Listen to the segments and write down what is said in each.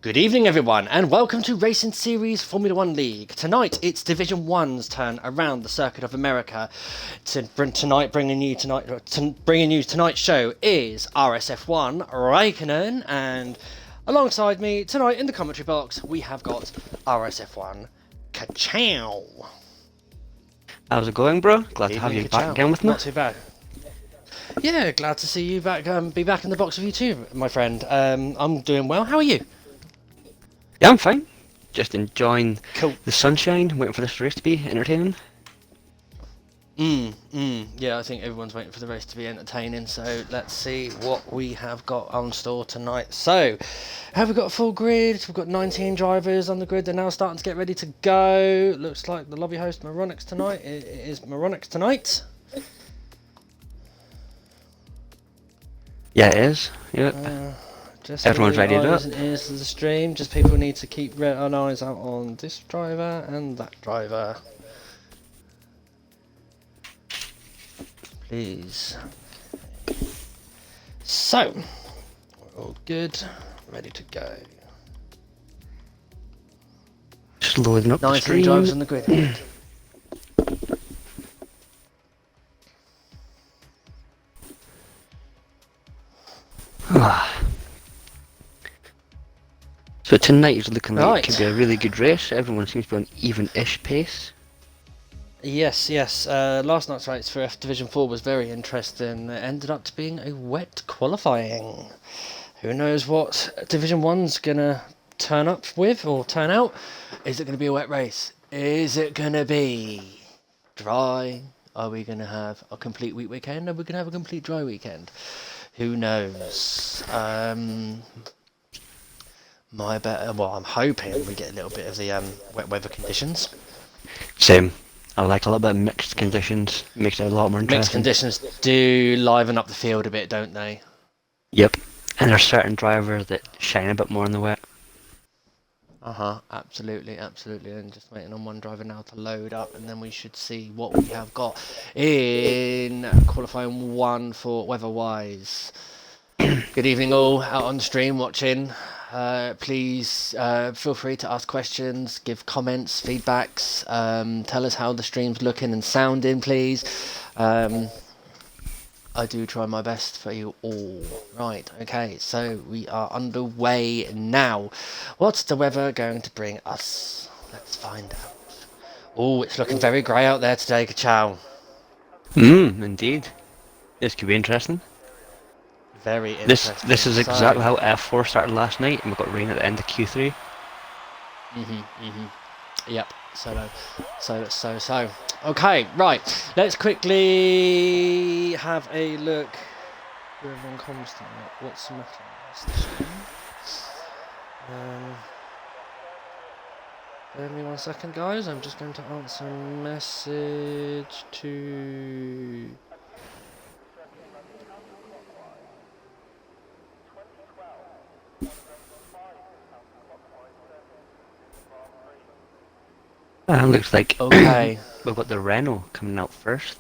Good evening, everyone, and welcome to Racing Series Formula One League. Tonight, it's Division 1's turn around the Circuit of America. Bringing you tonight's show is RSF1 Raikkonen, and alongside me tonight in the commentary box, we have got RSF1 Kachow. How's it going, bro? Glad to have you back again with me. Not too bad. Yeah, glad to see you back. Be back in the box with you too, my friend. I'm doing well. How are you? Yeah, I'm fine. Just enjoying Cool. the sunshine, waiting for this race to be entertaining. Yeah, I think everyone's waiting for the race to be entertaining, so let's see what we have got on store tonight. So, have we got a full grid? We've got 19 drivers on the grid. They're now starting to get ready to go. Looks like the lobby host Moronics tonight. It is Moronics tonight. Yeah, it is. Yeah. Just Everyone's ready to do eyes it. and ears to the stream. Just people need to keep an eyes out on this driver and that driver. Please. So, we're all good. Ready to go. Just loading up the 19 stream. drivers on the grid. So tonight is looking like Right. it could be a really good race. Everyone seems to be on even-ish pace. Yes. Last night's race for Division 4 was very interesting. It ended up to being a wet qualifying. Who knows what Division 1's going to turn up with or turn out? Is it going to be a wet race? Is it going to be dry? Are we going to have a complete wet weekend? Are we going to have a complete dry weekend? Who knows? I'm hoping we get a little bit of the wet weather conditions. Same. I like a little bit of mixed conditions. Makes it a lot more interesting. Mixed conditions do liven up the field a bit, don't they? Yep. And there's certain drivers that shine a bit more in the wet. Absolutely. And just waiting on one driver now to load up, and then we should see what we have got in qualifying 1 for weather-wise. Good evening all out on the stream watching. Please feel free to ask questions, give comments, feedbacks, tell us how the stream's looking and sounding, please. I do try my best for you all. Right, okay, so we are underway now. What's the weather going to bring us? Let's find out. Oh, it's looking very grey out there today, Kachow. Indeed. This could be interesting. Very interesting. This is exactly how F4 started last night, and we got rain at the end of Q3. Yep. So. Okay, right. Let's quickly have a look. Everyone comes to what's the matter? Bear with me 1 second, guys. I'm just going to answer a message to. Looks like Okay. we've got the Renault coming out first.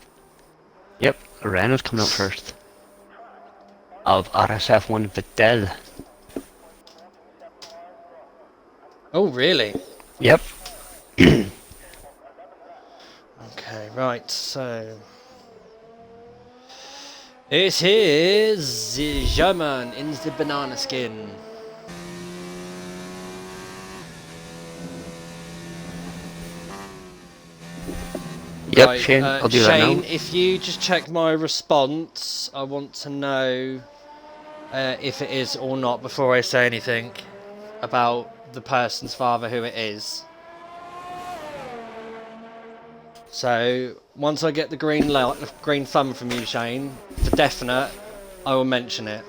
Yep, the Renault's coming out first. Of RSF1 Vettel. Oh, really? Yep. Okay, right, so. It is the German in the banana skin. Yep, right, Shane, I'll do that Shane, now. if you just check my response, I want to know if it is or not before I say anything about the person's father, who it is. So, once I get the green thumb from you, Shane, for definite, I will mention it.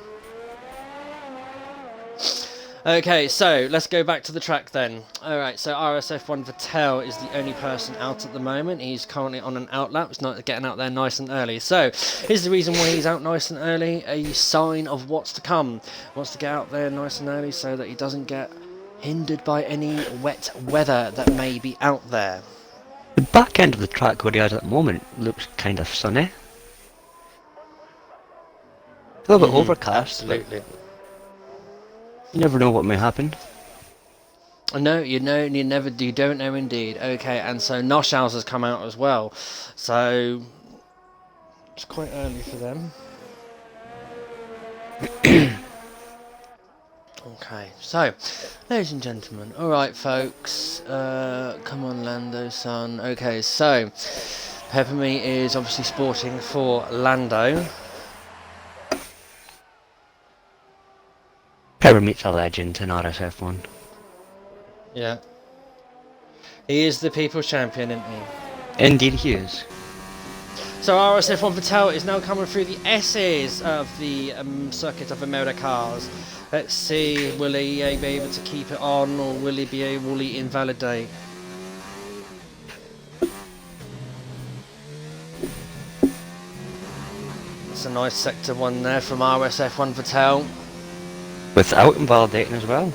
Okay, so let's go back to the track then. Alright, so RSF1 Vettel is the only person out at the moment. He's currently on an outlap. He's not getting out there nice and early. So, here's the reason why he's out nice and early. A sign of what's to come. Wants to get out there nice and early so that he doesn't get hindered by any wet weather that may be out there. The back end of the track where he is at the moment looks kind of sunny. A little bit overcast. Absolutely. You never know what may happen. No, you don't know indeed. Okay, and so Noshals has come out as well. So it's quite early for them. Okay, so, ladies and gentlemen, alright folks, come on Lando-san. Okay, so, Peppermeat is obviously sporting for Lando. Peppermeat's a legend in RSF1. Yeah. He is the people's champion, isn't he? Indeed he is. So RSF1 Patel is now coming through the S's of the Circuit of Americas. Let's see, will he be able to keep it on, or will he invalidate? It's a nice sector one there from RSF1 Patel. Without invalidating as well.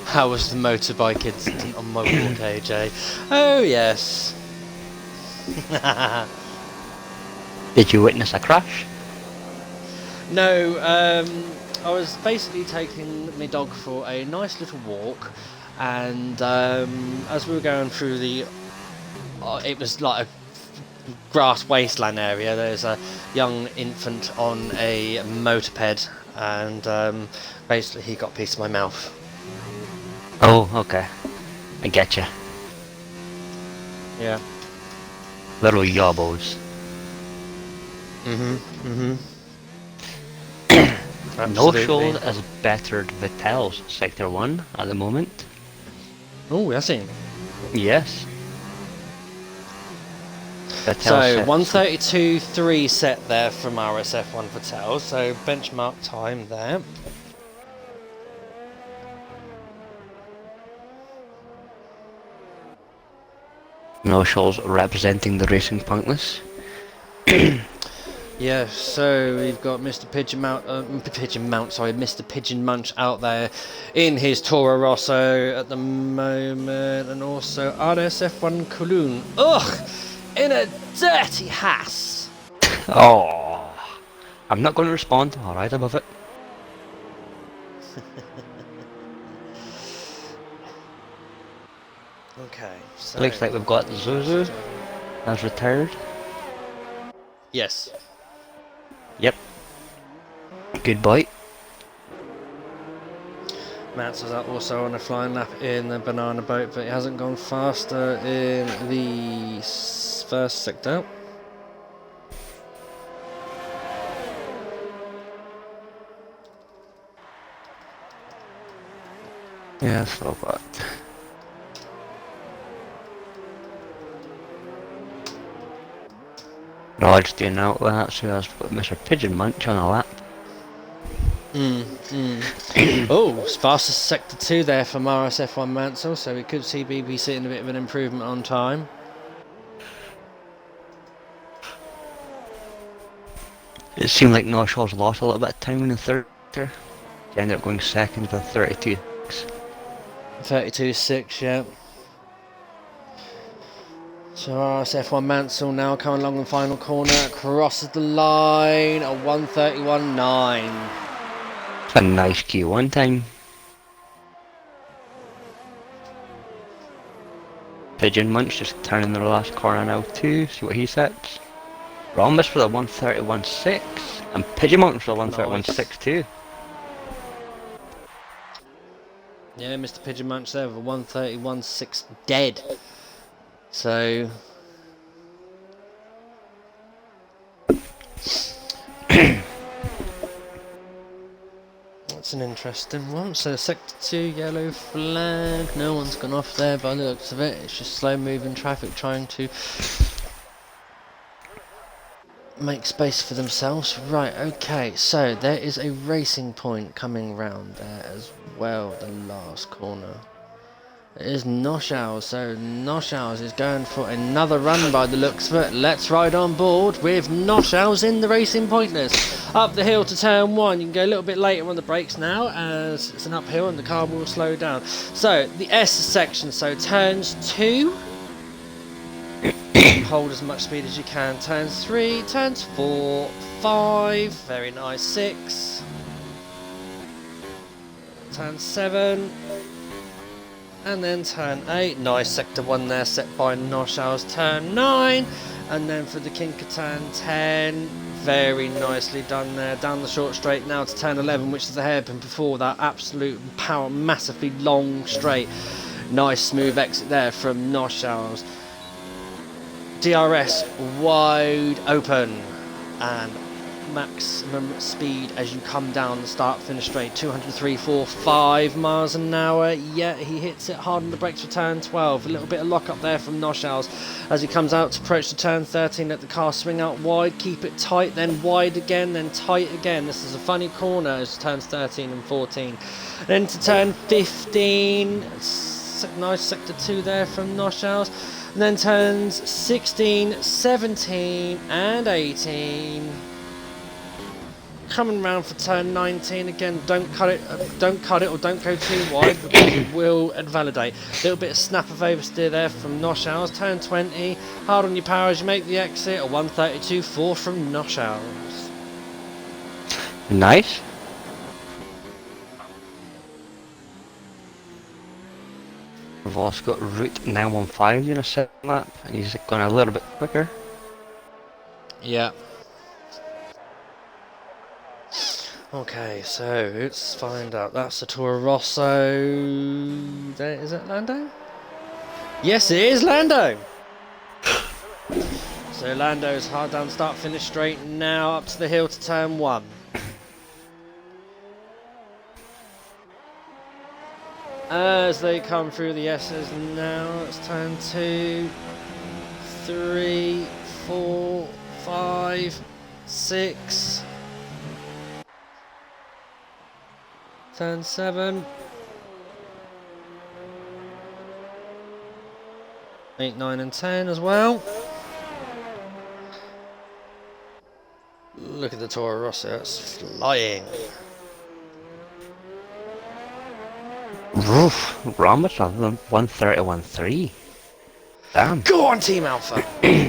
How was the motorbike incident on my walk, AJ? Oh yes. Did you witness a crash? No, I was basically taking my dog for a nice little walk, and as we were going through the, it was like a grass wasteland area. There's a young infant on a moped, and basically he got a piece of my mouth. Oh, okay. I get you. Yeah. Little yobbos. No show has bettered Vettel's Sector 1 at the moment. Oh, that's it. Yes. So 1:32.3 set there from RSF1 Patel, so benchmark time there. No shows representing the Racing Pointless. Yeah, so we've got Mr. Mr. Pigeon Munch out there in his Toro Rosso at the moment, and also RSF1 Cologne. Ugh! In a dirty Haas! Oh, I'm not going to respond. I'll ride above it. Okay, so... Looks like we've got Zuzu has retired. Yes. Yep. Good boy. Mats was also on a flying lap in the banana boat, but he hasn't gone faster in the first sector. Yeah, so what? Rod's doing out with that, so has put Mr. Pigeon Munch on a lap. Oh, fastest sector 2 there from RSF1 Mansell, so we could see BBC in a bit of an improvement on time. It seemed like North Shaw's lost a little bit of time in the third sector. He ended up going second with 32. 32.6, yeah. So RSF1 Mansell now coming along the final corner, crosses the line at 1:31.9. It's a nice Q1 time. Pigeon Munch just turning the last corner now too, see what he sets. Rhombus for the 1:31.6 and Pigeon Munch for the 1:31.6 too. Yeah, Mr. Pigeon Munch there with a 1:31.6 dead. So that's an interesting one. So sector 2, yellow flag. No one's gone off there by the looks of it. It's just slow moving traffic trying to make space for themselves. Right, okay, so there is a racing point coming round there as well, the last corner. It is Noshals, so Noshals is going for another run by the looks of it. Let's ride on board with Noshals in the Racing Pointless. Up the hill to turn 1, you can go a little bit later on the brakes now as it's an uphill and the car will slow down. So, the S section, so turns 2. Hold as much speed as you can. Turns 3, turns 4, 5, very nice, 6. turn 7, and then turn 8. Nice sector 1 there, set by Noshow's turn 9, and then for the Kinker turn 10. Very nicely done there. Down the short straight now to turn 11, which is the hairpin before that absolute power, massively long straight. Nice smooth exit there from Noshow's. DRS wide open, and maximum speed as you come down the start finish straight. 203.45 miles an hour. Yeah, he hits it hard on the brakes for turn 12. A little bit of lock up there from Noshow's as he comes out to approach the turn 13. Let the car swing out wide, keep it tight, then wide again, then tight again. This is a funny corner as turns 13 and 14. Then to turn 15. Nice sector 2 there from Noshow's. And then turns 16, 17 and 18. Coming round for turn 19 again. Don't cut it or don't go too wide because it will invalidate. A little bit of snap of oversteer there from Noshow's. Turn 20, hard on your power as you make the exit. A 132.4 from Noshow's. Nice. We've also got Route 915 in a set lap, and he's going a little bit quicker. Yeah. Okay, so let's find out. That's the Toro Rosso. Is it Lando? Yes, it is Lando. So Lando's hard down, start, finish straight now, up to the hill to turn 1. As they come through the S's now, it's turn 2, 3, 4, 5, 6. Turn 7. 8, 9 and 10 as well. Look at the Toro Rosso, it's flying. Roof, Ramos on them 131.3. Damn. Go on, Team Alpha!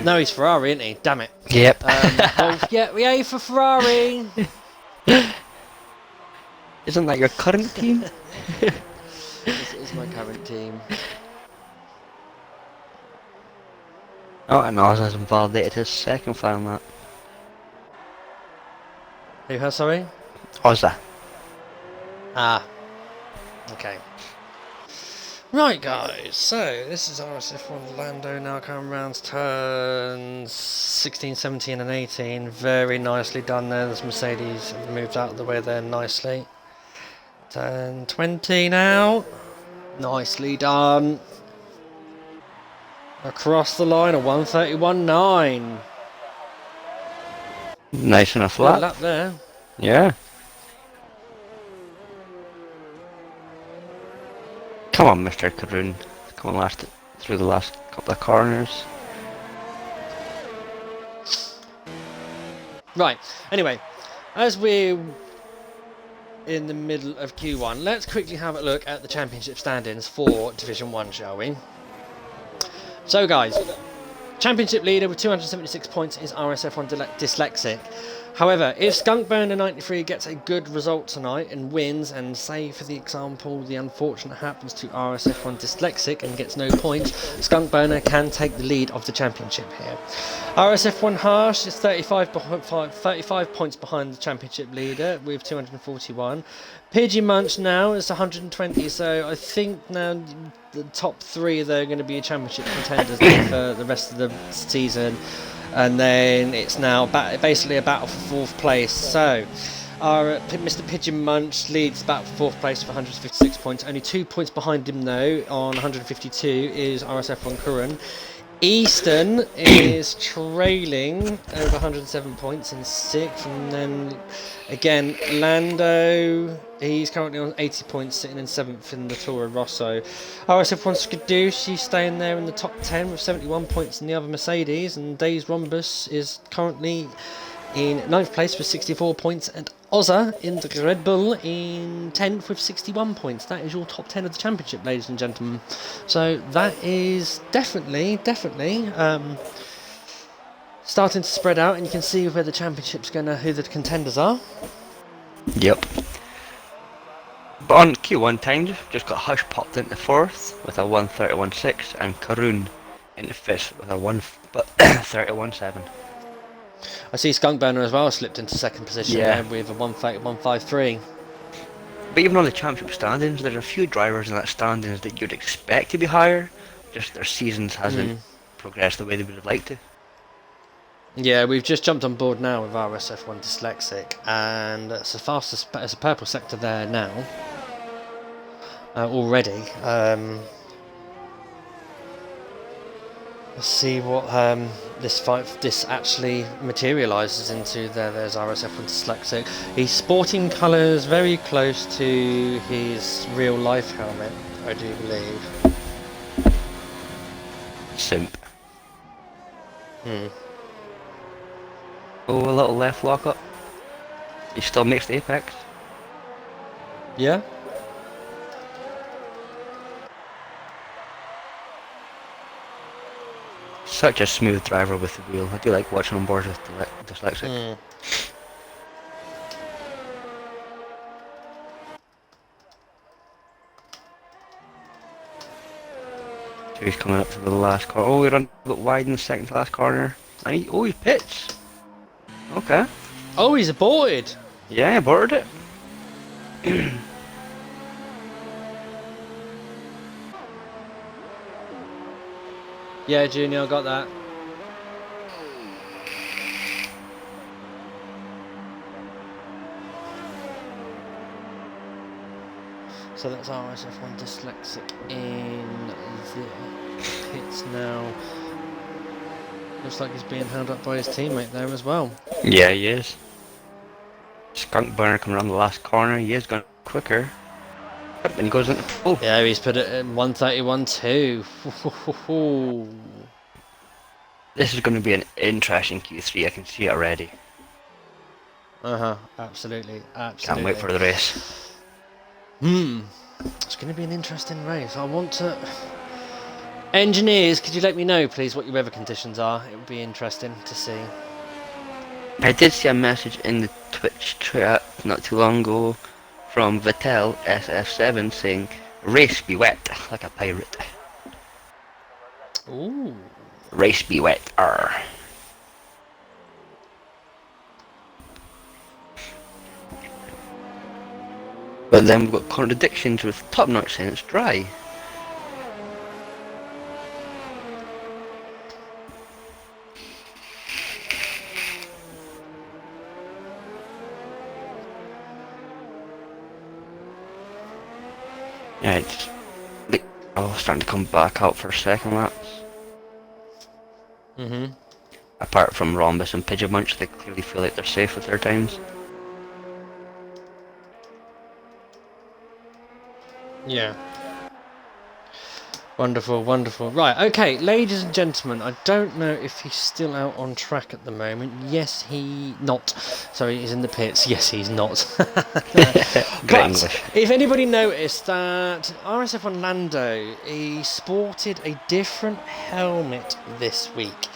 No, he's Ferrari, isn't he? Damn it. Yep. Yeah, yay for Ferrari! Isn't that your current team? This is my current team. Oh, and Oz has invalidated his second final lap. Who has, sorry? Ozza. Ah. Okay. Right, guys, so this is RSF1 Lando now coming round to turns 16, 17 and 18. Very nicely done there. This Mercedes have moved out of the way there nicely. Turn 20 now. Nicely done. Across the line, a 131.9. Nice enough Good lap. lap there. Yeah. Come on, Mr. Karoon. Come on, through the last couple of corners. Right, anyway, as we're in the middle of Q1, let's quickly have a look at the championship standings for Division 1, shall we? So guys, championship leader with 276 points is RSF1 Dyslexic. However, if Skunkburner 93 gets a good result tonight and wins, and say for the example the unfortunate happens to RSF1 Dyslexic and gets no points, Skunkburner can take the lead of the championship here. RSF1 Harsh is 35 points behind the championship leader with 241. Pidgey Munch now is 120, so I think now the top 3 they're going to be championship contenders for the rest of the season. And then it's now basically a battle for 4th place. So, Mr. Pigeon Munch leads battle for 4th place with 156 points. Only 2 points behind him, though, on 152 is RSF1 Curran. Easton is trailing over 107 points in 6th, and then again Lando, he's currently on 80 points, sitting in 7th in the Toro Rosso. RSF1 Skadoosh, he's staying there in the top 10 with 71 points in the other Mercedes, and Days Rhombus is currently in 9th place with 64 points, and Ozza in the Red Bull in 10th with 61 points. That is your top 10 of the championship, ladies and gentlemen. So that is definitely starting to spread out, and you can see where the championship's who the contenders are. Yep. But on Q1 times, just got Hush popped into 4th with a 1:31.6 and Karoon into 5th with a 1:31.7. I see Skunkburner as well slipped into 2nd position Yeah. there with a 1:31.53. But even on the championship standings, there's a few drivers in that standings that you'd expect to be higher, just their seasons hasn't progressed the way they would have liked to. Yeah, we've just jumped on board now with RSF1 Dyslexic, and it's the fastest, it's a purple sector there now already. Let's see what this actually materialises into. There's RSF1 Dyslexic. He's sporting colours very close to his real life helmet, I do believe. Simp. Oh, a little left lock up. He still makes the apex. Yeah. Such a smooth driver with the wheel. I do like watching on board with Dyslexic. So he's coming up to the last corner. Oh, we run a bit wide in the second to last corner. And he pits. Okay. Oh, he's aborted. Yeah, aborted it. Yeah, Junior, I got that. So that's RSF1 Dyslexic in the pits now. Looks like he's being held up by his teammate there as well. Yeah, he is. Skunkburner coming around the last corner. He is going quicker. And he goes into pole. Yeah, he's put it at 1:31.2. This is going to be an interesting Q3. I can see it already. Absolutely. Can't wait for the race. It's going to be an interesting race. I want to... Engineers, could you let me know, please, what your weather conditions are? It would be interesting to see. I did see a message in the Twitch chat not too long ago from Vittel SF7 saying, "Race be wet like a pirate." Ooh. Race be wet, arr. But then we've got contradictions with Top Notch saying it's dry. Yeah, it's starting to come back out for second laps. Apart from Rhombus and Pigeon Munch, they clearly feel like they're safe with their times. Yeah. Wonderful, wonderful. Right, okay, ladies and gentlemen, I don't know if he's still out on track at the moment. Yes, Sorry, he's in the pits. Yes, he's not. But if anybody noticed that RSF1 Lando, he sported a different helmet this week.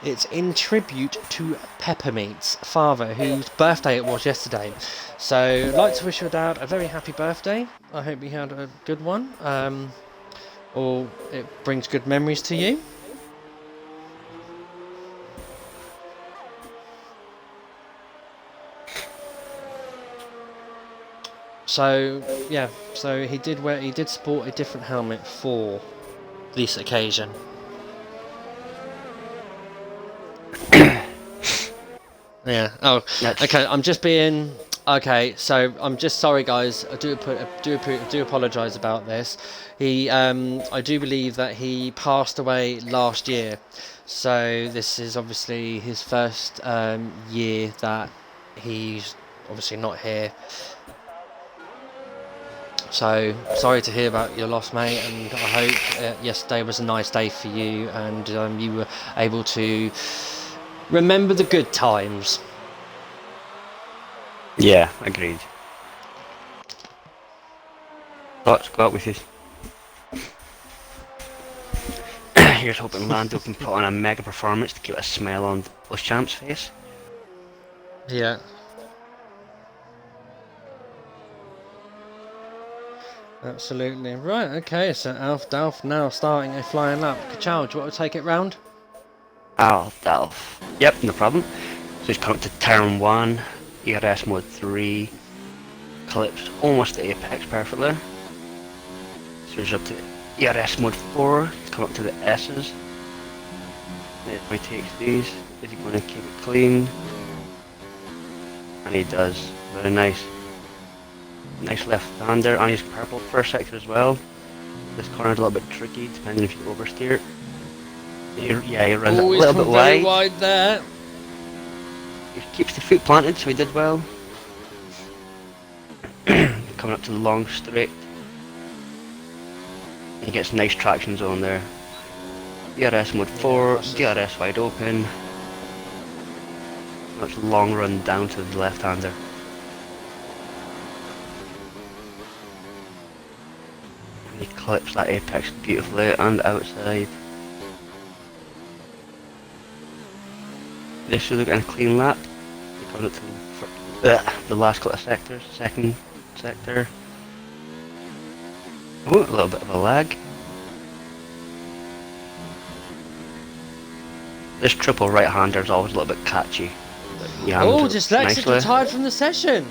It's in tribute to Peppermeat's father, whose birthday it was yesterday. So, I'd like to wish your dad a very happy birthday. I hope he had a good one. Or it brings good memories to you. So yeah, so he did sport a different helmet for this occasion. Yeah. Oh, okay. I'm just being okay. So I'm just sorry, guys. I do apologise about this. I do believe that he passed away last year. So this is obviously his first year that he's obviously not here. So sorry to hear about your loss, mate. And I hope yesterday was a nice day for you, and you were able to remember the good times. Yeah, agreed. Thoughts go out with you. Here's hoping Lando can put on a mega performance to keep a smile on the champ's face. Yeah. Absolutely. Right, okay, so Alf Dalf now starting a flying lap. Kachow, do you want to take it round? Oh, Delph. Yep, no problem. So he's coming to turn 1, ERS mode 3, clips almost to apex perfectly. So he's up to ERS mode 4, he's come up to the S's. Then he takes these, is he going to keep it clean? And he does. Very nice. Nice left-hander, and he's purple first sector as well. This corner's a little bit tricky, depending if you oversteer. Yeah, he runs a little bit very wide. wide there. He keeps the foot planted, so he did well. Coming up to the long straight. He gets nice traction zone there. DRS mode 4, DRS wide open. That's a long run down to the left-hander. He clips that apex beautifully and outside. This should look at a clean lap. He comes up to the last couple of sectors, second sector. Oh, a little bit of a lag. This triple right-hander is always a little bit catchy. Oh, Dyslexic retired from the session.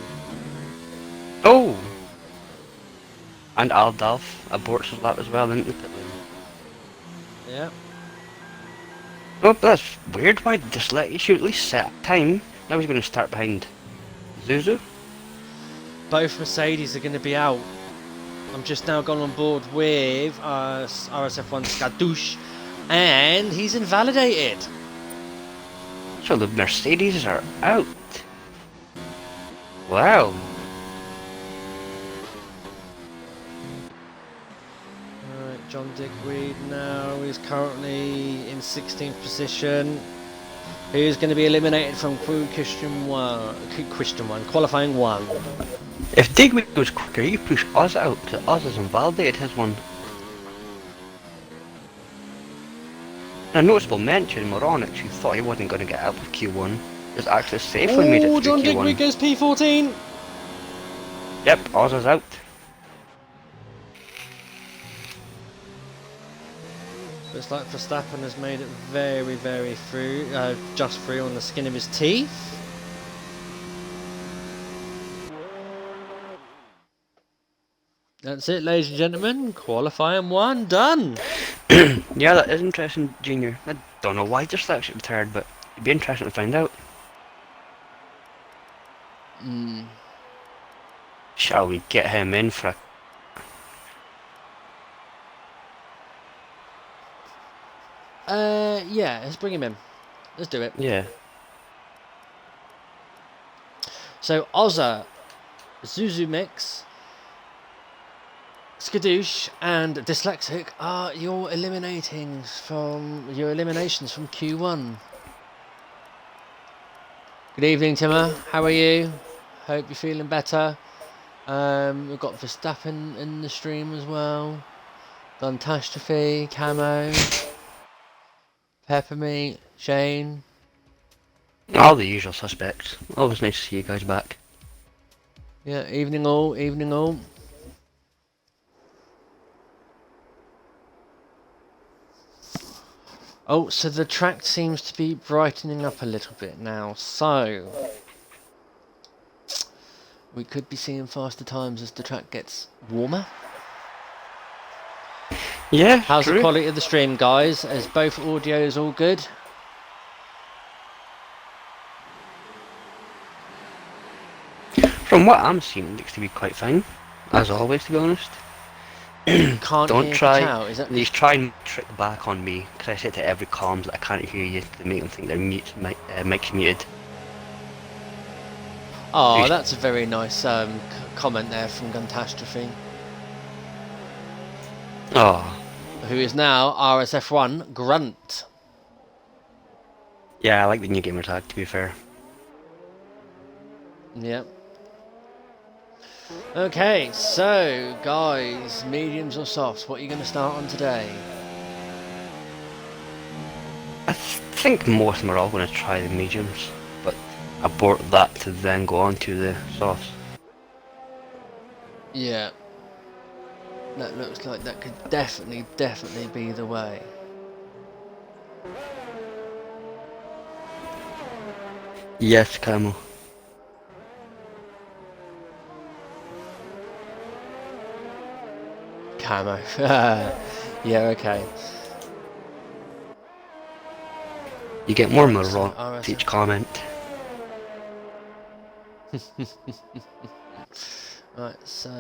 Oh! And Aldalf aborts his lap as well, didn't he? Yeah. Oh, but that's weird. Why did Dyslexic? You should at least set a time. Now he's going to start behind Zuzu. Both Mercedes are going to be out. I'm just now gone on board with RSF1 Skadoosh, and he's invalidated. So the Mercedes are out. Wow. Alright, John Digweed now is currently in 16th position. Who's going to be eliminated from Question 1, qualifying 1. If Digweed was quicker, you push Oz out, because Oz has invalidated his one. A noticeable mention, Moronic, who thought he wasn't going to get out of Q1, has actually safely made it through John Q1. Digweed goes P14. Yep, Oz is out. Looks like Verstappen has made it very, very through, just through on the skin of his teeth. That's it, ladies and gentlemen. Qualifying 1 done. Yeah, that is interesting, Junior. I don't know why Dyslexic retired, but it'd be interesting to find out. Shall we get him in for a... Yeah, let's bring him in. Let's do it. Yeah. So, Ozza, Zuzu Mix, Skadoosh, and Dyslexic are your eliminations from Q1. Good evening, Timmer. How are you? Hope you're feeling better. We've got Verstappen in the stream as well. Guntastrophe, Camo, Peppermeat, Shane. All the usual suspects. Always nice to see you guys back. Yeah, evening all, evening all. Oh, so the track seems to be brightening up a little bit now, so we could be seeing faster times as the track gets warmer. Yeah, How's true. the quality of the stream, guys? Is both audios all good? From what I'm seeing, it looks to be quite fine. As always, to be honest. Can't Don't hear try. Kachow, is that... He's trying to trick back on me, because I said to every comms that I can't hear you to make them think their mic's muted. Oh, that's a very nice comment there from Guntastrophe, Oh. who is now RSF1 Grunt. Yeah, I like the new gamer tag, to be fair. Yep. Okay, so guys, mediums or softs, what are you going to start on today? I think most of them are all going to try the mediums, but abort that to then go on to the softs. Yeah. That looks like that could definitely be the way. Yes, Camo. Camo. Yeah, okay. You get more Right, so wrong with each comment. Right, so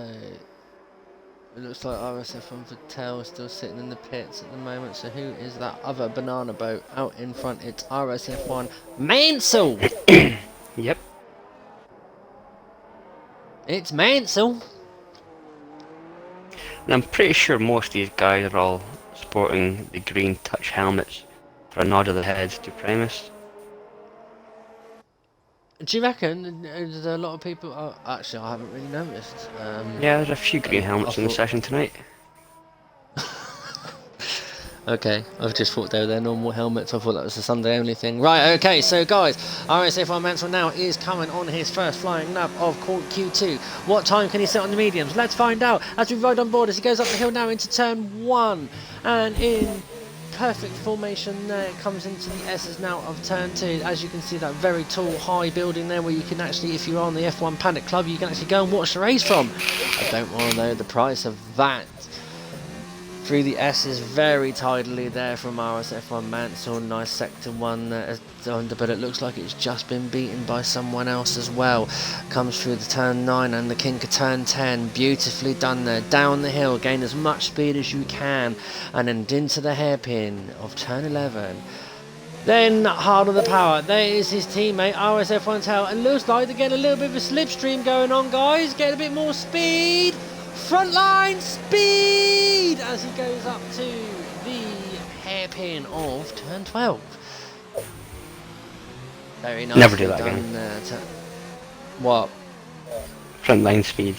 it looks like RSF1 for Tail is still sitting in the pits at the moment. So who is that other banana boat out in front? It's RSF1 Mansell. Yep. It's Mansell. And I'm pretty sure most of these guys are all sporting the green touch helmets for a nod of the head to Primus. Do you reckon there's a lot of people? Oh, actually, I haven't really noticed. Yeah, there's a few green helmets in the session tonight. Okay, I've just thought they were their normal helmets. I thought that was a Sunday only thing. Right, okay, so guys, RSF1 Mansell now is coming on his first flying lap of Q2. What time can he sit on the mediums? Let's find out as we ride on board as he goes up the hill now into turn 1. And in perfect formation there, it comes into the S's now of turn 2. As you can see, that very tall, high building there where you can actually, if you're on the F1 Paddock Club, you can actually go and watch the race from. I don't want to know the price of that. Through the S's very tidily there from RSF1 Mansell. Nice sector 1 under, but it looks like it's just been beaten by someone else as well. Comes through the turn 9 and the kink of turn 10. Beautifully done there. Down the hill, gain as much speed as you can, and then into the hairpin of turn 11. Then hard on the power. There is his teammate RSF1 Tail, and looks like they're getting a little bit of a slipstream going on, guys. Getting a bit more speed. Frontline speed as he goes up to the hairpin of turn 12. Very nice. Never do that again. What? Frontline speed.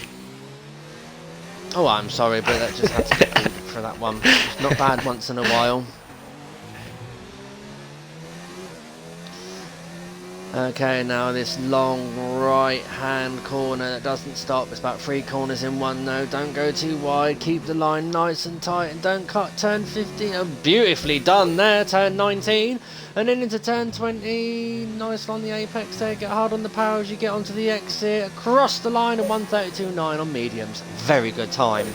Oh, I'm sorry, but that just had to be good for that one. It's not bad once in a while. Okay, now this long right hand corner that doesn't stop. It's about 3 corners in one. No, don't go too wide. Keep the line nice and tight and don't cut turn 15. Oh, beautifully done there. Turn 19 and then into turn 20. Nice on the apex there. Get hard on the power as you get onto the exit. Across the line at 132.9 on mediums. Very good time.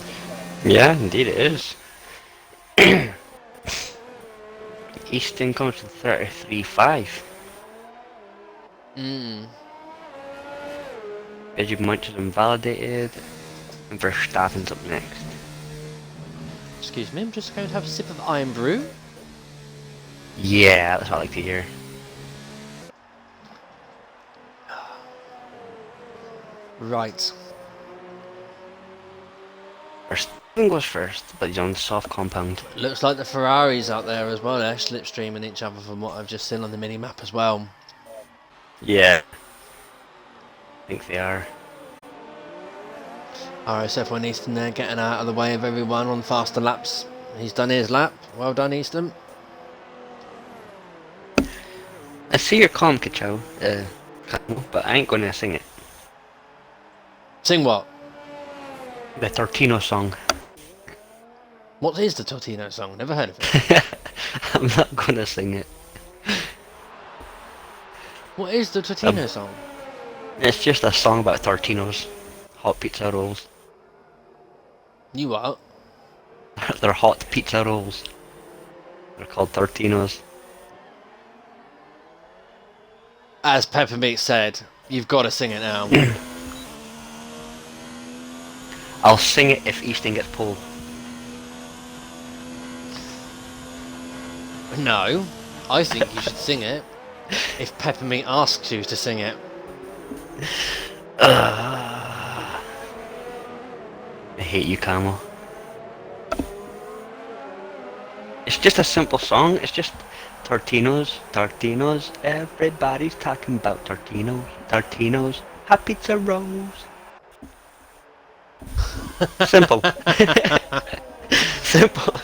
Yeah, indeed it is. Easton comes to 33.5. As Munch is invalidated, and Verstappen's up next. Excuse me, I'm just going to have a sip of iron brew. Yeah, that's what I like to hear. Right. Verstappen goes first, but he's on the soft compound. Looks like the Ferraris out there as well. They're slipstreaming each other from what I've just seen on the mini map as well. Yeah. I think they are. RSF1 Easton there getting out of the way of everyone on faster laps. He's done his lap. Well done, Easton. I see your calm, Kachow, but I ain't gonna sing it. Sing what? The Tortino song. What is the Tortino song? Never heard of it. I'm not gonna sing it. What is the Tortino song? It's just a song about Tortinos. Hot pizza rolls. You what? They're hot pizza rolls. They're called Tortinos. As Peppermeat said, you've got to sing it now. I'll sing it if Easton gets pulled. No, I think you should sing it if Peppermeat asks you to sing it. I hate you, Camel. It's just a simple song. It's just Tortinos, Tortinos. Everybody's talking about Tortinos, Tortinos. Hot pizza rolls. Simple. Simple.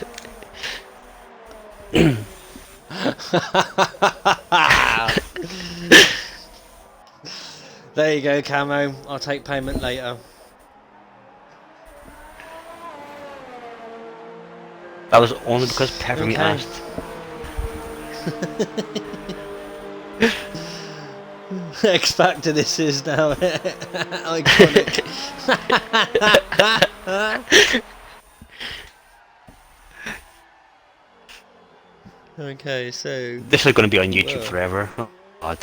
There you go, Camo. I'll take payment later. That was only because Peppermint Okay. asked. X Factor, this is now iconic. Okay, so. This is going to be on YouTube Whoa. forever. Oh, God.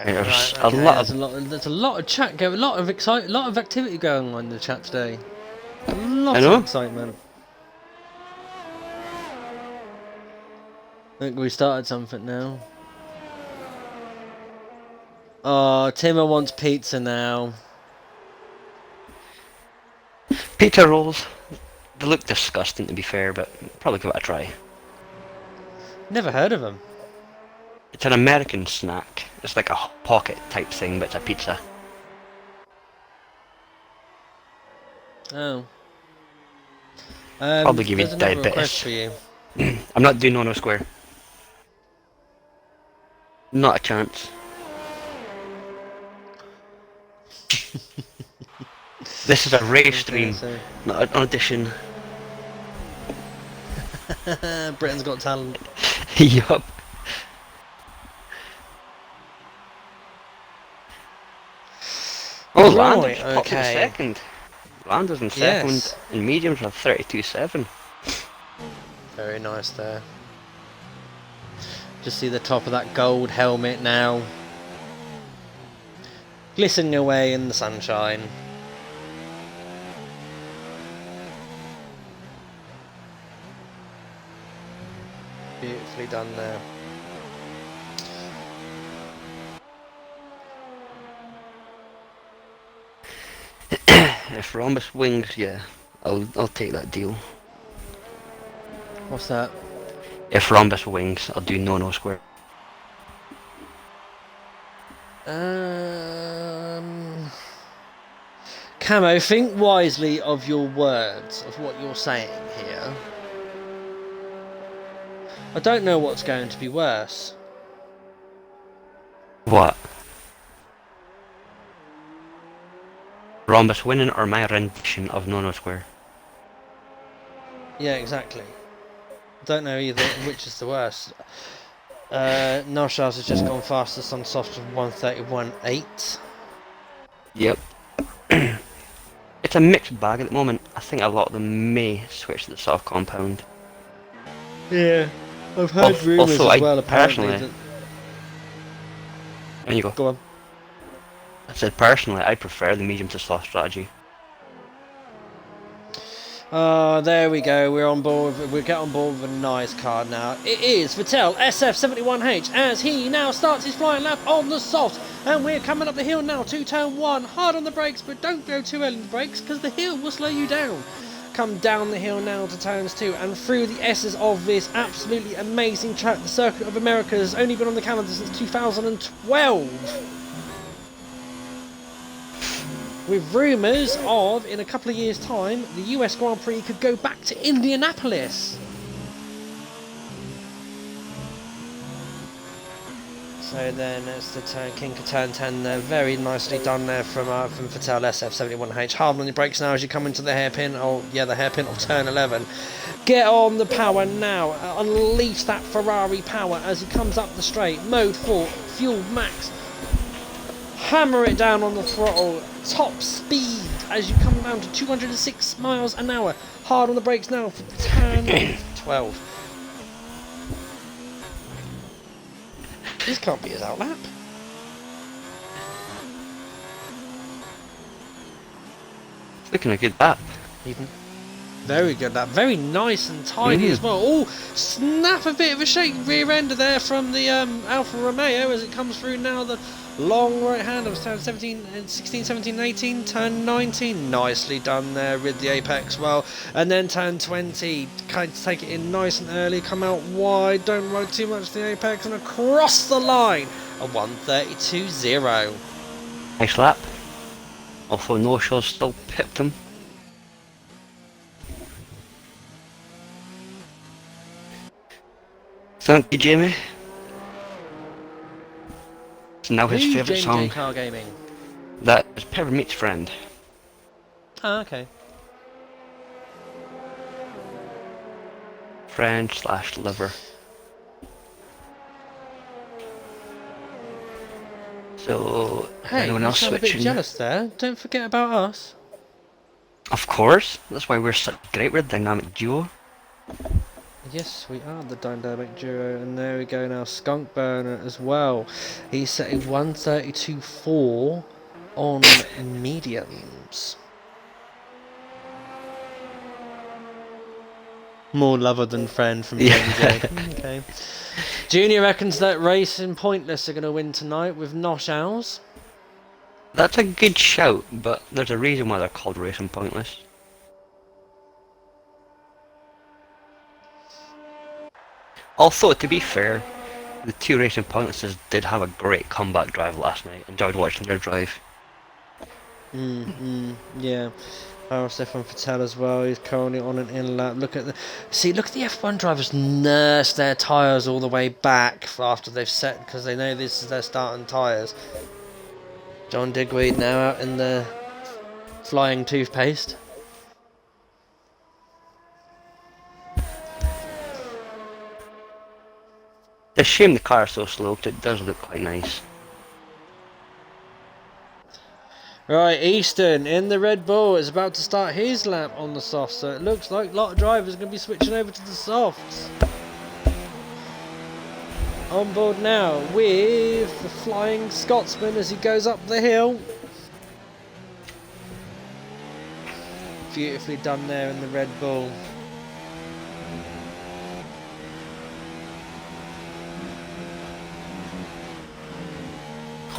There's Right, a okay. lot There's a lot of chat going, a lot of activity going on in the chat today. A lot I of know. excitement. I think we started something now. Oh, Timmer wants pizza now. Pizza rolls. They look disgusting, to be fair, but probably give it a try. Never heard of them. It's an American snack. It's like a pocket type thing, but it's a pizza. Oh. Probably give you There's another request diabetes. for you. I'm not doing no square. Not a chance. This is a race stream, So. not an audition. Britain's Got Talent. Yup. Oh, Landers Right, popped in okay. second. Landers in second, Yes. and mediums are 32.7. Very nice there. Just see the top of that gold helmet now. Glistening away in the sunshine. Beautifully done there. If Rhombus wings, yeah, I'll take that deal. What's that? If Rhombus wings, I'll do no square. Camo, think wisely of your words, of what you're saying here. I don't know what's going to be worse. What? Rhombus winning or my rendition of no square? Yeah, exactly. Don't know either which is the worst. Noshaz has just gone fastest on soft of 131.8. Yep. It's a mixed bag at the moment. I think a lot of them may switch to the soft compound. Yeah, I've heard rumours Also, as well, apparently. personally, there you go. Go on. I said personally, I prefer the medium to soft strategy. There we go. We're on board. We get on board with a nice card now. It is Vettel SF71H as he now starts his flying lap on the soft, and we're coming up the hill now to turn one. Hard on the brakes, but don't go too early on the brakes because the hill will slow you down. Come down the hill now to turns two and through the S's of this absolutely amazing track. The Circuit of America has only been on the calendar since 2012. With rumours of, in a couple of years' time, the US Grand Prix could go back to Indianapolis. So then it's the turn, Kinker turn 10 there, very nicely done there from Vettel SF71H. Hard on your brakes now as you come into the hairpin, the hairpin of turn 11. Get on the power now, unleash that Ferrari power as he comes up the straight. Mode 4, fuel max. Hammer it down on the throttle, top speed as you come down to 206 miles an hour. Hard on the brakes now for turn 12. This can't be his outlap. Looking a good lap. Even very good lap, very nice and tidy as well. Oh, snap a bit of a shake rear ender there from the Alfa Romeo as it comes through now. The long right hand of turn 17, 16, 17, 18, turn 19. Nicely done there with the apex well. And then turn 20, kind of take it in nice and early, come out wide, don't ride too much the apex, and across the line, a 132.0. Nice lap. Also, no shows still pipped him. Thank you, Jamie. It's now his Who's favourite Jamie J song. Car Gaming? That is Peppermeat's friend. Ah, okay. Friend slash lover. So, is Hey, anyone you else sound a bit switching? jealous there. Don't forget about us. Of course. That's why we're such great. We're a dynamic duo. Yes, we are the dynamic duo, and there we go now. Skunk Burner as well. He's set a 132.4 on mediums. More lover than friend from Jamie J. Okay. Junior reckons that Race and Pointless are going to win tonight with Nosh Owls. That's a good shout, but there's a reason why they're called Racing Pointless. Although, to be fair, the two Racing Pointlesses did have a great comeback drive last night. Enjoyed watching their drive. Yeah. RSF1 Fatale as well. He's currently on an in lap. Look at the F1 drivers nurse their tyres all the way back after they've set, because they know this is their starting tyres. John Digweed now out in the flying toothpaste. It's a shame the car is so slow, but it does look quite nice. Right, Easton in the Red Bull is about to start his lap on the softs, so it looks like a lot of drivers are going to be switching over to the softs. On board now with the Flying Scotsman as he goes up the hill. Beautifully done there in the Red Bull.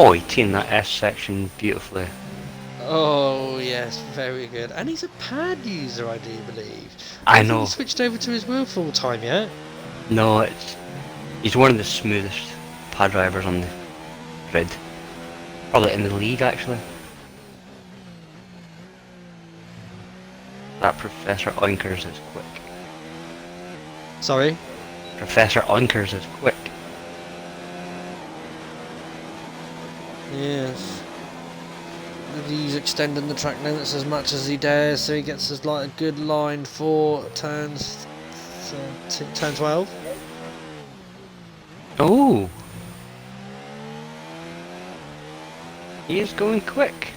Oh, he teamed that S section beautifully. Oh yes, very good. And he's a pad user, I do believe. I don't know. think he switched over to his wheel full time yet. No, he's one of the smoothest pad drivers on the grid. Probably in the league, actually. That Professor Oinkers is quick. Sorry? Professor Oinkers is quick. Yes. He's extending the track limits as much as he dares, so he gets us like a good line for turns 12. Oh! He is going quick.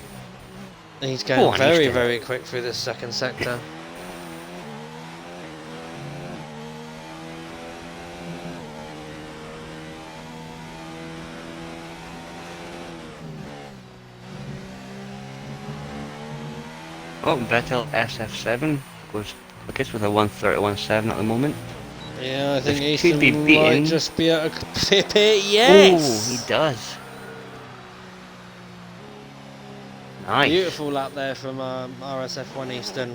He's going and very, Easton. very quick through this second sector. Oh, Vettel SF7 goes quickest with a 1:31.7 at the moment. Yeah, I think This could Easton be might beaten. just be able to pip it. Yes! Oh, he does. Nice. Beautiful lap there from RSF1 Easton.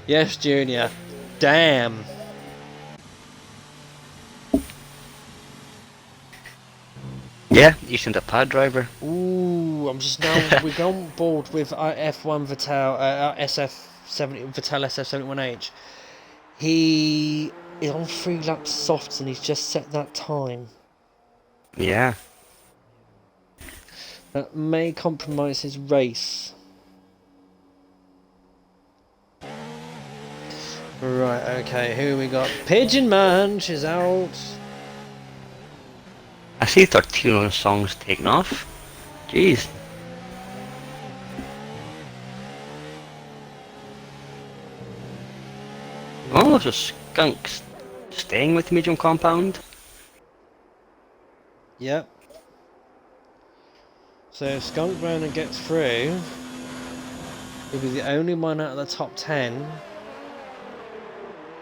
Yes, Junior. Damn. Yeah, Easton's a pad driver. Ooh, I'm just now. We're on board with F1 Vital, SF70 Vital SF71H. He is on 3 laps softs and he's just set that time. Yeah. That may compromise his race. Right, okay, who we got? Pigeon Munch is out. I see Tortino's songs taking off. Jeez. Oh, so Skunk's staying with Medium Compound. Yep. So if Skunk Burner gets through, he'll be the only one out of the top 10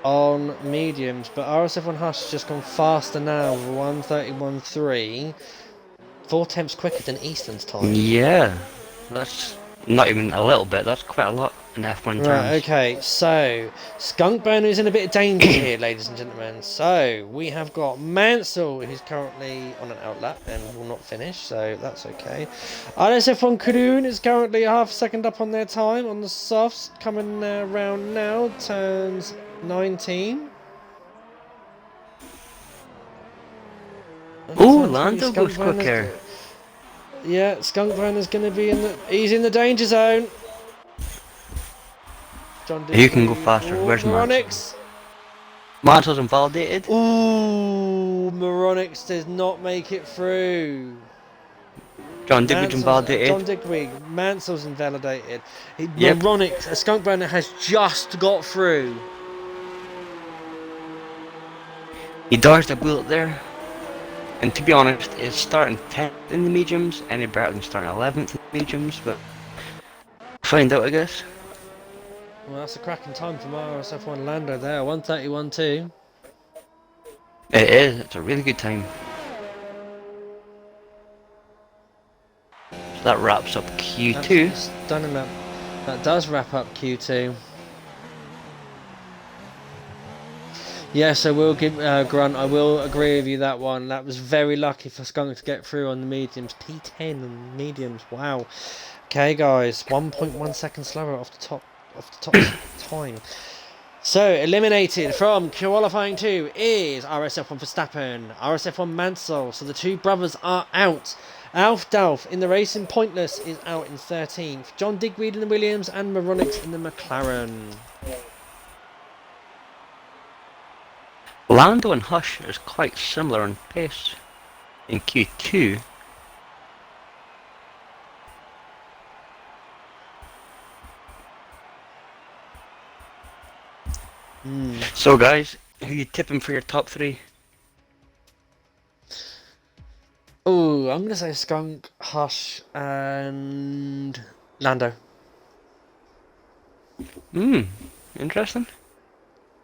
on mediums, but RSF1 Hush has just gone faster now with 1:31.3, 4 tenths quicker than Easton's time. Yeah, that's not even a little bit, that's quite a lot in F1 terms. Right, okay, so Skunk Burner is in a bit of danger here, ladies and gentlemen. So we have got Mansell, who's currently on an outlap and will not finish, so that's okay. RSF1 Kadoon is currently a half second up on their time on the softs, coming around now, turns 19. Oh, Lando goes quicker. Yeah, Skunk Brenner's going to be in the... He's in the danger zone. John You can go faster. Where's Moronix? Mansel's invalidated. Ooh, Moronix does not make it through. John Digweed's invalidated. John Digweed, Mansell's invalidated. Yep. Moronix, a Skunk Brenner has just got through. He dodged a bullet there. And to be honest, it's starting 10th in the mediums, any better than starting 11th in the mediums, but find out, I guess. Well, that's a cracking time for RSF1 Lando there, 1:31.2. It is, it's a really good time. So that wraps up Q2. Stunning that. That does wrap up Q2. Yes, I will give Grunt. I will agree with you that one. That was very lucky for Skunk to get through on the mediums. P10 on the mediums. Wow. Okay, guys, 1.1 seconds slower off the top time. So eliminated from qualifying 2 is RSF1 Verstappen, RSF1 Mansell. So the two brothers are out. Alf Dalf in the Racing Pointless is out in 13th. John Digweed in the Williams and Moronix in the McLaren. Lando and Hush is quite similar in pace in Q2. So guys, who you tipping for your top 3? Oh, I'm going to say Skunk, Hush and Lando. Interesting.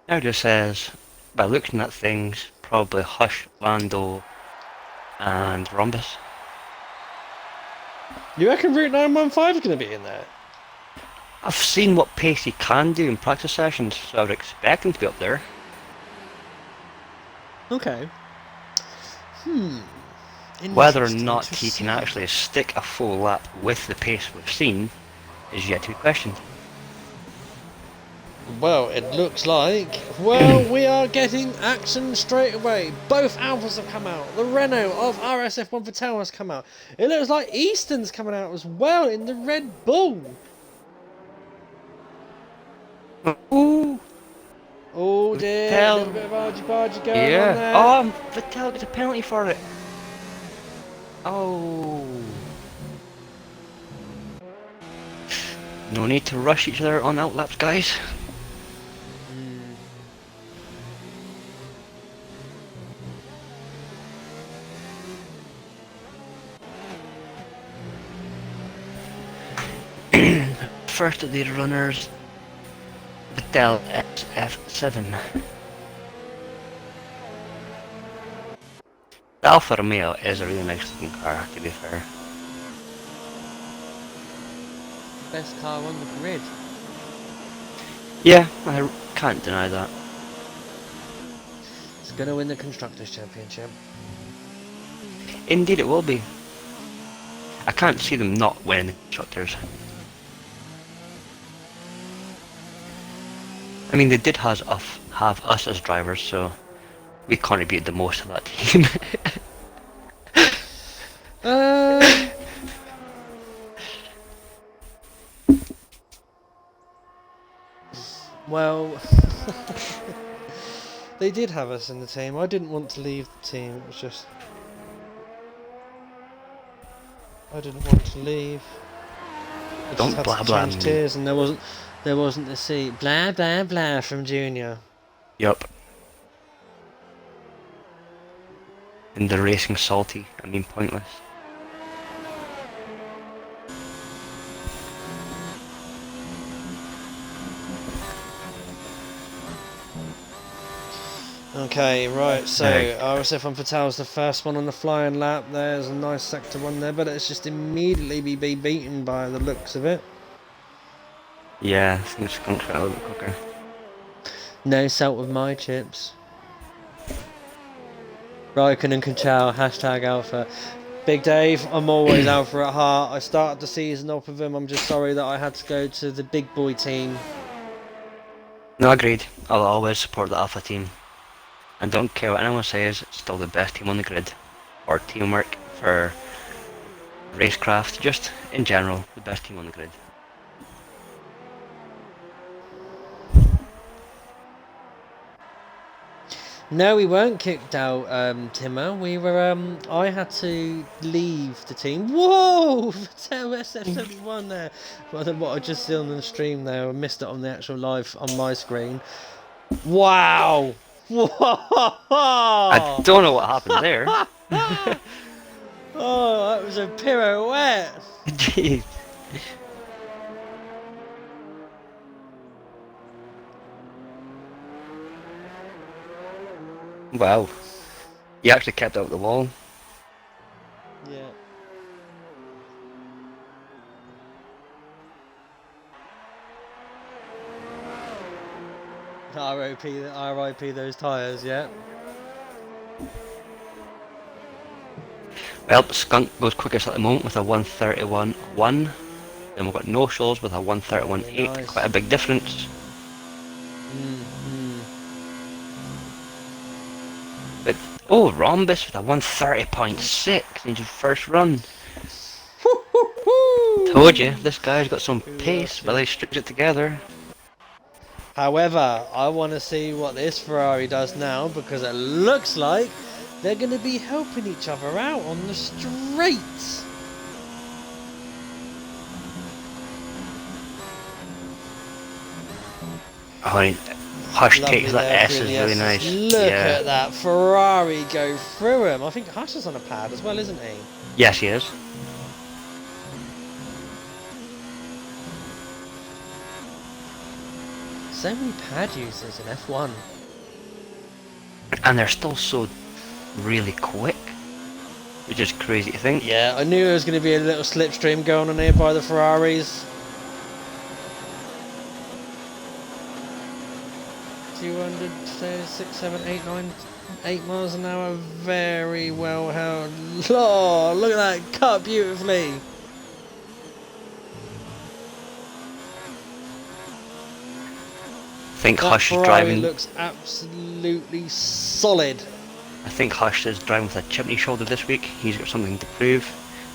Now it just says, by looking at things, probably Hush, Lando and Rhombus. You reckon Route 915 is going to be in there? I've seen what pace he can do in practice sessions, so I would expect him to be up there. Okay. Whether or not he can actually stick a full lap with the pace we've seen is yet to be questioned. Well, it looks like... Well, we are getting action straight away. Both Alphas have come out. The Renault of RSF1 Patel has come out. It looks like Easton's coming out as well in the Red Bull. Ooh! Oh dear, a little bit of argy-bargy going on there. Oh, Vettel gets a penalty for it. Oh. No need to rush each other on outlaps, guys. First of the runners, Vettel SF7. The Alfa Romeo is a really nice looking car, to be fair. Best car on the grid. Yeah, I can't deny that. It's going to win the Constructors' Championship. Indeed it will be. I can't see them not winning the Constructors. I mean, they did have us as drivers, so we contributed the most to that team. Well, they did have us in the team. I didn't want to leave the team. It was just... I didn't want to leave. I Don't just had blah to blah change me. tiers and there wasn't the seat. Blah blah blah from Junior. Yup. And the racing salty, I mean pointless. Okay, right, so RSF1 Patel's the first one on the flying lap. There's a nice sector one there, but it's just immediately be beaten by the looks of it. Yeah, I think Skunk's got a little bit quicker. No salt with my chips. Raikkonen and Conchal, hashtag Alpha. Big Dave, I'm always Alpha at heart. I started the season off with him. I'm just sorry that I had to go to the big boy team. No, agreed. I'll always support the Alpha team. And don't care what anyone says, it's still the best team on the grid. Or teamwork for racecraft, just in general, the best team on the grid. No, we weren't kicked out, Timmer. We were, I had to leave the team. Whoa! Vettel SF1 there. Well, than what I just seen on the stream there. I missed it on the actual live on my screen. Wow! Whoa! I don't know what happened there. Oh, that was a pirouette. Jeez. Wow. You actually kept out the wall. Yeah. RIP those tyres, yeah. Well, Skunk goes quickest at the moment with a 1:31.1. Then we've got No Shows with a 1:31.8. Nice. Quite a big difference. But oh, Rhombus with a 1:30.6 in his first run. Told you, this guy's got some pace, but he strips it together. However, I want to see what this Ferrari does now, because it looks like they're going to be helping each other out on the straights. Oh, I mean, Hush Lovely takes that there S through is the really S's. nice. Look Yeah. at that Ferrari go through him. I think Hush is on a pad as well, isn't he? Yes, he is. So many pad users in F1. And they're still so really quick, which is crazy to think. Yeah, I knew there was going to be a little slipstream going on here by the Ferraris. 206, 7, 8, 9, 8 miles an hour. Very well held. Oh, look at that, cut beautifully. I think That Hush is Ferrari driving. looks absolutely solid. I think Hush is driving with a chip in his shoulder this week. He's got something to prove,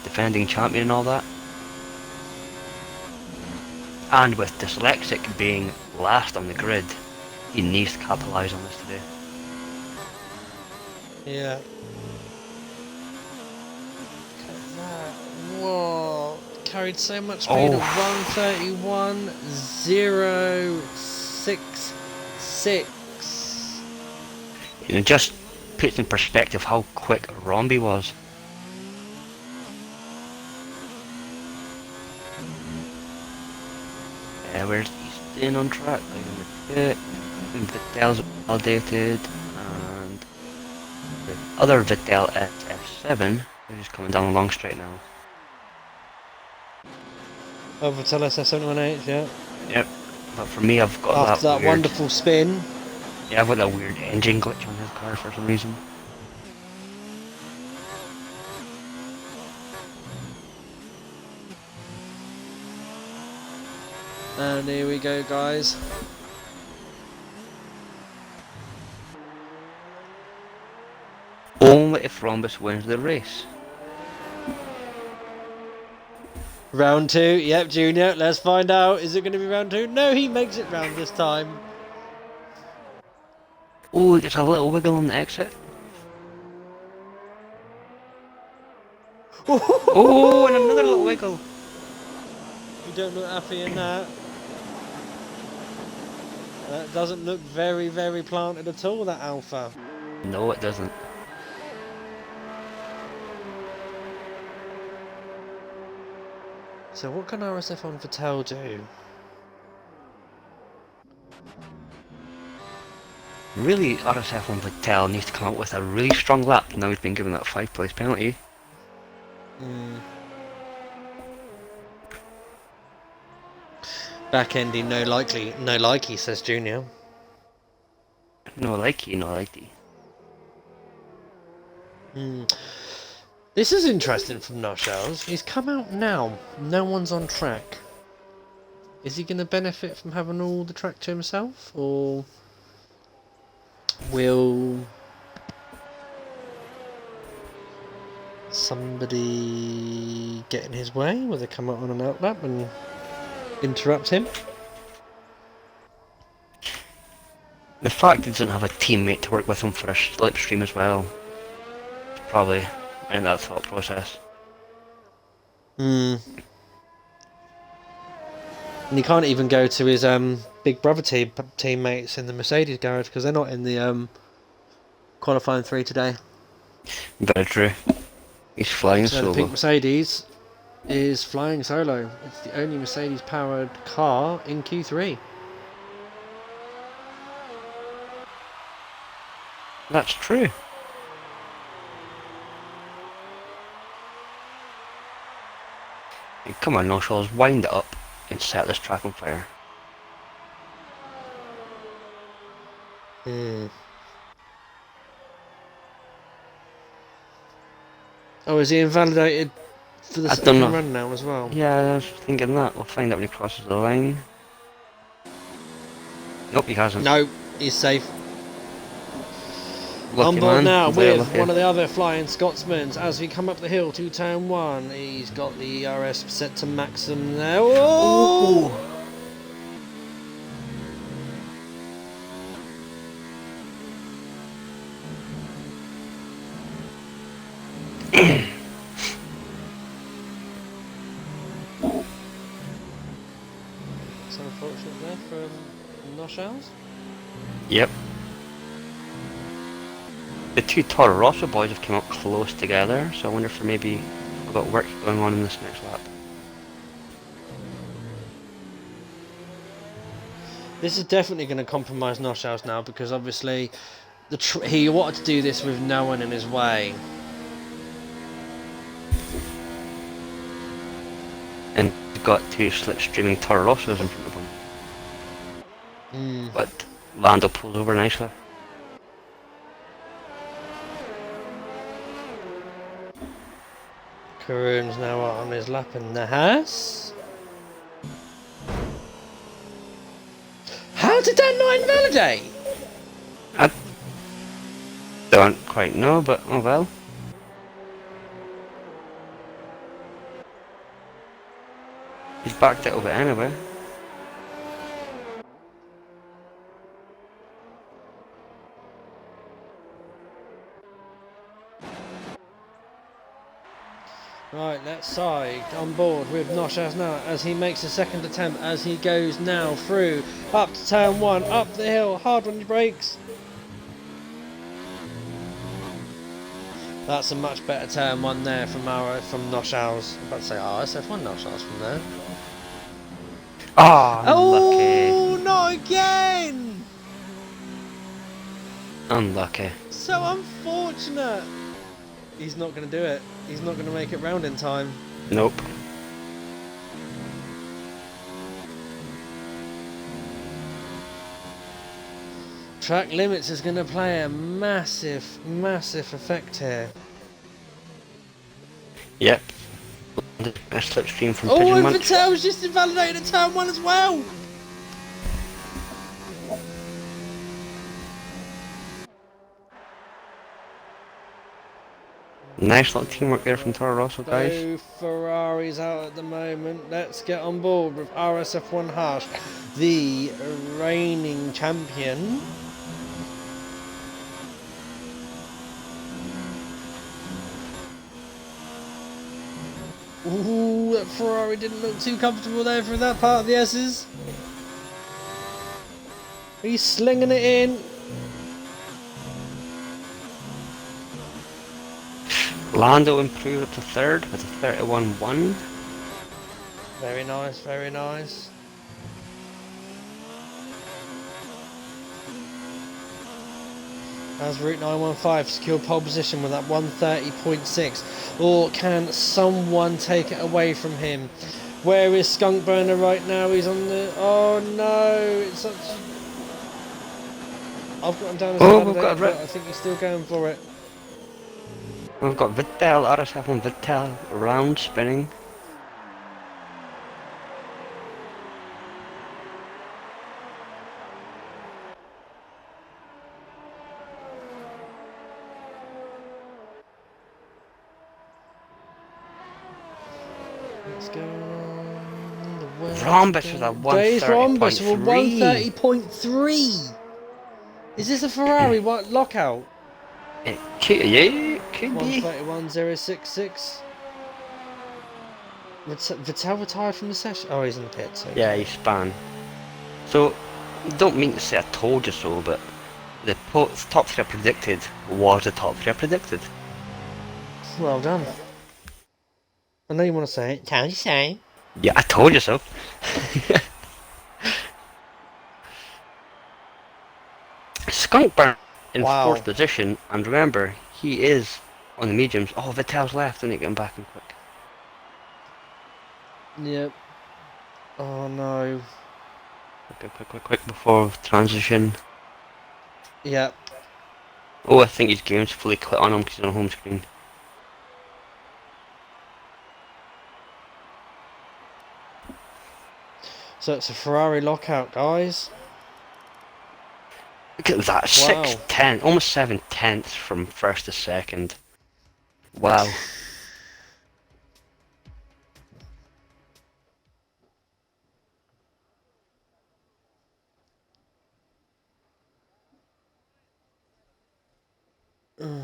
defending champion and all that. And with Dyslexic being last on the grid, he needs to capitalise on this today. Yeah. Look at that. Whoa. Carried so much speed of 131.066. You know, just puts in perspective how quick Romby was. Where's he staying on track? Vittel's validated, and the other Vittel at F7 is just coming down the long straight now. Oh, Vettel SF718, yeah. Yep, but for me, I've got After that weird, wonderful spin. Yeah, I've got that weird engine glitch on his car for some reason. And here we go, guys. Only if Rhombus wins the race. Round 2, yep, Junior, let's find out. Is it going to be round 2? No, he makes it round this time. Oh, there's a little wiggle on the exit. Oh, and another little wiggle. You don't look happy in that. That doesn't look very, very planted at all, that Alpha. No, it doesn't. So what can RSF1 Vettel do? Really, RSF1 Vittel needs to come up with a really strong lap. Now he's been given that 5th place penalty. Back ending, no likey, says Junior. No likey, no likey. This is interesting from Nushells. He's come out now. No one's on track. Is he going to benefit from having all the track to himself, or will somebody get in his way? Will they come out on an outlap and interrupt him? The fact he doesn't have a teammate to work with him for a slipstream as well, is probably in that thought process. And he can't even go to his big brother teammates in the Mercedes garage because they're not in the qualifying 3 today. Very true. He's flying So the solo. pink Mercedes is flying solo. It's the only Mercedes powered car in Q3. That's true. Hey, come on, no Shaws, wind it up and set this track on fire. Oh, is he invalidated for the I don't second know. run now as well? Yeah, I was thinking that. We'll find out when he crosses the line. Nope, he hasn't. No, he's safe. Lucky On board man. now Very with lucky. one of the other flying Scotsmen as we come up the hill to turn 1. He's got the RS set to maximum there. Oh! It's unfortunate there for Noshals. Yep. The two Toro Rosso boys have come up close together, so I wonder if maybe we've got work going on in this next lap. This is definitely going to compromise Noshals now because obviously he wanted to do this with no one in his way. And he's got two slipstreaming Toro Rossos in front of him. But Lando pulls over nicely. Karun's now on his lap in the Haas. How did that not invalidate? I don't quite know, but oh well. He's backed it over anyway. Right, left side on board with Noshas now as he makes a second attempt as he goes now through up to turn 1, up the hill, hard on your brakes. That's a much better turn 1 there from Noshals. I'm about to say RSF1 Noshals from there. Oh, unlucky. Oh, not again! Unlucky. So unfortunate. He's not going to do it. He's not going to make it round in time. Nope. Track limits is going to play a massive, massive effect here. Yep. A slipstream from Oh, Pigeon and Munch. Vettel's just invalidated at turn 1 as well. Nice little teamwork there from Toro Rosso, guys. No Ferraris out at the moment. Let's get on board with RSF1 Harsh, the reigning champion. Ooh, that Ferrari didn't look too comfortable there for that part of the S's. He's slinging it in. Lando improved up to third with a 31-1. Very nice, very nice. As Route 915 secured pole position with that 130.6. Or can someone take it away from him? Where is Skunk Burner right now? He's on the... Oh no! It's such... I've got him down as invalidated, but I think he's still going for it. We've got Vettel, RSF1 Vettel, round spinning. What's going on? The world's Rhombus with a going... There's Rhombus with a 130.3. 130.3! Is this a Ferrari lockout? It could, yeah, it could be. 131.066. Vettel retired from the session? Oh, he's in the pit, so... Yeah, he span. So, don't mean to say I told you so, but the top 3 I predicted was the top 3 I predicted. Well done. I know you want to say it. Told you so. Yeah, I told you so. Skunkburn in Wow. 4th position, and remember, he is on the mediums. Oh, Vettel's left, and he getting back in quick. Yep. Oh no. Quick before transition. Yep. Oh, I think his game's fully clicked on him because he's on home screen. So it's a Ferrari lockout, guys. Look at that, Wow. 6/10, almost 7/10 from 1st to 2nd. Wow.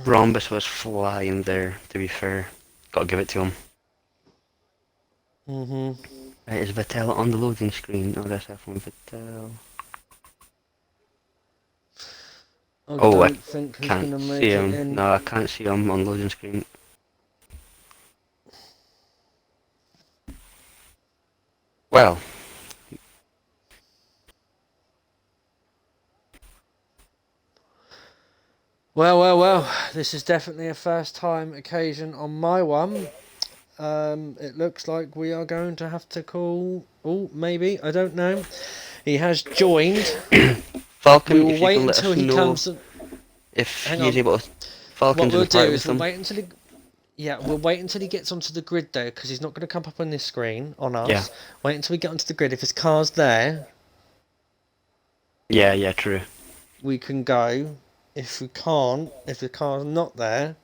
Rhombus was flying there, to be fair. Gotta give it to him. Right, is Vettel on the loading screen? RSF1 Vettel. I Oh, I don't think he's can't gonna make see it him. in. No, I can't see him on loading screen. Well. Well. This is definitely a first time occasion on my one. It looks like we are going to have to call... Oh, maybe. I don't know. He has joined. Falcon, We will if you wait can let until us he know comes... if Hang he is on. able to... Falcon's What we'll in the party do with is we'll them. wait until he... Yeah, we'll wait until he gets onto the grid though, because he's not going to come up on this screen, on us. Yeah. Wait until we get onto the grid. If his car's there, Yeah, true. we can go. If we can't, if the car's not there,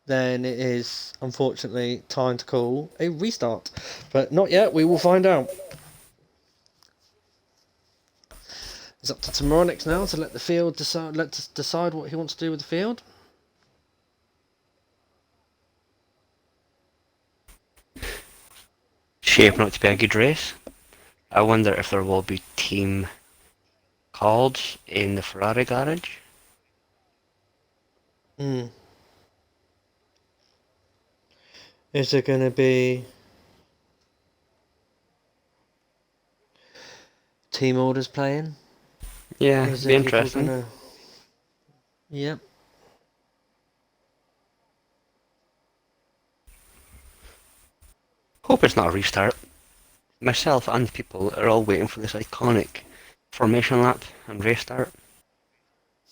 then it is, unfortunately, time to call a restart. But not yet, we will find out. It's up to Tomorrownex now to let the field decide, decide what he wants to do with the field. Shaping up to be a good race. I wonder if there will be team calls in the Ferrari garage. Is there going to be team orders playing? Yeah, it'd be interesting. Yep. Hope it's not a restart. Myself and people are all waiting for this iconic formation lap and restart.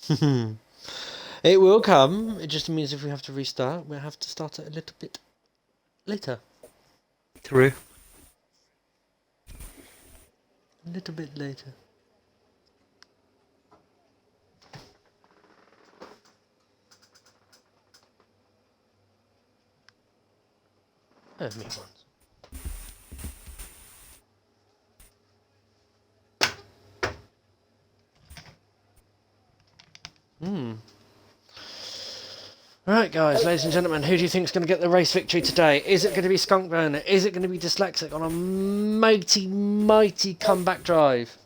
It will come. It just means if we have to restart, we'll have to start it a little bit later. True. A little bit later. Heard me once. Right, guys, ladies and gentlemen, who do you think is going to get the race victory today? Is it going to be Skunkburner? Is it going to be Dyslexic on a mighty comeback drive?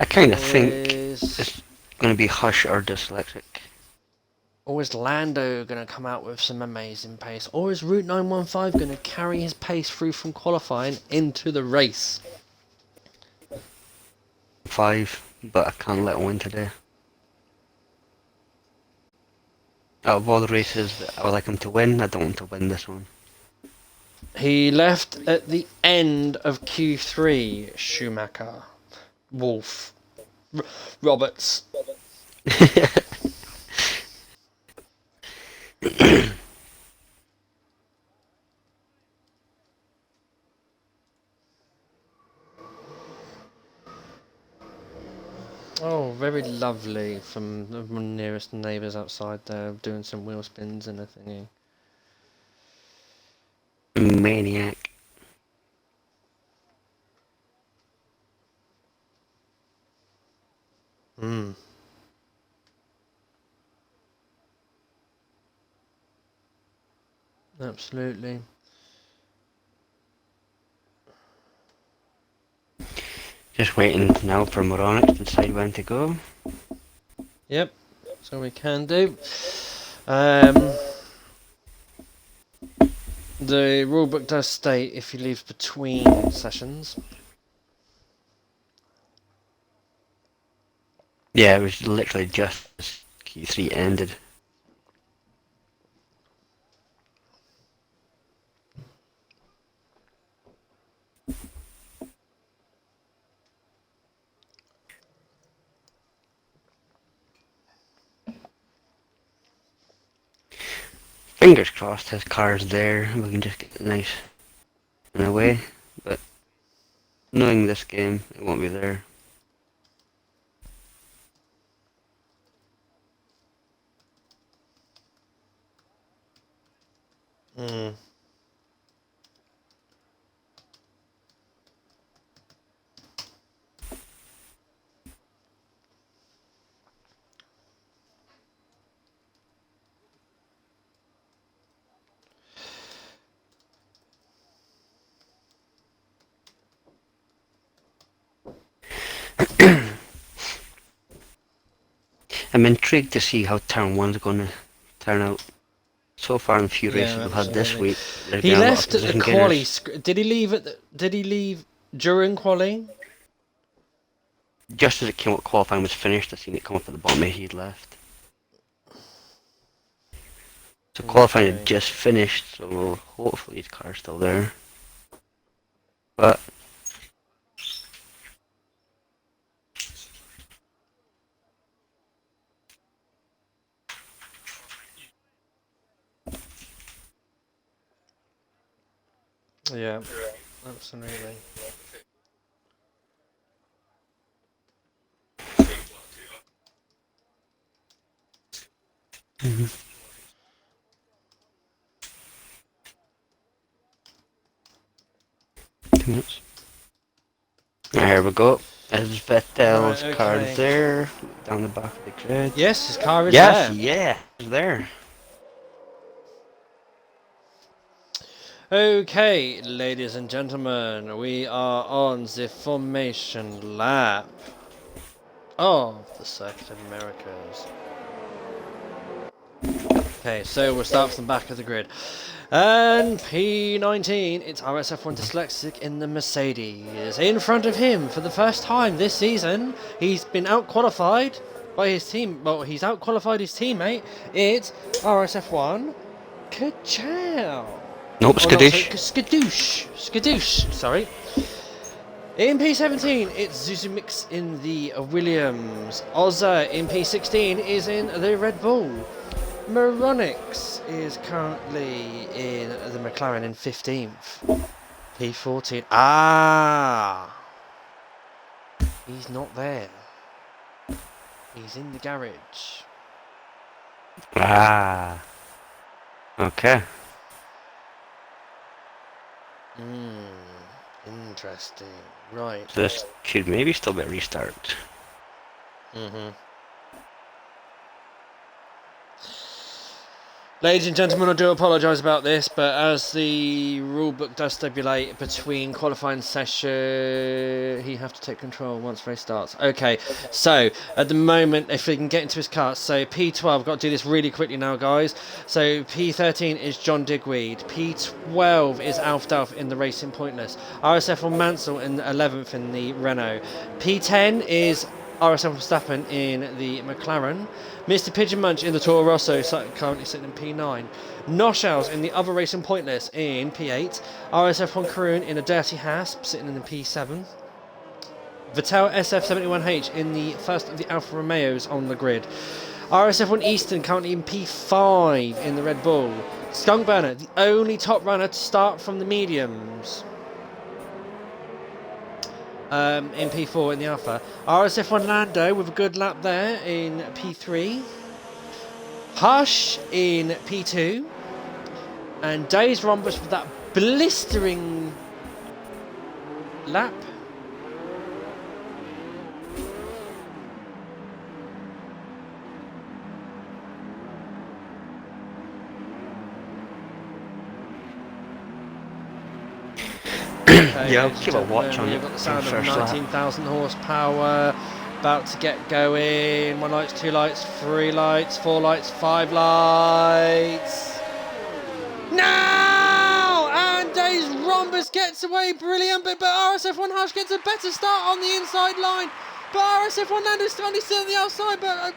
I kind of think it's going to be Hush or Dyslexic. Or is Lando going to come out with some amazing pace? Or is Route 915 going to carry his pace through from qualifying into the race? 5, but I can't let him win today. Out of all the races that I would like him to win, I don't want to win this one. He left at the end of Q3, Schumacher. Wolf. Roberts. Oh, very lovely from the nearest neighbours outside there, doing some wheel spins and a thingy. maniac. Hmm. Absolutely. Just waiting now for Moronic to decide when to go. Yep. So we can do. The rulebook does state if you leave between sessions. Yeah, it was literally just as Q3 ended. Fingers crossed his car's there and we can just get nice and away. But knowing this game, it won't be there. Hmm. I'm intrigued to see how turn one's going to turn out. So far in the few races Yeah, we've had this absolutely. week, there's He been a lot of left at the position quali. gainers. Did he leave at the, Did he leave during quali? Just as it came up, qualifying was finished, I seen it come up at the bottom, he'd left. So qualifying had Okay. just finished, so hopefully his car's still there. But Yeah, absolutely. Mhm. 2 minutes. Here we go. There's Right. Vettel's car Okay. there, down the back of the grid. Yes, his car is Yes, there. yeah, it's there. Okay, ladies and gentlemen, we are on the formation lap of the Circuit of Americas. Okay, so we'll start from the back of the grid. And P19, it's RSF1 Dyslexic in the Mercedes. In front of him for the first time this season, he's been out-qualified by his team. Well, he's out-qualified his teammate. It's RSF1 Kachow. Nope, Oh no, sorry, skadoosh. Skadoosh, sorry. In P17, it's Zuzumix in the Williams. Ozza in P16 is in the Red Bull. Moronix is currently in the McLaren in 15th. P14. Ah! He's not there. He's in the garage. Ah. Okay. Interesting. Right. So this could maybe still be a restart. Ladies and gentlemen, I do apologise about this, but as the rulebook does stipulate between qualifying session, he have to take control once race starts. Okay, so at the moment, if we can get into his car, so P12, got to do this really quickly now, guys. So P13 is John Digweed, P12 is Alf Delf in the Racing Pointless, RSF1 Mansell in the 11th in the Renault, P10 is RSF Verstappen in the McLaren, Mr. Pigeon Munch in the Toro Rosso, currently sitting in P9, Noshaus in the other Racing Pointless in P8, RSF1 Karoon in a Dirty Hasp sitting in the P7, Vettel SF71H in the first of the Alfa Romeos on the grid, RSF1 Eastern currently in P5 in the Red Bull, Skunk Burner, the only top runner to start from the mediums. In P4 in the Alpha. RSF1 Lando with a good lap there in P3. Hush in P2. And Days Rhombus with that blistering lap. Okay, Yeah, I'll ladies and keep a watch gentlemen, on you've it got the for the sound of first lap. 19,000 horsepower. About to get going. 1 lights, 2 lights, 3 lights, 4 lights, 5 lights. Now! And Days Rhombus gets away, brilliant, but RSF1 Hush gets a better start on the inside line. But RSF1 Nando's only still on the outside, but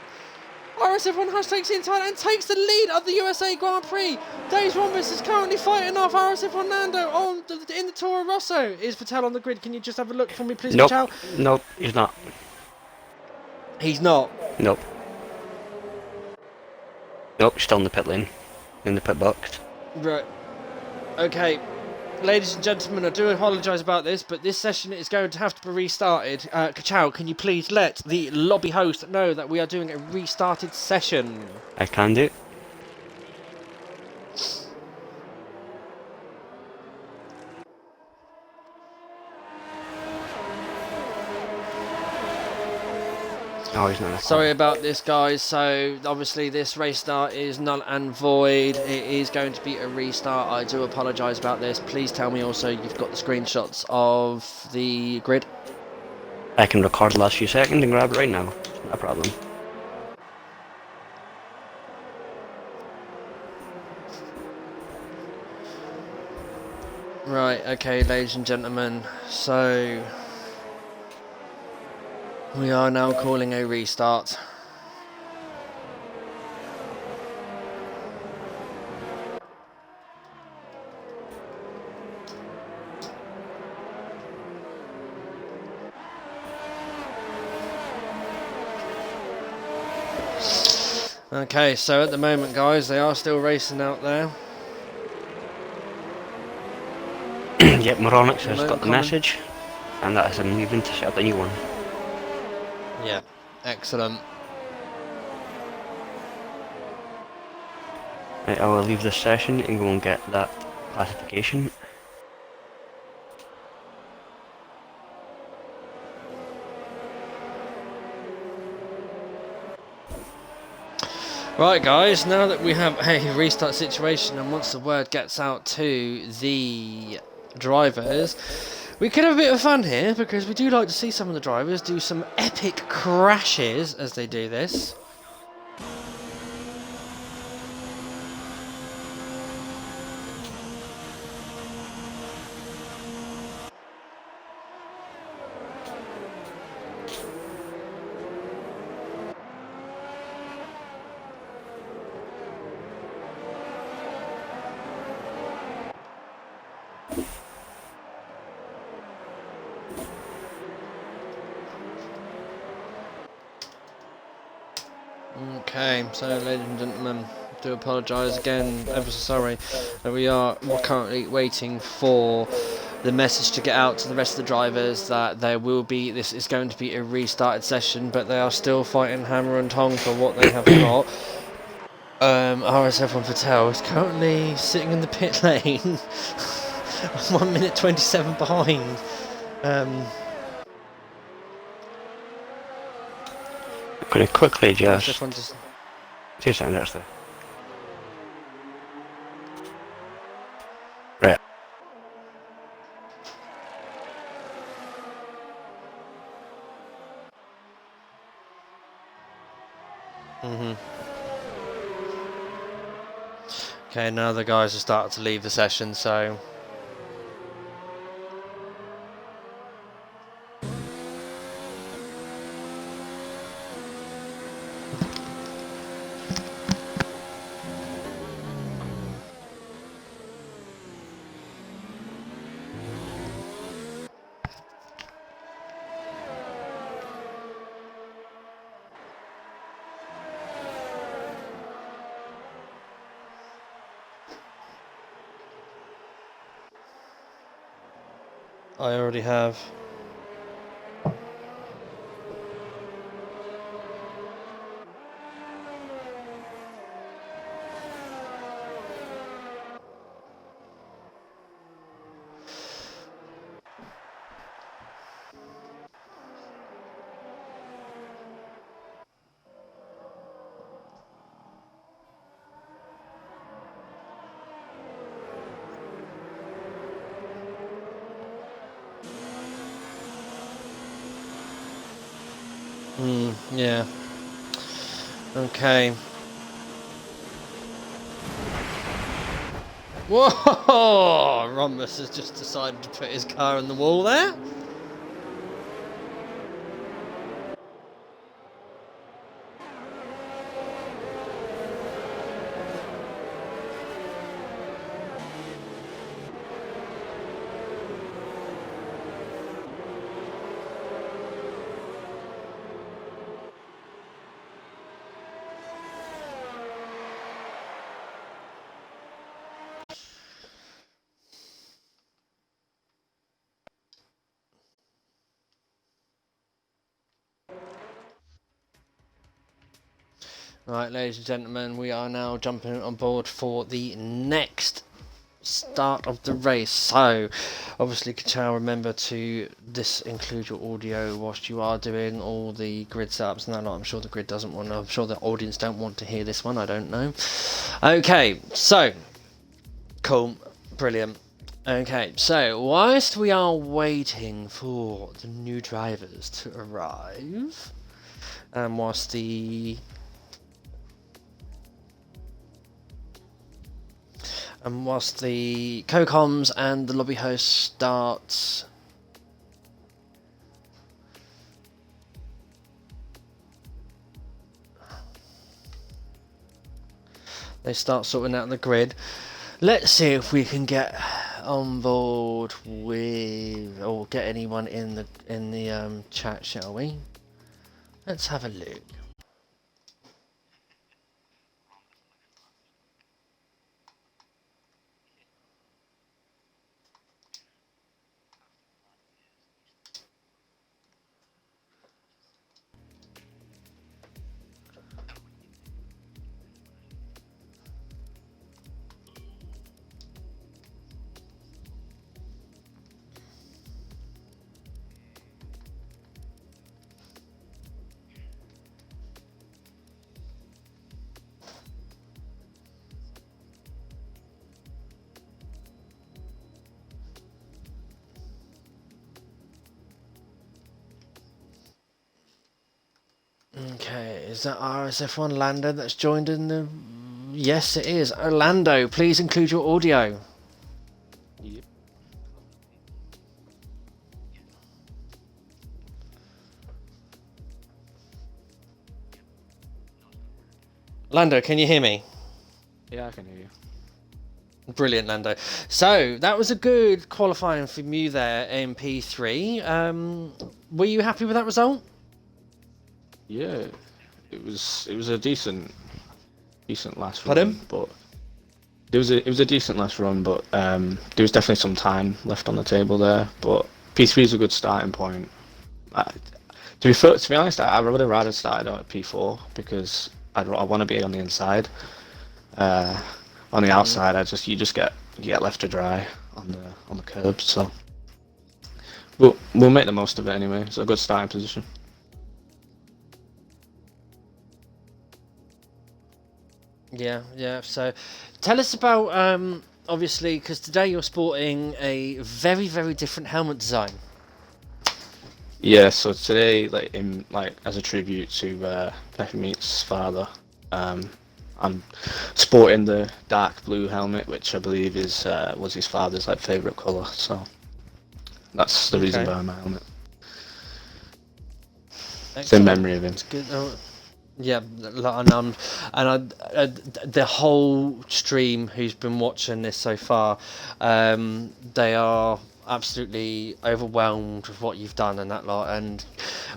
RSF1 Hush takes the inside and takes the lead of the USA Grand Prix. Days Rhombus is currently fighting off RSF1 Nando in the Toro Rosso. Is Patel on the grid? Can you just have a look for me, please, Nope, Patel? nope, he's not. He's not. Nope. Nope, still in the pit lane, in the pit box. Right. Okay. Ladies and gentlemen, I do apologise about this, but this session is going to have to be restarted. Kachow, can you please let the lobby host know that we are doing a restarted session? I can do. Oh, he's not. Sorry about this, guys. So obviously this race start is null and void. It is going to be a restart. I do apologise about this. Please tell me also you've got the screenshots of the grid. I can record the last few seconds and grab it right now. No problem. Right, okay, ladies and gentlemen. So we are now calling a restart. Okay, so at the moment, guys, they are still racing out there. Yep, Moronix has got the Common. message, and that is him leaving to set up the new one. Yeah, excellent. Right, I will leave this session and go and get that classification. Right, guys, now that we have a restart situation and once the word gets out to the drivers, we could have a bit of fun here because we do like to see some of the drivers do some epic crashes as they do this. Okay, so ladies and gentlemen, do apologise again, ever so sorry, that we're currently waiting for the message to get out to the rest of the drivers that this is going to be a restarted session, but they are still fighting hammer and tong for what they have got. RSF1 Patel is currently sitting in the pit lane, 1 minute 27 behind. I'm going to quickly just... RSF1 just 2 seconds actually. Right. Okay, now the guys are starting to leave the session, so... I already have. Yeah. Okay. Whoa! Rhombus has just decided to put his car in the wall there. Right, ladies and gentlemen, we are now jumping on board for the next start of the race. So, obviously, Kachao, remember to include your audio whilst you are doing all the grid setups and that lot. I'm sure the grid doesn't want to, I'm sure the audience don't want to hear this one, I don't know. Okay, so, cool, brilliant. Okay, so, whilst we are waiting for the new drivers to arrive, and whilst the co-coms and the lobby host start sorting out the grid, let's see if we can get on board with, or get anyone in the chat, shall we? Let's have a look. Okay, is that RSF1 Lando that's joined in the... Yes, it is. Orlando, please include your audio. Yep. Lando, can you hear me? Yeah, I can hear you. Brilliant, Lando. So, that was a good qualifying from you there in P3. Were you happy with that result? Yeah, it was a decent last Pardon? run, but it was a decent last run, but there was definitely some time left on the table there. But P3 is a good starting point. To be honest, I would have rather started out at P4 because I want to be on the inside. On the outside, you just get left to dry on the curbs. So we'll make the most of it anyway. It's a good starting position. Yeah. So, tell us about obviously, because today you're sporting a very, very different helmet design. Yeah. So today, as a tribute to Peppermeat's father, I'm sporting the dark blue helmet, which I believe was his father's favourite colour. So that's the reason behind my helmet. Excellent. It's in memory of him. It's good. Yeah, and the whole stream who's been watching this so far, they are absolutely overwhelmed with what you've done and that lot, and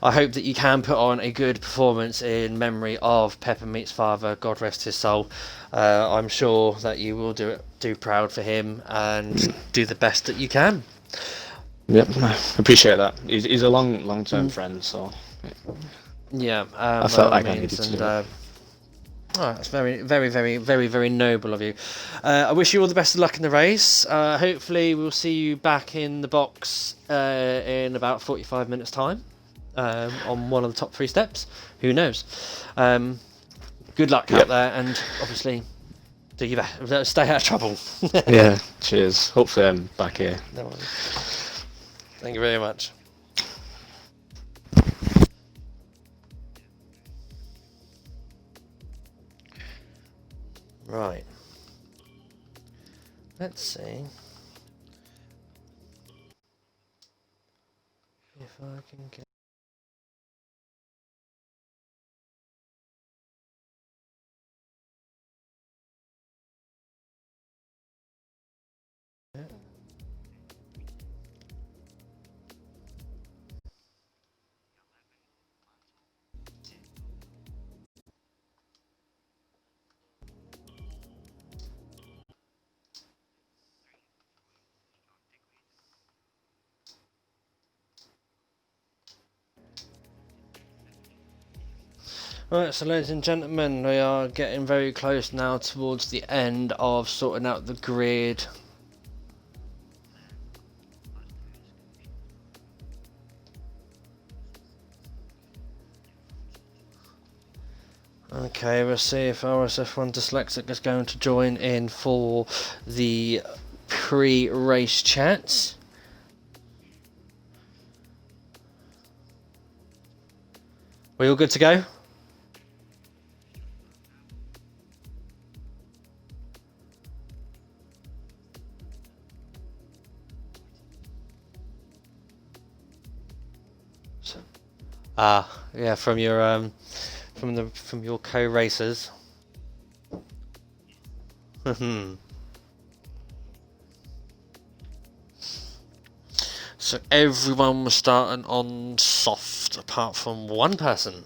I hope that you can put on a good performance in memory of Peppermeat's father, God rest his soul. I'm sure that you will do proud for him and do the best that you can. Yep, I appreciate that. He's a long-term friend, so yeah, I felt like I needed to. That's very, very, very, very, very noble of you. I wish you all the best of luck in the race. Hopefully we'll see you back in the box in about 45 minutes time on one of the top 3 steps. Who knows? Good luck out there, and obviously do your best. Stay out of trouble. Yeah, cheers. Hopefully I'm back here. No worries. Thank you very much. Right. Let's see if I can get. Right, so ladies and gentlemen, we are getting very close now towards the end of sorting out the grid. Okay, we'll see if RSF1 Dyslexic is going to join in for the pre-race chats. We all good to go? Yeah, from your from your co-racers. So everyone was starting on soft, apart from one person.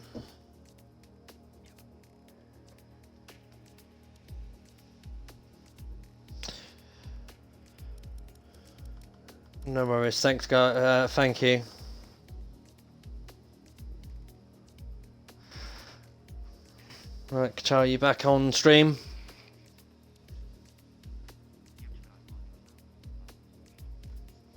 No worries. Thanks, guys. Thank you. Right, Kachar, you back on stream?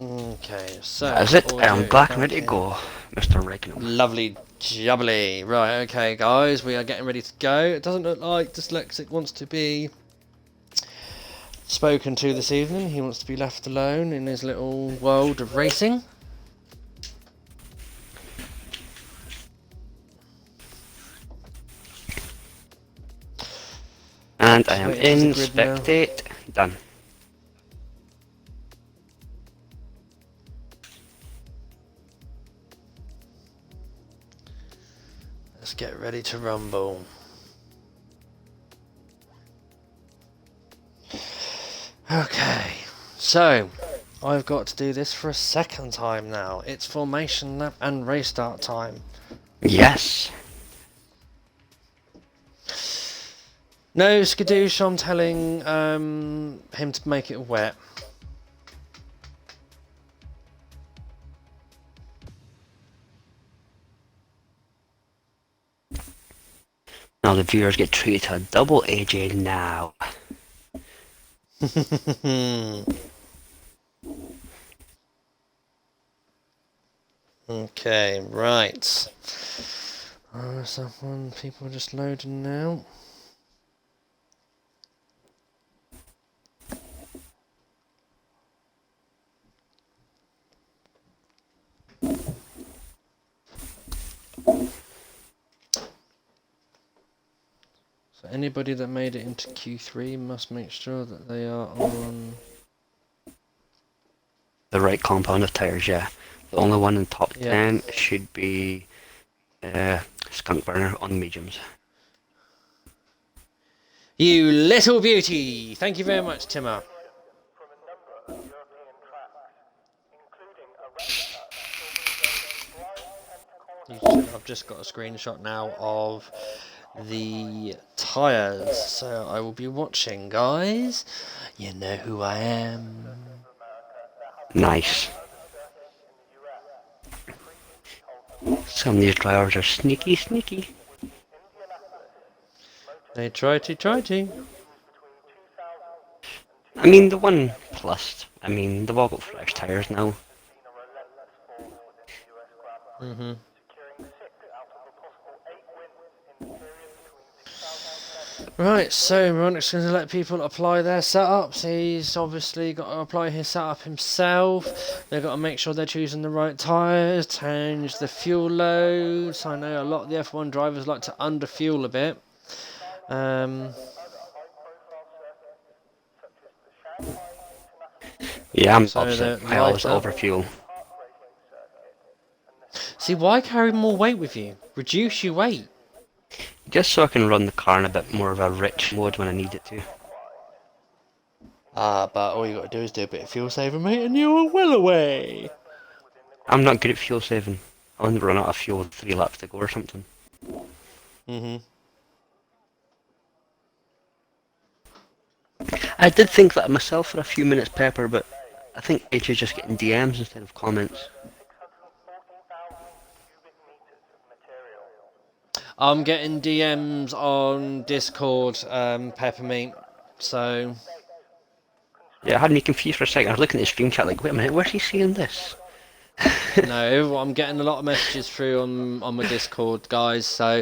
Okay, so That's it. I'm audio back back and ready to in. go, Mr. Regnum. Lovely jubbly. Right, okay, guys, we are getting ready to go. It doesn't look like Dyslexic wants to be spoken to this evening. He wants to be left alone in his little world of racing. And I am Waiting in for the grid now. spectate. Done. Let's get ready to rumble. Okay, so I've got to do this for a second time now. It's formation lap and race start time. Yes. No skadoosh, I'm telling him to make it wet. Now the viewers get treated to a double AJ now. Okay, right. Someone, people are just loading now. So anybody that made it into Q3 must make sure that they are on. The right compound of tires, yeah. The only one in top Yep. 10 should be Skunk Burner on mediums. You little beauty! Thank you very much, Timmer. I've just got a screenshot now of the tyres, so I will be watching, guys. You know who I am. Nice. Some of these drivers are sneaky, sneaky. They try to. I mean, the one plus, I mean, they've all got fresh tires now. Right, so Monic's going to let people apply their setups. He's obviously got to apply his setup himself. They've got to make sure they're choosing the right tyres, change the fuel loads. I know a lot of the F1 drivers like to underfuel a bit. Yeah, I'm the So opposite. they're I always lighter. overfuel. See, why carry more weight with you? Reduce your weight. Just so I can run the car in a bit more of a rich mode when I need it to. Ah, but all you got to do is do a bit of fuel saving, mate, and you're well away. I'm not good at fuel saving. I only run out of fuel with 3 laps to go or something. Mhm. I did think that of myself for a few minutes, Pepper, but I think H is just getting DMs instead of comments. I'm getting DMs on Discord, Peppermint. So Yeah, it had me confused for a second. I was looking at the stream chat like, wait a minute, where's he seeing this? no, I'm getting a lot of messages through on my Discord, guys. So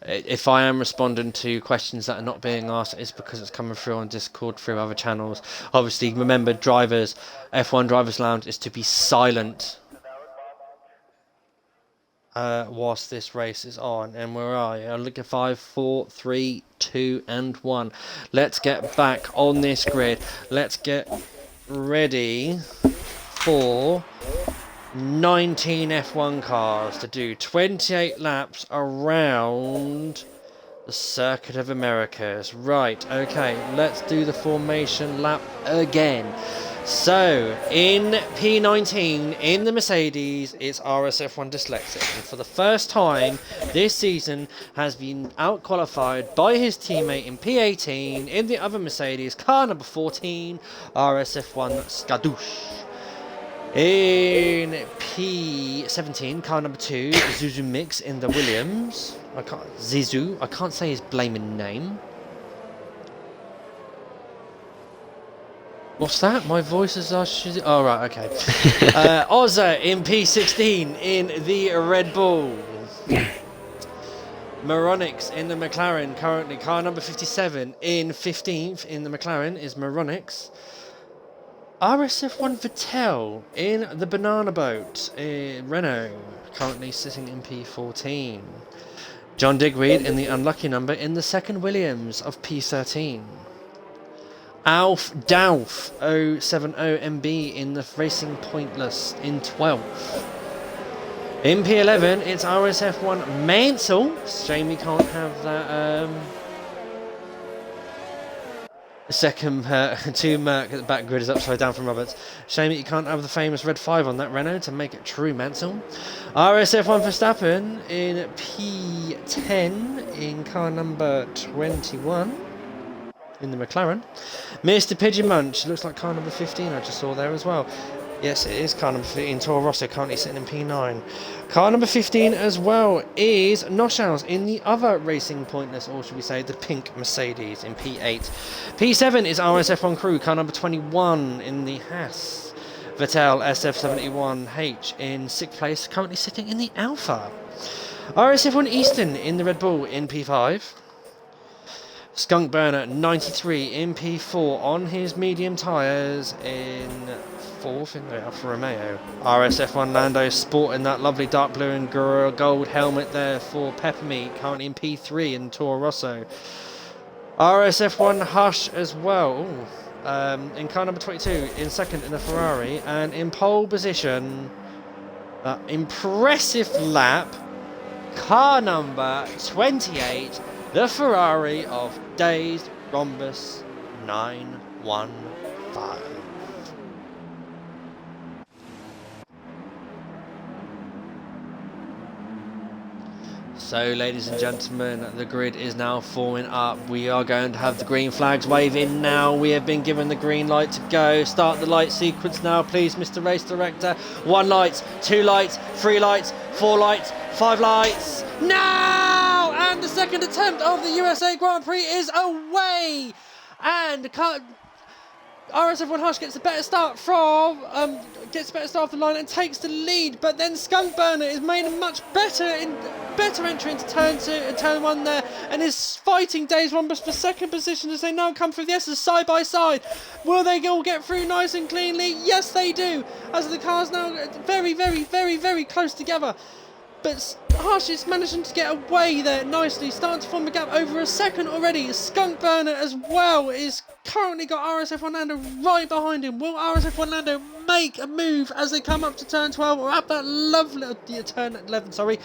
if I am responding to questions that are not being asked, it's because it's coming through on Discord through other channels. Obviously, remember, drivers, F1 Drivers Lounge is to be silent whilst this race is on. And where are you? Look at 5, 4, 3, 2, and 1. Let's get back on this grid. Let's get ready for 19 F1 cars to do 28 laps around the Circuit of Americas. Right, okay, let's do the formation lap again. So, in P19, in the Mercedes, it's RSF1 Dyslexic. And for the first time this season has been out-qualified by his teammate in P18, in the other Mercedes, car number 14, RSF1 Skadoosh. In P17, car number 2, Zuzu Mix in the Williams. I can't say his blaming name. What's that? My voice is oh right, okay. Ozza in P16 in the Red Bull. Moronix in the McLaren, currently car number 57 in 15th in the McLaren is Moronix. RSF1 Vettel in the Banana Boat, Renault, currently sitting in P14. John Digweed in the unlucky number in the second Williams of P13. Alf Dauf 070MB in the Racing Pointless in 12th. In P11, it's RSF1 Mansell. Shame we can't have that second two Merc at the back grid is upside down from Roberts. Shame that you can't have the famous red 5 on that Renault to make it true Mansell. RSF1 Verstappen in P10 in car number 21 in the McLaren. Mr. Pigeon Munch, looks like car number 15 I just saw there as well. Yes, it is car number 15, Toro Rosso, currently sitting in P9. Car number 15 as well is Noshaus in the other Racing Pointless, or should we say the pink Mercedes in P8. P7 is RSF1 Crew, car number 21 in the Haas. Vettel SF71H in 6th place, currently sitting in the Alpha. RSF1 Easton in the Red Bull in P5. Skunk Burner 93 in P4 on his medium tyres in 4th in the Alfa Romeo. RSF1 Lando sporting that lovely dark blue and gold helmet there for Peppermeat, currently in P3 in Toro Rosso. RSF1 Hush as well, in car number 22 in 2nd in the Ferrari, and in pole position, impressive lap, car number 28, the Ferrari of Dazed Rhombus 915. So, ladies and gentlemen, the grid is now forming up. We are going to have the green flags waving now. We have been given the green light to go. Start the light sequence now, please, Mr. Race Director. 1 light, 2 lights, 3 lights, 4 lights, 5 lights. Now! And the second attempt of the USA Grand Prix is away! And RSF1 Hush gets a better start from off the line and takes the lead, but then Skunk Burner is made a much better entry into turn 1 there, and is fighting Days Rhombus for second position as they now come through the S's side by side. Will they all get through nice and cleanly? Yes, they do, as the cars now very, very, very, very close together. But Hush is managing to get away there nicely, starting to form a gap over a second already. Skunk Burner as well is currently got RSF1 Lando right behind him. Will RSF1 Lando make a move as they come up to turn 12 or up that lovely turn 11, sorry,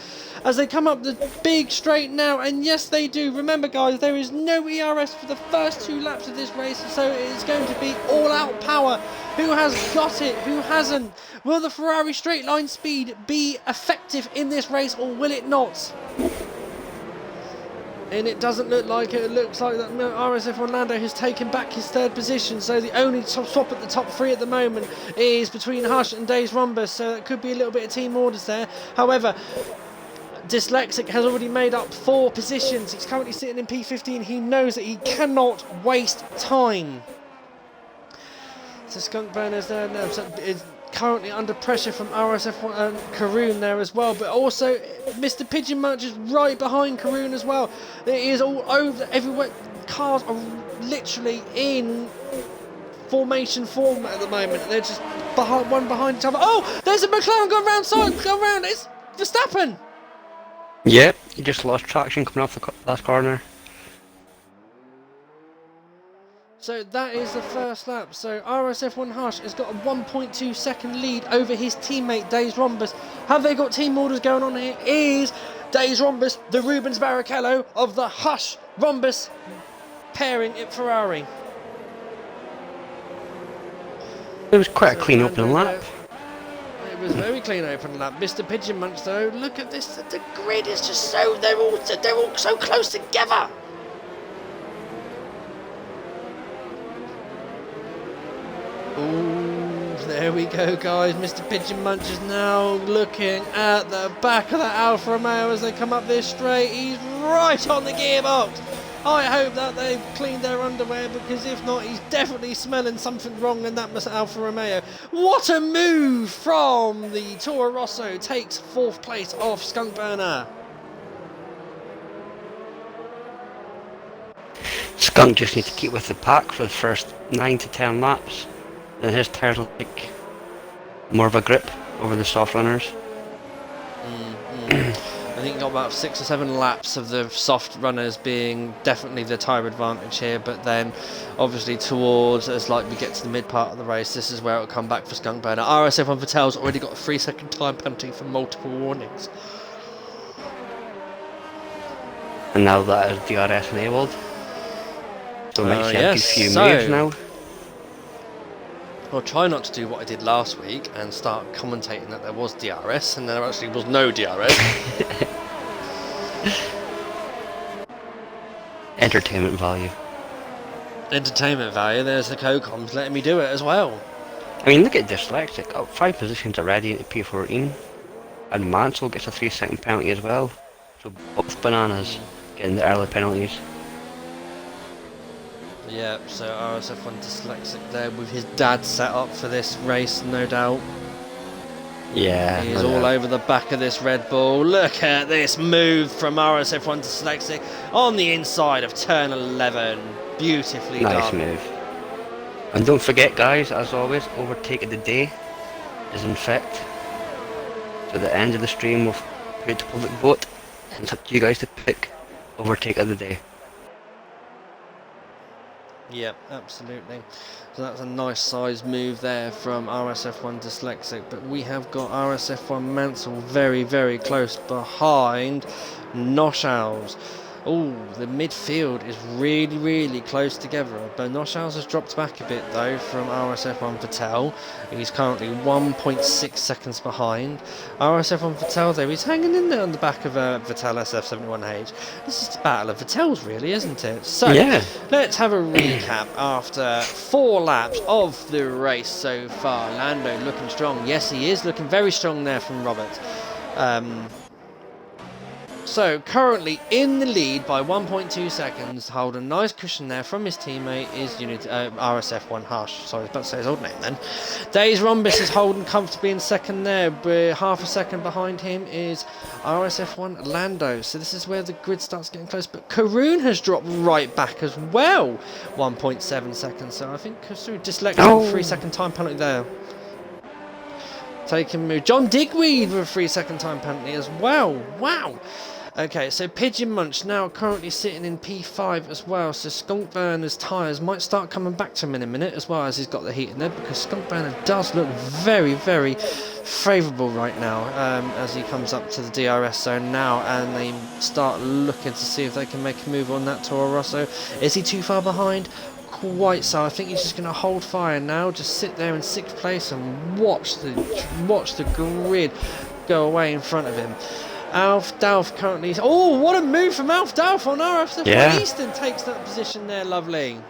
as they come up the big straight now? And yes, they do. Remember, guys, there is no ERS for the first 2 laps of this race, so it is going to be all-out power. Who has got it? Who hasn't? Will the Ferrari straight line speed be effective in this race, or will it not? And it doesn't look like it. It looks like that RSF1 Lando has taken back his 3rd position. So the only swap at the top 3 at the moment is between Hush and Days Rhombus. So it could be a little bit of team orders there. However, Dyslexic has already made up 4 positions. He's currently sitting in P15. He knows that he cannot waste time. So Skunk Burner's there now. Is currently under pressure from RSF1 and Karoon there as well, but also Mr. Pigeon Munch is right behind Karoon as well. It is all over everywhere. Cars are literally in formation form at the moment. They're just one behind each other. Oh, there's a McLaren going round side, go round. It's Verstappen. Yep, he just lost traction coming off the last corner. So that is the first lap. So RSF1 Hush has got a 1.2 second lead over his teammate Days Rhombus. Have they got team orders going on here? Is Days Rhombus the Rubens Barrichello of the Hush Rhombus pairing at Ferrari? It was quite a clean opening lap. It was very clean opening lap. Mr. Pigeon Munch though, look at this. The grid is just so they're all so close together. Ooh, there we go, guys. Mr. Pigeon Munch is now looking at the back of the Alfa Romeo as they come up this straight. He's right on the gearbox. I hope that they've cleaned their underwear, because if not, he's definitely smelling something wrong in that Alfa Romeo. What a move from the Toro Rosso. Takes 4th place off Skunk Burner. Skunk just needs to keep with the pack for the first 9 to 10 laps. Then his tyres will take more of a grip over the soft runners. I think got about 6 or 7 laps of the soft runners being definitely the tyre advantage here, but then obviously towards, as like we get to the mid part of the race, this is where it'll come back for Skunk Burner. RSF1 Vettel's already got a 3-second time penalty for multiple warnings. And now that is DRS enabled. So might see a few moves now. I'll try not to do what I did last week and start commentating that there was DRS and there actually was no DRS. Entertainment value. Entertainment value, there's the co-coms letting me do it as well. I mean, look at Dyslexic, up 5 positions already into P14. And Mansell gets a 3-second penalty as well. So both bananas getting the early penalties. Yeah, so RSF1 Dyslexic there with his dad set up for this race, no doubt. Yeah. He's all over the back of this Red Bull. Look at this move from RSF1 Dyslexic on the inside of turn 11. Beautifully done. Nice move. And don't forget, guys, as always, overtake of the day is in effect. So at the end of the stream, we'll put it to public vote, and it's up to you guys to pick overtake of the day. Yep, absolutely. So that's a nice size move there from RSF1 Dyslexic, but we have got RSF1 Mansell very, very close behind Noshals. Oh, the midfield is really, really close together. But Noshals has dropped back a bit though from RSF1 Vettel. He's currently 1.6 seconds behind. RSF1 Vettel though, he's hanging in there on the back of Vettel SF71H. This is the battle of Vettels really, isn't it? So, yeah. Let's have a recap after 4 laps of the race so far. Lando looking strong. Yes, he is looking very strong there from Robert. So currently in the lead by 1.2 seconds, hold a nice cushion there from his teammate is RSF1 Hush. Sorry, I was about to say his old name then. Days Rhombus is holding comfortably in second there, but half a second behind him is RSF1 Lando. So this is where the grid starts getting close, but Karoon has dropped right back as well. 1.7 seconds, so I think Dyslexic 3-second time penalty there. Taking move. John Digweed with a 3-second time penalty as well. Wow. Okay, so Pigeon Munch now currently sitting in P5 as well, so Skunk Burner's tyres might start coming back to him in a minute, as well as he's got the heat in there, because Skunk Burner does look very, very favourable right now, as he comes up to the DRS zone now, and they start looking to see if they can make a move on that Toro Rosso. Is he too far behind? Quite so. I think he's just going to hold fire now, just sit there in 6th place and watch the grid go away in front of him. Alf Dalf currently... Oh, what a move from Alf Dalf on RSF1. Yeah. Easton takes that position there, lovely.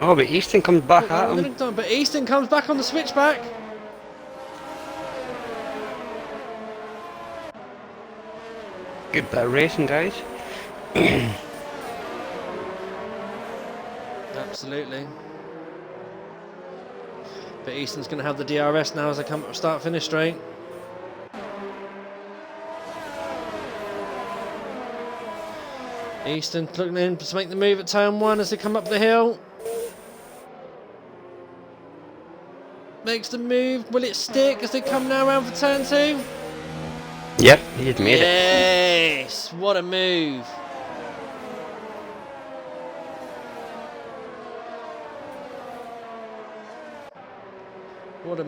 Oh, but Easton comes back at him. But Easton comes back on the switchback. Good bit of racing, guys. Absolutely. But Easton's going to have the DRS now as they come up start finish straight. Easton looking in to make the move at turn 1 as they come up the hill. Makes the move. Will it stick as they come now around for turn 2? Yep, he had made it. Yes! What a move. What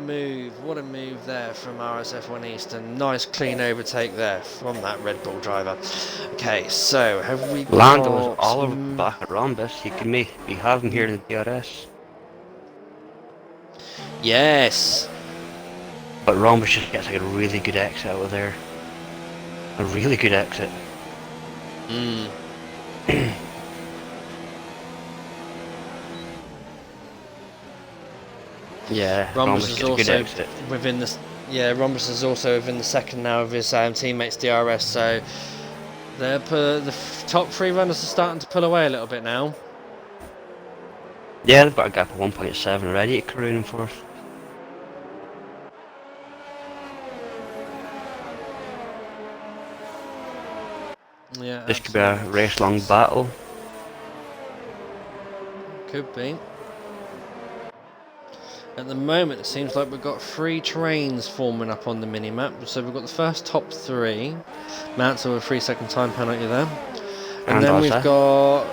a move there from RSF1 Eastern. Nice clean overtake there from that Red Bull driver. Okay, so have we got... Lando's all over back at Rhombus. You can maybe have him here in the DRS. Yes! But Rhombus just gets like a really good exit out of there. A really good exit. Yeah, Rhombus is gets a good also exit. within the... Yeah, Rhombus is also within the second now of his teammates DRS, so the top 3 runners are starting to pull away a little bit now. Yeah, they've got a gap of 1.7 already at Karun in 4th. Yeah, This could be a race-long battle. Could be. At the moment, it seems like we've got 3 trains forming up on the mini-map. So we've got the first top 3. Mansell with a 3-second time penalty there. And then we've got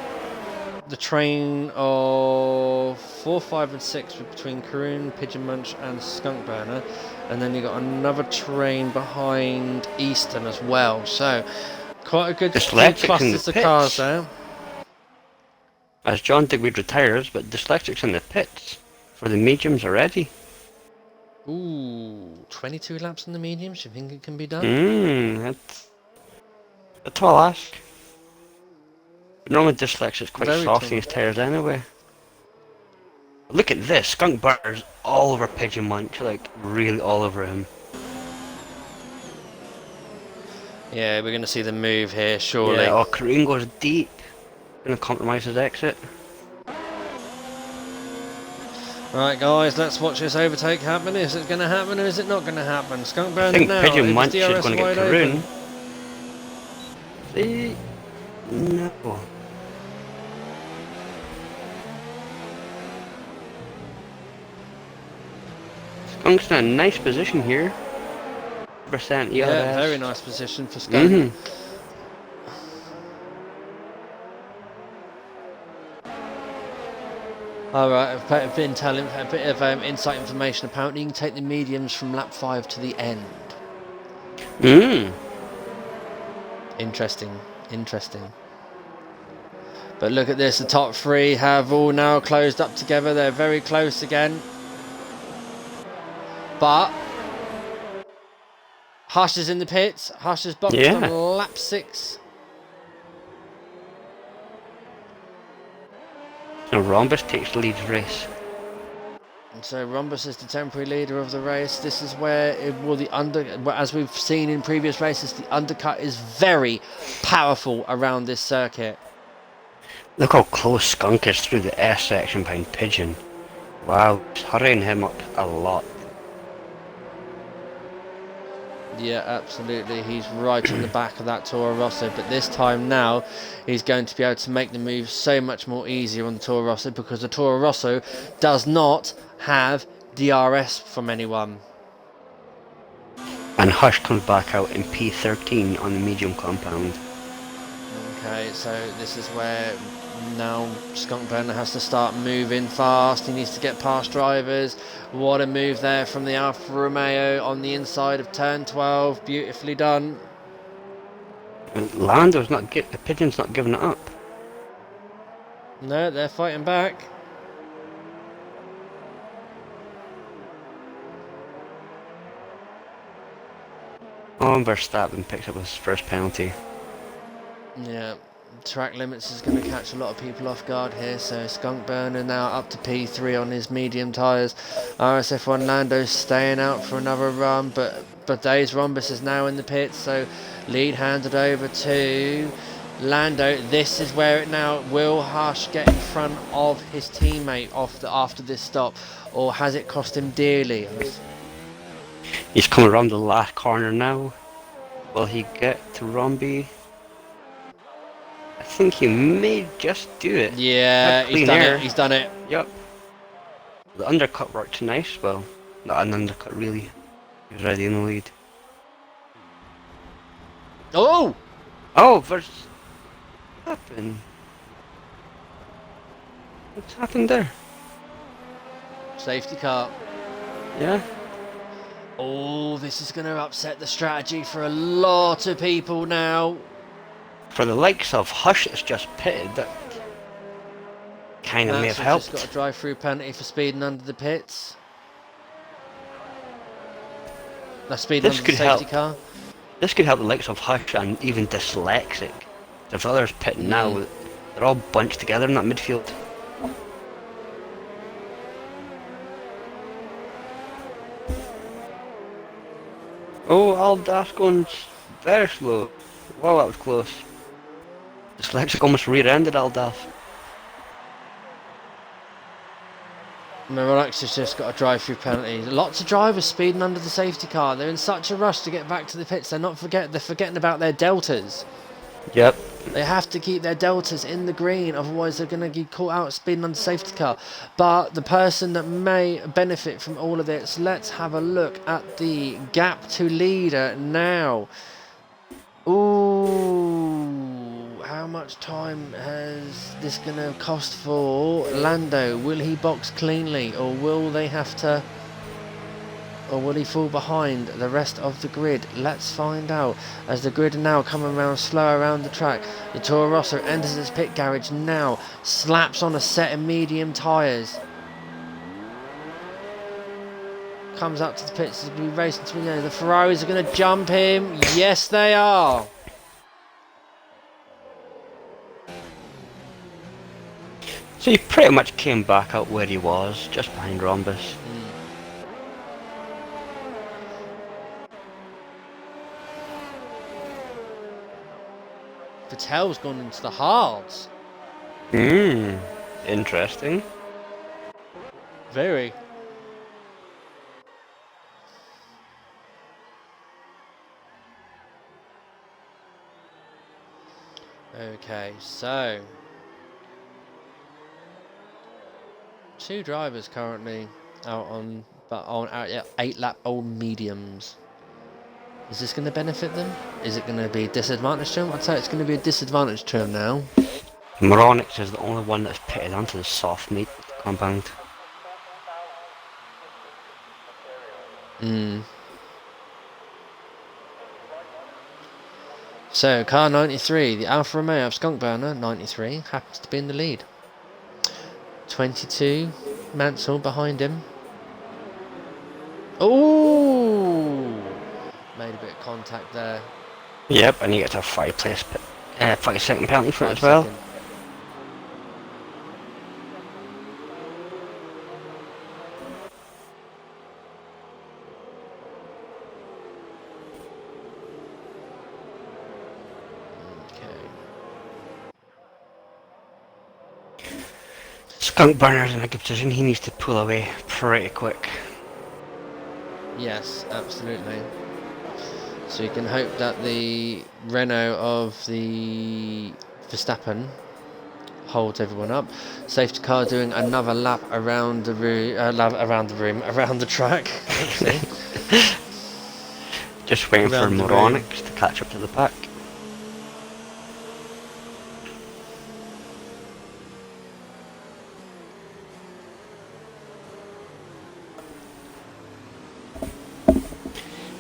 the train of 4, 5 and 6 between Karun, Pigeon Munch and Skunk Burner. And then you've got another train behind Easton as well. So quite a good clusters of cars there. As John Digweed retires, but Dyslexics in the pits for the mediums already. Ooh, 22 laps in the mediums. You think it can be done? That's all I'll ask. But normally Dyslexic's quite Very soft tall. in his tyres anyway. Look at this, Skunk Burner's all over Pigeon Munch, like really all over him. Yeah, we're going to see the move here, surely. Yeah, Karun goes deep. Gonna compromise his exit. Right, guys, let's watch this overtake happen. Is it going to happen or is it not going to happen? Skunk I Burner think now. Pigeon It was Munch is DRS going to get wide Karun. open. No. Skunk's in a nice position here. Percent, Yeah, very nice position for Skunk. Alright, a bit of insight information. Apparently you can take the mediums from lap 5 to the end. Interesting. But look at this, the top 3 have all now closed up together. They're very close again. But Hush is in the pits. Hush is boxed on lap 6. And Rhombus takes the lead race. And so Rhombus is the temporary leader of the race. This is where as we've seen in previous races, the undercut is very powerful around this circuit. Look how close Skunk is through the S section behind Pigeon. Wow, it's hurrying him up a lot. Yeah, absolutely. He's right on the back of that Toro Rosso, but this time now he's going to be able to make the move so much more easier on the Toro Rosso because the Toro Rosso does not have DRS from anyone. And Hush comes back out in P13 on the medium compound. Okay, so this is where now Skunk Burner has to start moving fast. He needs to get past drivers. What a move there from the Alfa Romeo on the inside of turn 12. Beautifully done. And Lando's not the Pigeon's not giving it up. No, they're fighting back. Oh, and Verstappen picks up his first penalty. Yeah, track limits is going to catch a lot of people off guard here. So Skunk Burner now up to P3 on his medium tyres. RSF1 Lando staying out for another run, but Days Rhombus is now in the pits. So lead handed over to Lando. This is where it now will Hush get in front of his teammate after this stop, or has it cost him dearly? He's coming around the last corner now. Will he get to Romby? I think he may just do it. Yeah, he's done it. He's done it. Yep. The undercut worked nice. Well, not an undercut really. He was already in the lead. Oh! Oh, Verstappen. What's happened there? Safety car. Yeah. Oh, this is going to upset the strategy for a lot of people now. For the likes of Hush that's just pitted, that kind of may have helped. Just got a drive-through penalty for speeding under the pits. That's speeding under the safety car. This could help the likes of Hush and even Dyslexic. If others pitting now, they're all bunched together in that midfield. Oh, Aldas going very slow. Wow, that was close. Dyslexic almost rear-ended Aldas. Morolax has just got a drive-through penalty. Lots of drivers speeding under the safety car. They're in such a rush to get back to the pits. They're forgetting about their deltas. Yep. They have to keep their deltas in the green, otherwise they're going to get caught out speeding under safety car. But the person that may benefit from all of this, let's have a look at the gap to leader now. Ooh, how much time has this going to cost for Lando? Will he box cleanly, or will they have to... or will he fall behind the rest of the grid? Let's find out. As the grid are now coming around slow around the track, the Toro Rosso enters its pit garage now, slaps on a set of medium tyres. Comes up to the pits, he's going to be racing to the end. The Ferraris are going to jump him. Yes, they are. So he pretty much came back out where he was, just behind Rhombus. Vettel's gone into the hards. Interesting. Very. Okay, so two drivers currently out on 8-lap old mediums. Is this going to benefit them? Is it going to be a disadvantage to them? I'd say it's going to be a disadvantage to them now. Moronix is the only one that's pitted onto the soft meat compound. So, car 93, the Alfa Romeo of Skunk Burner, 93, happens to be in the lead. 22, Mansell behind him. Ooh! Made a bit of contact there. Yep, and he gets a 5-second penalty for it as well. Skunk Burner's in a good position, he needs to pull away pretty quick. Yes, absolutely. So you can hope that the Renault of the Verstappen holds everyone up. Safety car doing another lap around the room, around the track. Just waiting for Around the room. Moronics to catch up to the pack.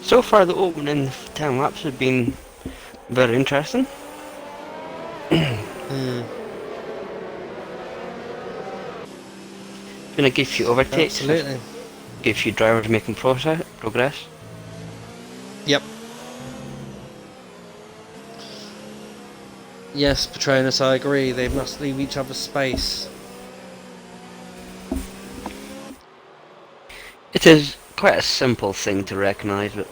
So far the opening 10 laps have been very interesting. Been a good few overtakes. Absolutely. Good few drivers making progress. Yep. Yes, Patronus, I agree. They must leave each other space. It is quite a simple thing to recognise, but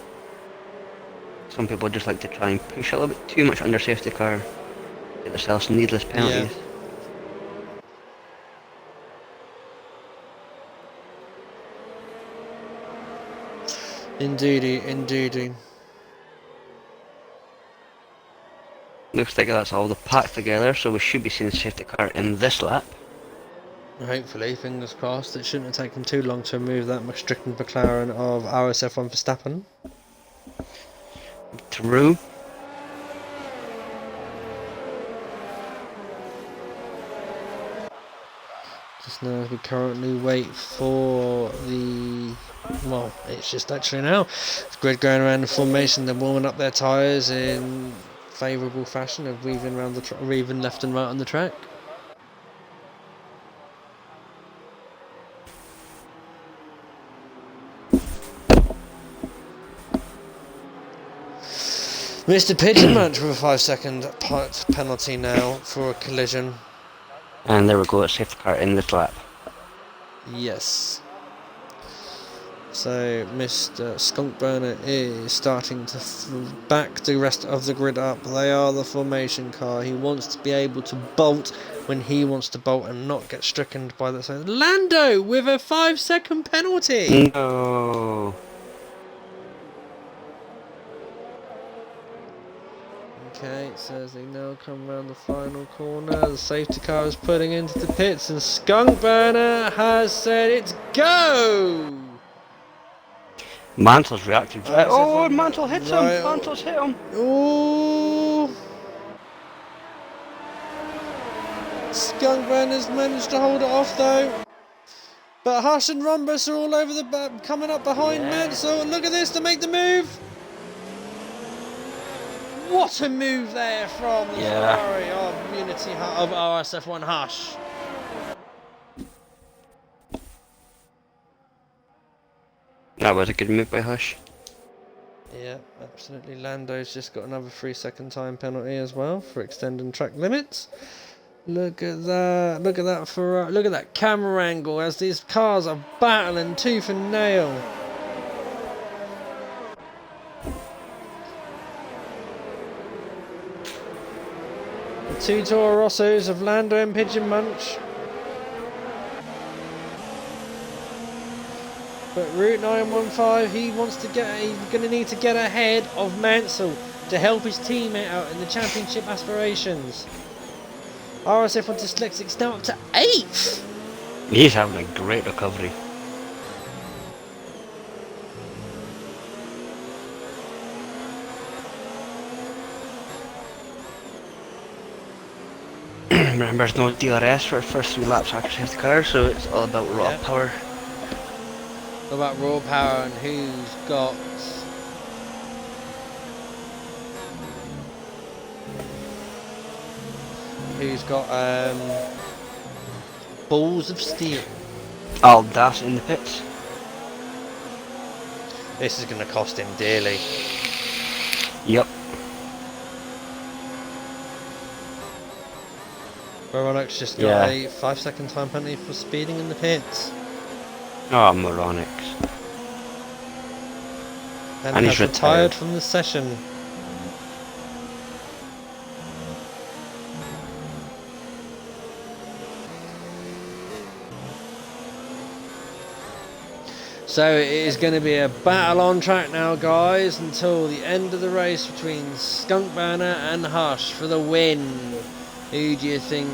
some people just like to try and push a little bit too much under safety car, get themselves needless penalties. Yeah. Indeedy, indeedy. Looks like that's all the pack together, so we should be seeing the safety car in this lap. Hopefully, fingers crossed. It shouldn't have taken too long to remove that McStricken McLaren of RSF1 Verstappen. Through. Just now, as we currently wait for the... Well, it's just actually now. It's grid going around the formation. They're warming up their tyres in favourable fashion of weaving around the weaving left and right on the track. Mr. Pigeon Munch with a 5-second penalty now for a collision. And there we go, safety car in this lap. Yes. So Mr. Skunkburner is starting to back the rest of the grid up. They are the formation car. He wants to be able to bolt when he wants to bolt and not get stricken by the side. Lando with a 5-second penalty. No. Okay, so as they now come around the final corner, the safety car is putting into the pits and Skunkburner has said it's go! Mantle's reacted. Oh, Mantle hits him! Right. Mantle's hit him! Ooh! Skunkburner's managed to hold it off though. But Hush and Rhombus are all over the back, coming up behind Mansell. Look at this to make the move! What a move there from the Ferrari of Unity of RSF1 Hush. That was a good move by Hush. Yeah, absolutely. Lando's just got another 3-second time penalty as well for extending track limits. Look at that! Look at that Ferrari! Look at that camera angle as these cars are battling tooth and nail. The two Toro Rossos of Lando and Pigeon Munch. But Route 915, he's going to need to get ahead of Mansell to help his teammate out in the championship aspirations. RSF1 Dyslexics now up to 8th. He's having a great recovery. Remember, there's no DRS for the first 3 laps after safety car, so it's all about raw power. What about raw power and who's got... balls of steel? Aldas in the pits. This is going to cost him dearly. Yep. Moronics just got a 5-second time penalty for speeding in the pits. Oh, Moronics. And has retired from the session. So it is going to be a battle on track now, guys, until the end of the race between Skunkburner and Hush for the win. Who do you think?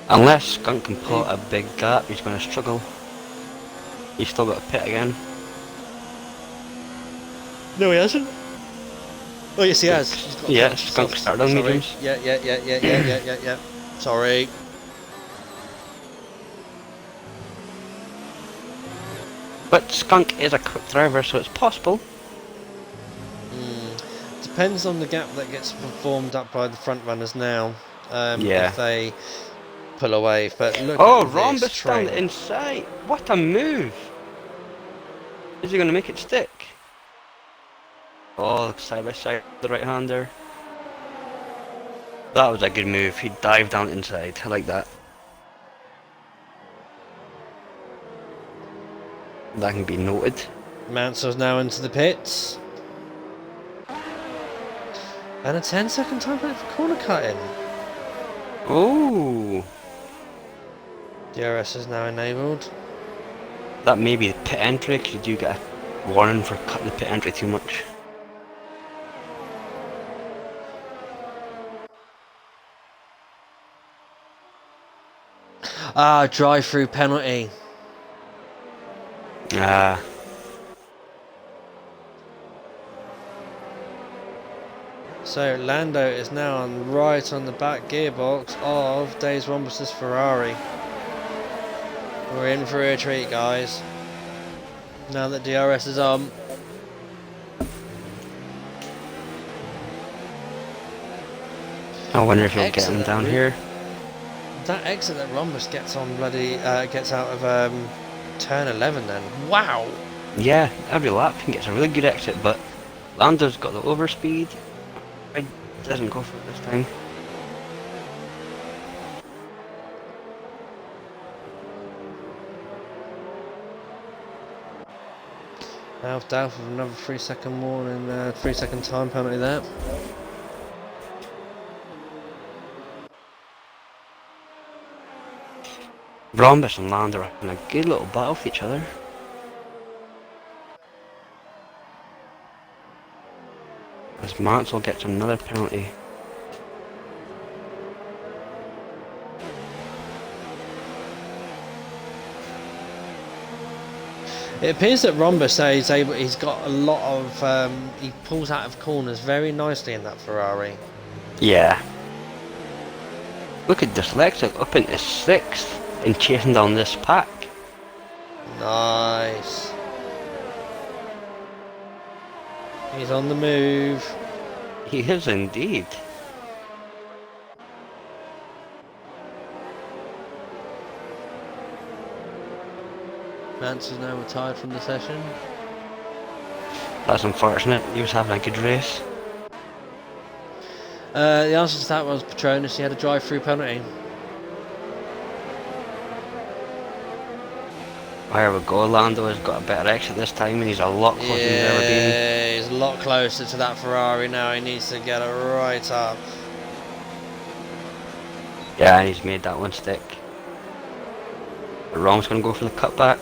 Unless Skunk can pull out a big gap, he's going to struggle. He's still got a pit again. No, he hasn't. Oh yes, he has. He's got Yeah, pit. Skunk started on Sorry. mediums. Yeah. Sorry. But Skunk is a quick driver, so it's possible. Depends on the gap that gets formed up by the front runners now. Yeah. If they pull away, but look Oh, at this Rhombus down train. the inside. What a move! Is he going to make it stick? Oh, side by side, the right hander. That was a good move. He dived down the inside. I like that. That can be noted. Mansell's now into the pits. And a 10-second time limit for corner cutting. Oh, DRS is now enabled. that may be the pit entry, because you do get a warning for cutting the pit entry too much. Ah, drive-through penalty. Ah. So Lando is now right on the back gearbox of Days Rhombus's Ferrari. We're in for a treat, guys. Now that DRS is on. I wonder if he'll get him down here. That exit that Rhombus gets on gets out of turn 11 then. Wow! Yeah, every lap he gets a really good exit, but Lando's got the overspeed. It doesn't go for it this time. Alf Dalf with another 3-second warning, 3-second time penalty there. Rhombus and Lando are having a good little battle with each other. As Mansell gets another penalty. It appears that Rhombus he's got a lot of he pulls out of corners very nicely in that Ferrari. Yeah. Look at Dyslexic up into 6th and chasing down this pack. Nice. He's on the move. He is indeed. Mance is now retired from the session. That's unfortunate. He was having a good race. The answer to that was Patronus. He had a drive-through penalty. There we go. Lando has got a better exit this time, and he's a lot closer than he's ever been. Yeah, he's a lot closer to that Ferrari now. He needs to get it right up. Yeah, and he's made that one stick. But Rom's going to go for the cutback.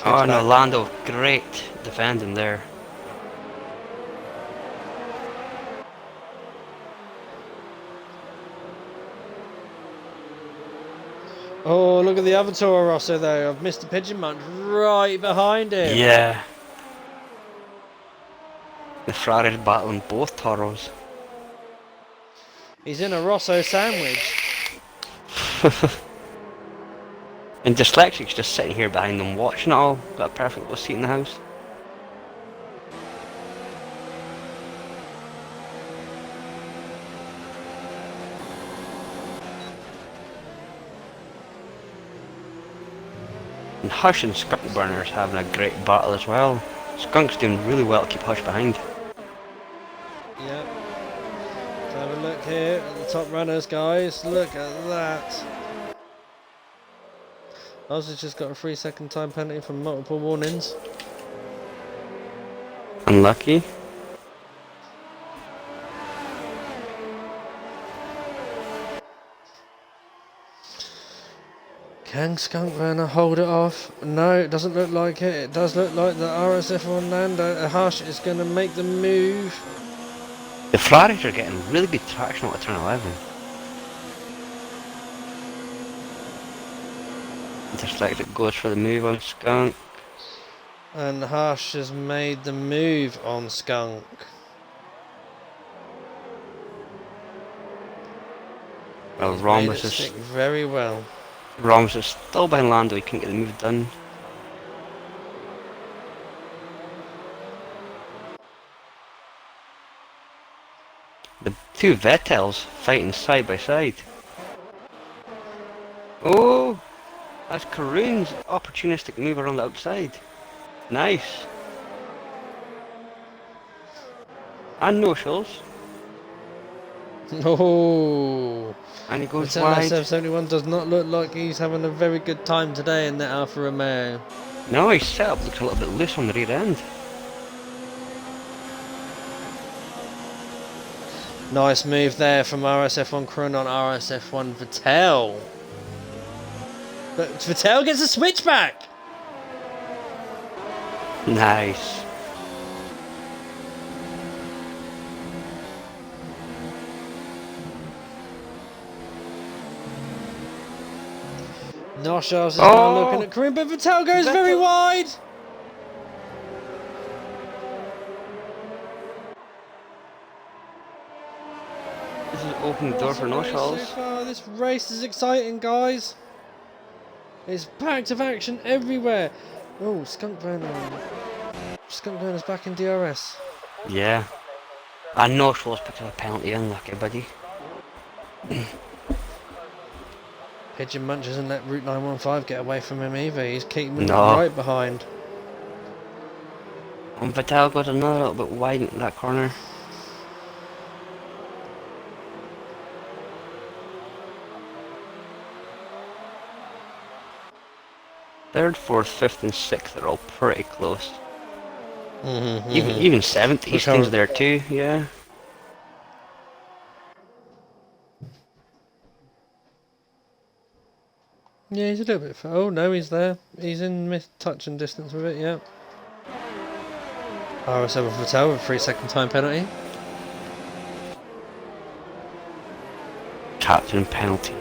Oh no, Lando, great defending there. Oh, look at the other Toro Rosso though. I've missed the pigeon munch right behind him. Yeah. The Ferrari's battling both Toros. He's in a Rosso sandwich. And Dyslexic's just sitting here behind them watching it all. Got a perfect little seat in the house. And Hush and Skunk Burner's having a great battle as well. Skunk's doing really well to keep Hush behind. Yep. Let's have a look here at the top runners, guys. Look at that. Ozzy's just got a 3-second time penalty from multiple warnings. Unlucky. Can Skunk Burner hold it off? No, it doesn't look like it. It does look like the RSF1 Lando Hush is going to make the move. The Ferraris are getting really good traction at turn 11. Dyslexic goes for the move on Skunk. And Harsh has made the move on Skunk. Well, He's made it stick very well. Ramos is still behind Lando, he couldn't get the move done. The two Vettels fighting side by side. Oh! That's Karun's opportunistic move around the outside. Nice. And no shows. Oh! And he goes The wide. SF71 does not look like he's having a very good time today in the Alfa Romeo. No, his setup looks a little bit loose on the rear end. Nice move there from RSF1 Karun on RSF1 Vettel. But Vettel gets a switchback! Nice. Noshos is now looking at Karun, but Vettel goes very wide! This is opening the door for no shows. So far, this race is exciting, guys. It's packed of action everywhere. Oh, Skunk Burner. Skunk Burner's back in DRS. Yeah. And no shows picked up a penalty, unlucky buddy. Pigeon Munch hasn't let Route 915 get away from him either. He's keeping him No. right behind. And Vettel got another little bit wide in that corner. Third, fourth, fifth and sixth are all pretty close. Even seventh, Hastings there too, yeah. Yeah, he's a little bit. Oh no, he's there. He's in touching distance with it. Yeah. RS7 Vettel with a 3-second time penalty. Captain penalty.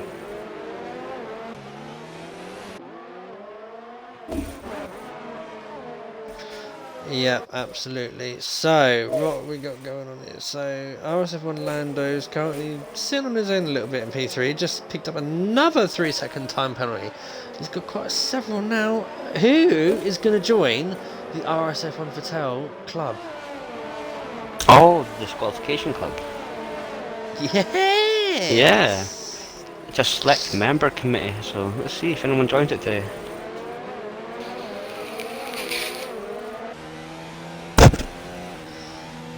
Yeah, absolutely. So, what we got going on here? So, RSF1 Lando's currently sitting on his own a little bit in P3. Just picked up another 3-second time penalty. He's got quite several now. Who is going to join the RSF1 Vettel club? Oh, the disqualification club. Yeah. Yeah. It's a select member committee, so let's see if anyone joins it today.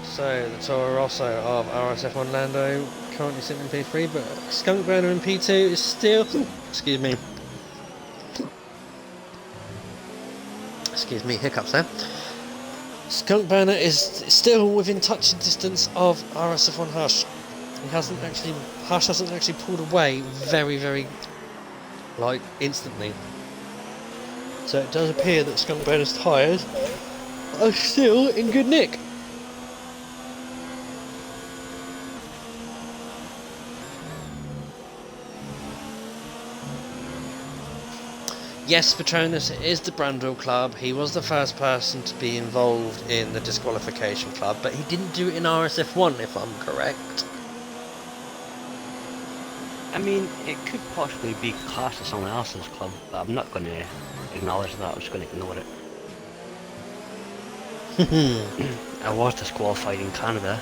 So, the Toro Rosso of RSF1 Lando currently sitting in P3, but Skunk Burner in P2 is still... Excuse me. Excuse me, hiccups there. Skunk Burner is still within touching distance of RSF1 Hush. Hush hasn't actually pulled away very, like, instantly. So it does appear that Skunk Burner's tyres are still in good nick. Yes, Petronas is the Brundle Club. He was the first person to be involved in the disqualification club, but he didn't do it in RSF1, if I'm correct. I mean, it could possibly be classed as someone else's club, but I'm not going to acknowledge that, I'm just going to ignore it. I was disqualified in Canada.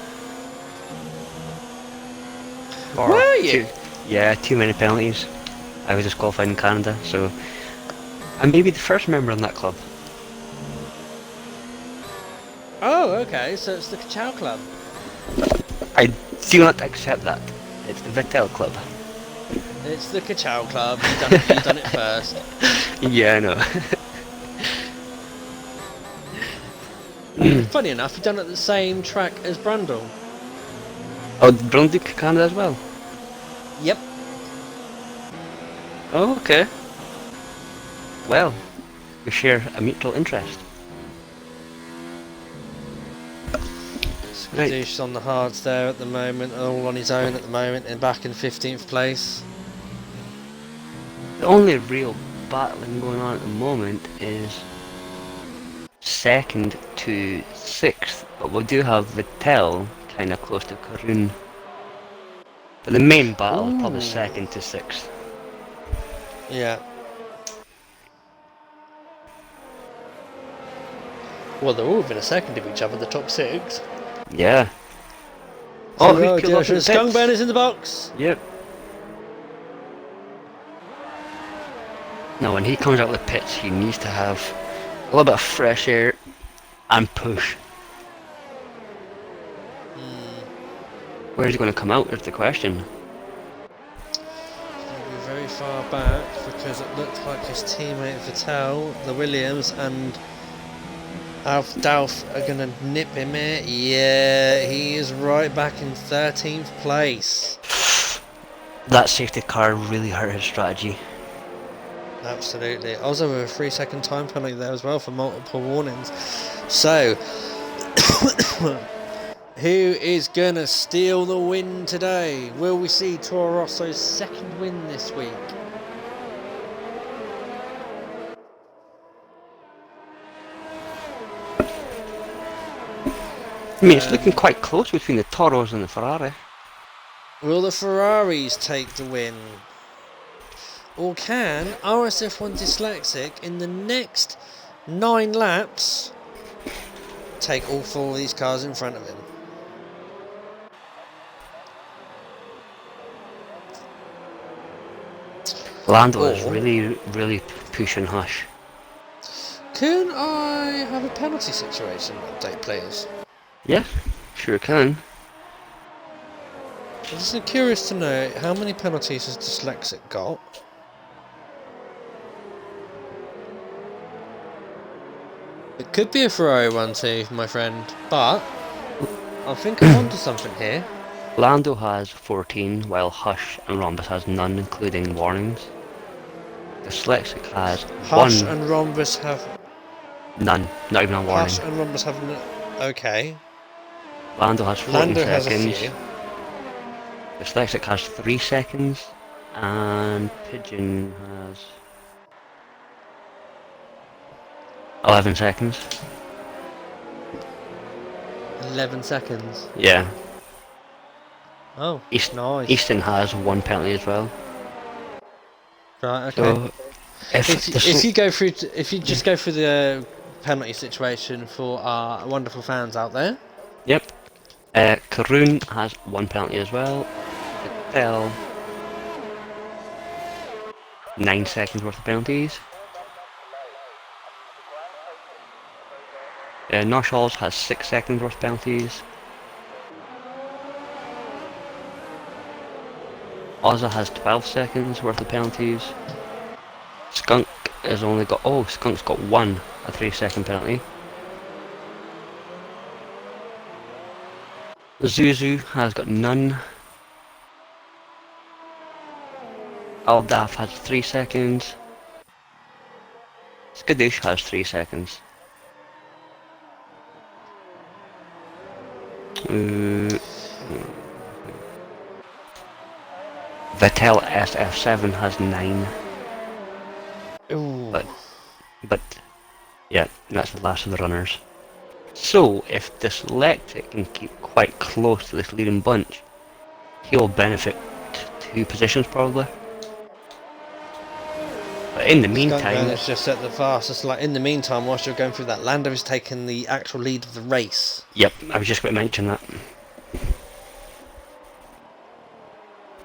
Were you? Yeah, too many penalties. I was disqualified in Canada, so... I may be the first member in that club. Oh, okay, so it's the Kachow Club. I do not accept that. It's the Vettel Club. It's the Kachow Club. You've done it first. Yeah, I know. Funny enough, you've done it at the same track as Brundle. Oh, did Brundle do Canada as well? Yep. Oh, okay. Well, we share a mutual interest. Right. Skadoosh on the hards there at the moment, all on his own at the moment, and back in 15th place. The only real battling going on at the moment is 2nd to 6th, but we do have Vittel kind of close to Karun. But the main battle is probably Ooh. 2nd to 6th. Yeah. Well, they're all within a second of each other, the top 6. Yeah. Oh, Hello, who's pulled up in the Skunk pits? Ben is in the box. Yep. Now, when he comes out of the pits, he needs to have a little bit of fresh air and push. Where's he going to come out is the question. He's going to be very far back because it looked like his teammate Vettel, the Williams, and Alf Dalf are going to nip him here. Yeah, he is right back in 13th place. That safety car really hurt his strategy. Absolutely. Also with a 3-second time penalty there as well for multiple warnings. So, who is going to steal the win today? Will we see Toro Rosso's second win this week? I mean, it's looking quite close between the Toros and the Ferrari. Will the Ferraris take the win? Or can RSF1 Dyslexic in the next 9 laps take all 4 of these cars in front of him? Lando is Or- really pushing Hush. Can I have a penalty situation update, please? Yeah, sure can. I'm just curious to know how many penalties has Dyslexic got? It could be a Ferrari 1-2, my friend, but I think I'm onto something here. Lando has 14, while Hush and Rhombus has none, including warnings. Dyslexic has Hush 1, and Rhombus have... none, not even a warning. Hush and Rhombus have... Okay. Lando has 14 Lando has a seconds. few. Dyslexic has 3 seconds, and Pigeon has 11 seconds. 11 seconds. Yeah. Oh, nice. Easton has 1 penalty as well. Right, okay. So If you go through, if you just go through the penalty situation for our wonderful fans out there. Yep. Karun has 1 penalty as well. Vettel 9 seconds worth of penalties. Noshals has 6 seconds worth of penalties. Ozza has 12 seconds worth of penalties. Skunk has only got... Oh, Skunk's got 1, a 3-second penalty. Zuzu has got none. Aldaf has 3 seconds. Skadoosh has 3 seconds. Vettel SF7 has 9. Ooh. But yeah, that's the last of the runners. So if Dyslexic can keep quite close to this leading bunch, he'll benefit 2 positions probably. But in the meantime, it's just at the fastest. Like in the meantime, whilst you're going through that, Lando is taking the actual lead of the race. yep, I was just going to mention that.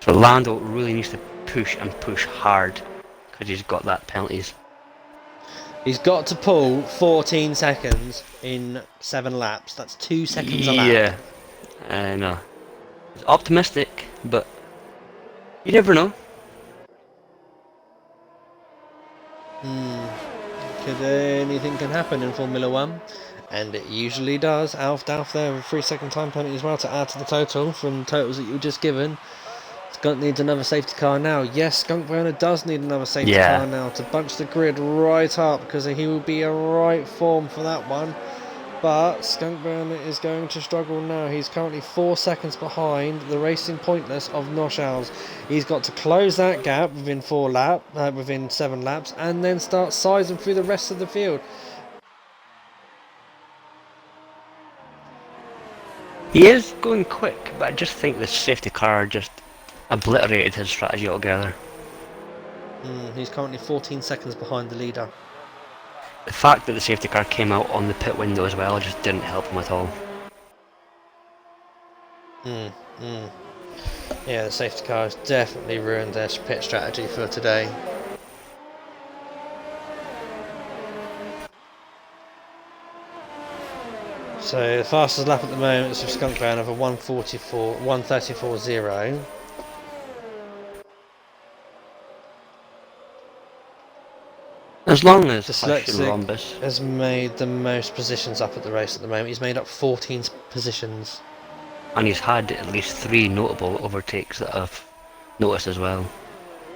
So Lando really needs to push and push hard because he's got that penalties. He's got to pull 14 seconds in 7 laps. That's 2 seconds a lap. Yeah, I know. It's optimistic, but you never know. Could anything can happen in Formula 1, and it usually does. Alf Dalf there with a 3-second time penalty as well to add to the total from totals that you were just given. Skunk needs another safety car now. Yes, Skunk Werner does need another safety Yeah. car now to bunch the grid right up because he will be a right form for that one. But Skunk Burner is going to struggle now. He's currently 4 seconds behind the Racing Pointless of Noshals. He's got to close that gap within 7 laps, and then start sizing through the rest of the field. He is going quick, but I just think the safety car just obliterated his strategy altogether. He's currently 14 seconds behind the leader. The fact that the safety car came out on the pit window as well just didn't help him at all. Yeah, the safety car has definitely ruined their pit strategy for today. So the fastest lap at the moment is for Skunk Burner of a 1:34.0. As long as Hush and Dyslexic Rhombus, has made the most positions up at the race at the moment. He's made up 14 positions. and he's had at least 3 notable overtakes that I've noticed as well.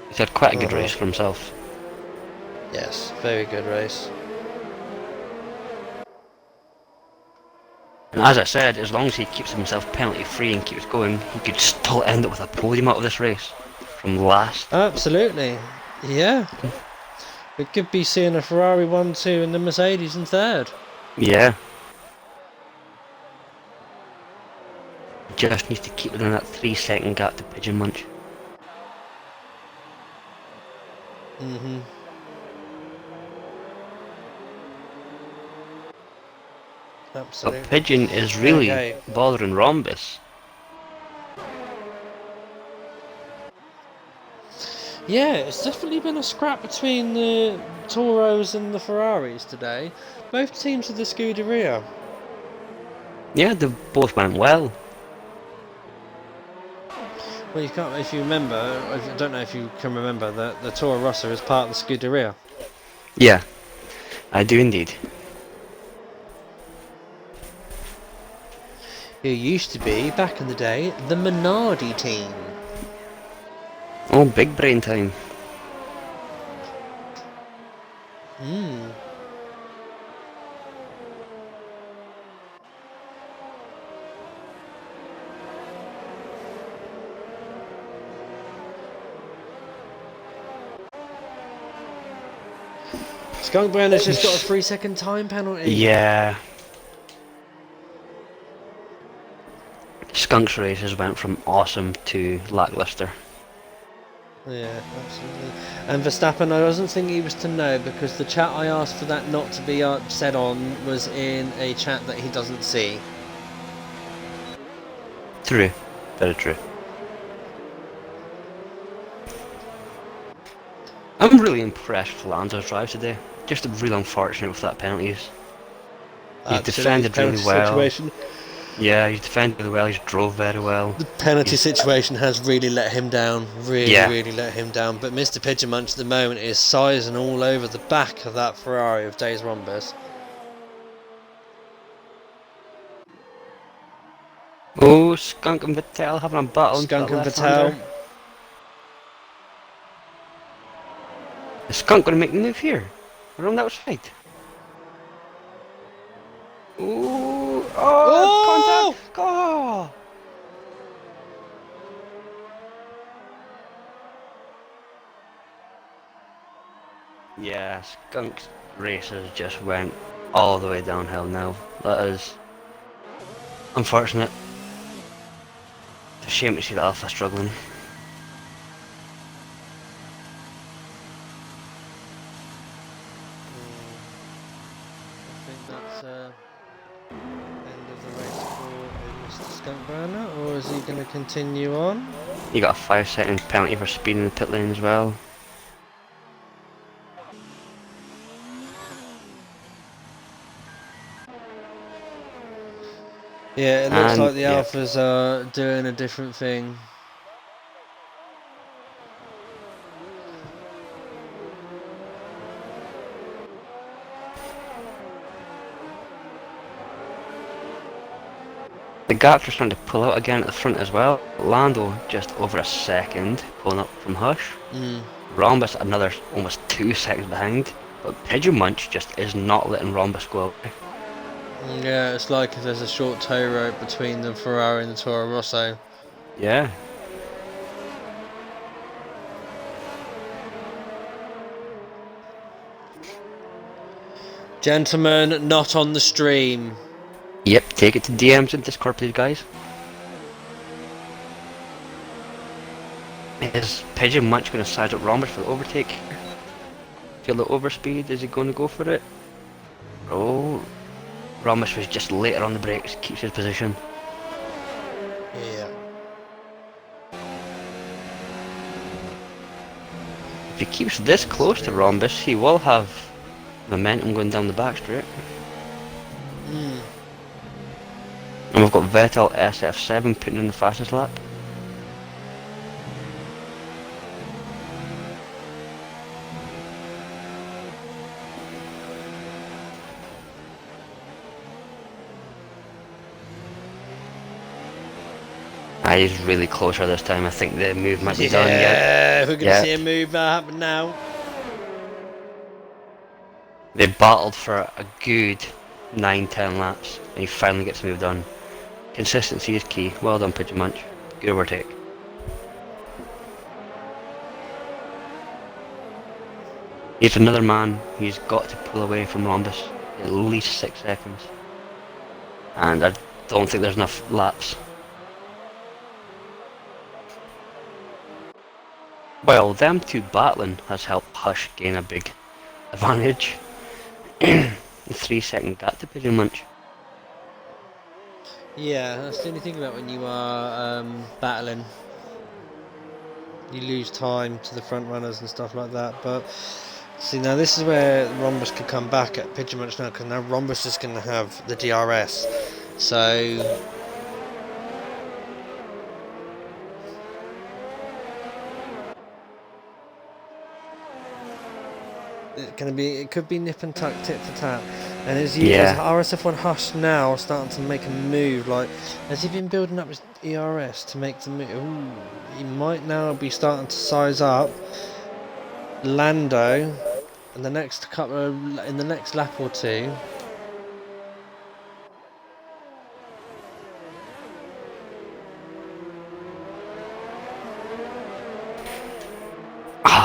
He's had quite a good race for himself. Yes, very good race. And as I said, as long as he keeps himself penalty free and keeps going, he could still end up with a podium out of this race from last. Absolutely, yeah. We could be seeing a Ferrari 1-2 and the Mercedes in third. Yeah. Just needs to keep within that 3-second gap to Pigeon Munch. Absolutely. But Pigeon is really bothering Rhombus. Yeah, it's definitely been a scrap between the Toros and the Ferraris today. Both teams of the Scuderia. Yeah, they both went well. Well, you can't, if you remember, I don't know if you can remember that the Toro Rosso is part of the Scuderia. Yeah, I do indeed. Who used to be, back in the day, the Minardi team. Oh, big brain time. Skunk Brenner's just got a 3-second time penalty. Yeah. Skunk's races went from awesome to lackluster. Yeah, absolutely. And Verstappen, I wasn't thinking he was to know because the chat I asked for that not to be said on was in a chat that he doesn't see. True. Very true. I'm really impressed with Lando's drive today. Just really unfortunate with that penalties. He's defended really well. Situation. Yeah, he's defended really well, he's drove very well. The penalty situation has really let him down. Really let him down. But Mr. Pigeon Munch at the moment is sizing all over the back of that Ferrari of Days Rhombus. Oh, Skunk and Vettel having a battle. Skunk and Vettel. Is Skunk going to make the move here? We're on the outside. Ooh, contact! Oh! Yeah, Skunk's races just went all the way downhill now. That is unfortunate. It's a shame to see the Alpha struggling. I think that's end of the race for Mr. Skunk Burner, or is he going to continue on? He got a 5-second penalty for speeding in the pit lane as well. Yeah, it looks And, like the yeah. Alphas are doing a different thing. The gaps are starting to pull out again at the front as well. Lando just over a second pulling up from Hush. Rhombus another almost 2 seconds behind. But Pigeon Munch just is not letting Rhombus go away. Yeah, it's like if there's a short tow rope between the Ferrari and the Toro Rosso. Yeah. Gentlemen, not on the stream. Yep, take it to DMs and Discord, please, guys. Is Pigeon Munch going to size up Rombers for the overtake? Feel the overspeed? Is he going to go for it? Oh, Rombers was just later on the brakes, keeps his position. Yeah. If he keeps this close to Rhombus, he will have momentum going down the back straight. Mm. And we've got Vettel SF7 putting in the fastest lap. He's really closer this time. I think the move might be done yet. Yeah, we're going to see a move happen now. They battled for a good 9-10 laps, and he finally gets the move done. Consistency is key. Well done, Pigeon Munch. Good overtake. He's another man who's got to pull away from Rhombus at least 6 seconds. And I don't think there's enough laps. Well, them two battling has helped Hush gain a big advantage. A 3-second gap to Pigeon Munch. Yeah, that's the only thing about when you are battling. You lose time to the front runners and stuff like that. But see, now this is where Rhombus could come back at Pigeon Munch now, because now Rhombus is going to have the DRS. So it could be nip and tuck, tit for tat. And as RSF1 Hush now starting to make a move, like, has he been building up his ERS to make the move? Ooh, he might now be starting to size up Lando in the next lap or two.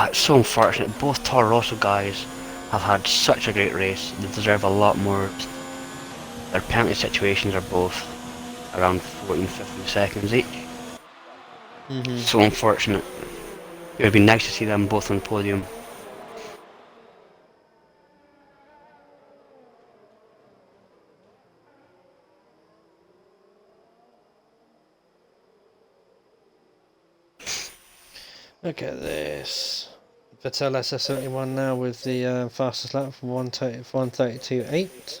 It's so unfortunate. Both Toro Rosso guys have had such a great race. They deserve a lot more. Their penalty situations are both around 14-15 seconds each. So unfortunate. It would be nice to see them both on the podium. Look at this. Vettel SS71 now with the fastest lap from 132.8.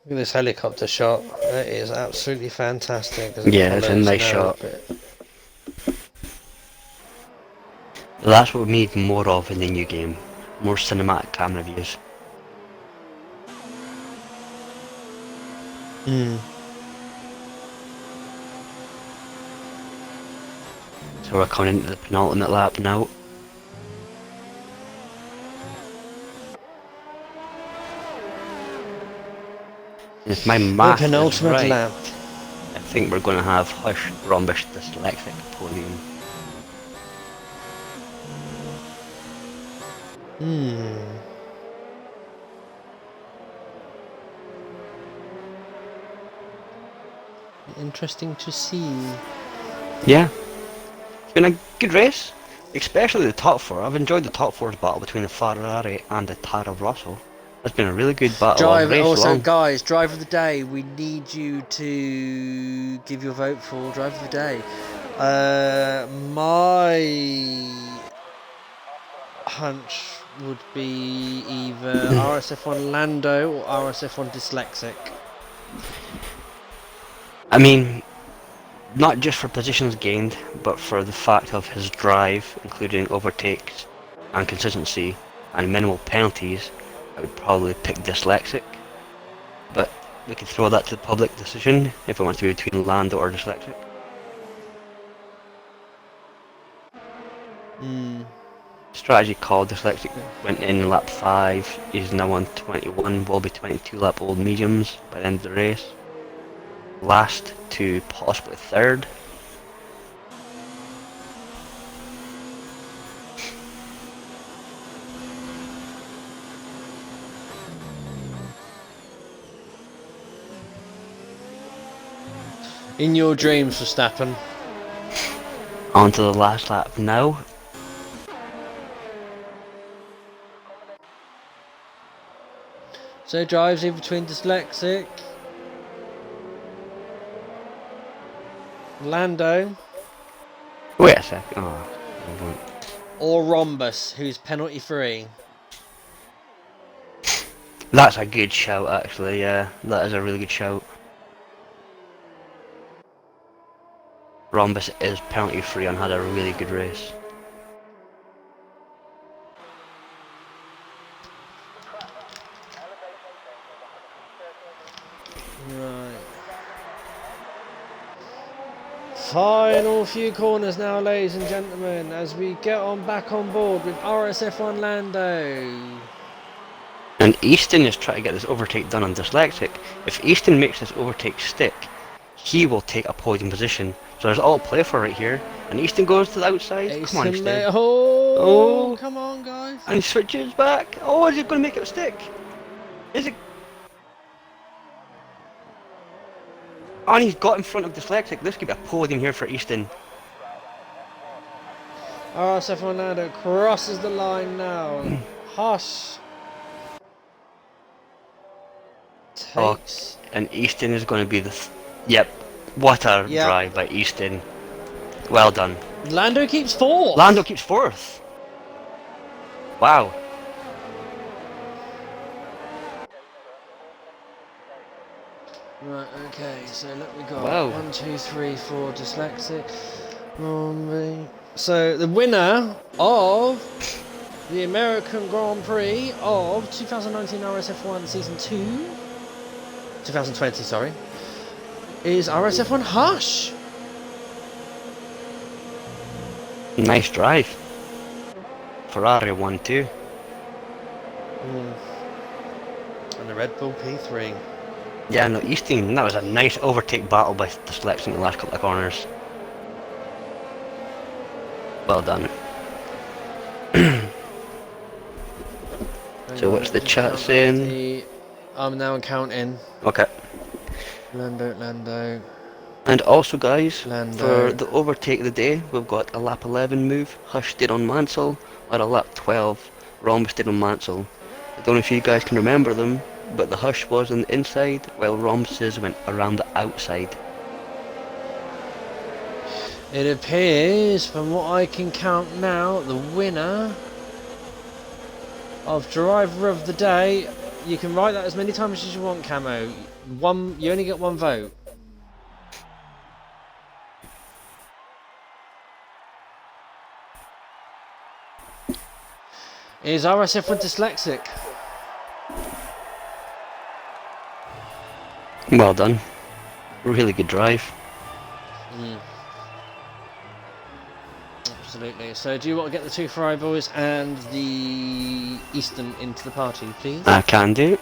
Look at this helicopter shot. That is absolutely fantastic. Yeah, it's a nice shot. That's what we need more of in the new game. More cinematic camera views. So we're coming into the penultimate lap now. If my math is right, lap. I think we're going to have Hush, Rhombus, Dyslexic podium. Interesting to see. Yeah. It's been a good race, especially the top four. I've enjoyed the top four's battle between the Ferrari and the Toro Rosso. It's been a really good battle. Guys, driver of the day, we need you to give your vote for driver of the day. My hunch would be either RSF1 Lando or RSF1 Dyslexic. I mean, not just for positions gained, but for the fact of his drive, including overtakes and consistency and minimal penalties. I would probably pick Dyslexic, but we could throw that to the public decision if it wants to be between Lando or Dyslexic. Strategy called. Dyslexic went in lap 5. He's now on 21. Will be 22 lap old mediums by the end of the race. Last to possibly third. In your dreams, Verstappen. On to the last lap now. So drives in between Dyslexic, Lando, Wait a sec. Oh, hold on. or Rhombus, who's penalty free. That's a good shout, actually. Yeah, that is a really good shout. Rhombus is penalty free and had a really good race. Right. Final few corners now, ladies and gentlemen, as we get on back on board with RSF1 Lando. And Easton is trying to get this overtake done on Dyslexic. If Easton makes this overtake stick, he will take a podium position. So there's all play for right here. And Easton goes to the outside. Come on, Easton. Oh, come on, guys. And he switches back. Oh, is it going to make it stick? Is it? Oh, and he's got in front of Dyslexic. This could be a podium here for Easton. RSF1 Lando crosses the line now. Hush. Takes. And Easton is going to be the... Yep. What a drive by Easton. Well done. Lando keeps fourth. Lando keeps fourth. Wow. Right, okay, so let me go. Wow. 1, 2, 3, 4, Dyslexic. So the winner of the American Grand Prix of 2019 RSF1 Season 2, 2020, sorry, is RSF1 Hush. Nice drive. Ferrari 1-2. And the Red Bull P3. Yeah, no, Easton, that was a nice overtake battle by Dyslexic in the last couple of corners. Well done. So what's the chat saying? I'm now counting. Okay. Lando. And also guys, Lando. for the overtake of the day, we've got a lap 11 move, Hush did on Mansell, or a lap 12, Rhombus did on Mansell. I don't know if you guys can remember them, but the Hush was on the inside, while Rhombus's went around the outside. It appears, from what I can count now, the winner of Driver of the Day, you can write that as many times as you want, Camo. You only get one vote. Is RSF1 Dyslexic. Well done. Really good drive. Absolutely. So do you want to get the two Ferrari boys and the Easton into the party, please? I can do.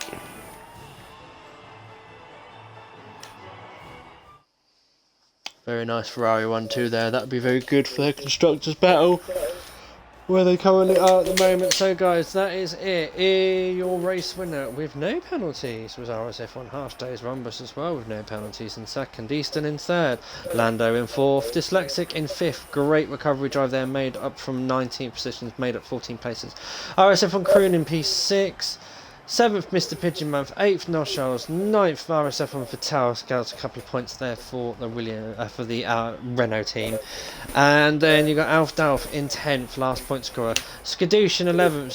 Very nice Ferrari 1-2 there. That would be very good for their constructors battle, where they currently are at the moment. So guys, that is it. Your race winner with no penalties was RSF1 Half Days Rhombus as well, with no penalties in second, Easton in third, Lando in fourth, Dyslexic in fifth. Great recovery drive there, made up from 19 positions, made up 14 places. RSF1 Croon in P6. 7th, Mr. Pigeonman, 8th, Noshals, 9th, RSF1 Vital, scouts a couple of points there for the Renault team. And then you got Alf Dalf in 10th, last point scorer. Skadoosh in 11th,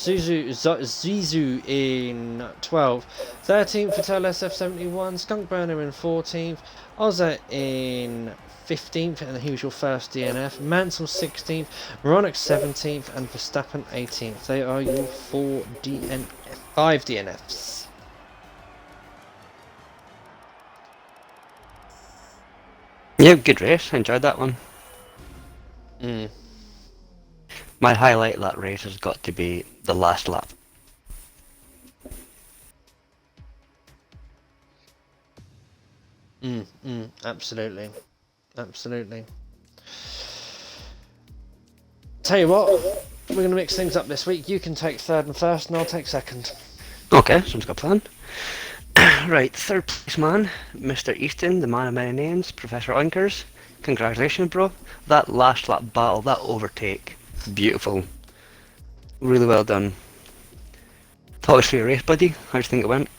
Zizu in 12th, 13th, Vital SF71, Skunk Burner in 14th, Ozza in 15th, and he was your first DNF. Mansell 16th, Moronic 17th, and Verstappen 18th. They are your 5 DNFs. Yeah, good race. I enjoyed that one. My highlight of that race has got to be the last lap. Absolutely. Absolutely. Tell you what, we're going to mix things up this week. You can take third and first, and I'll take second. Okay, sounds like a plan. Right, third place man, Mr. Easton, the man of many names, Professor Oinkers. Congratulations, bro. That last lap battle, that overtake, beautiful. Really well done. Talk us through your race, buddy. How do you think it went?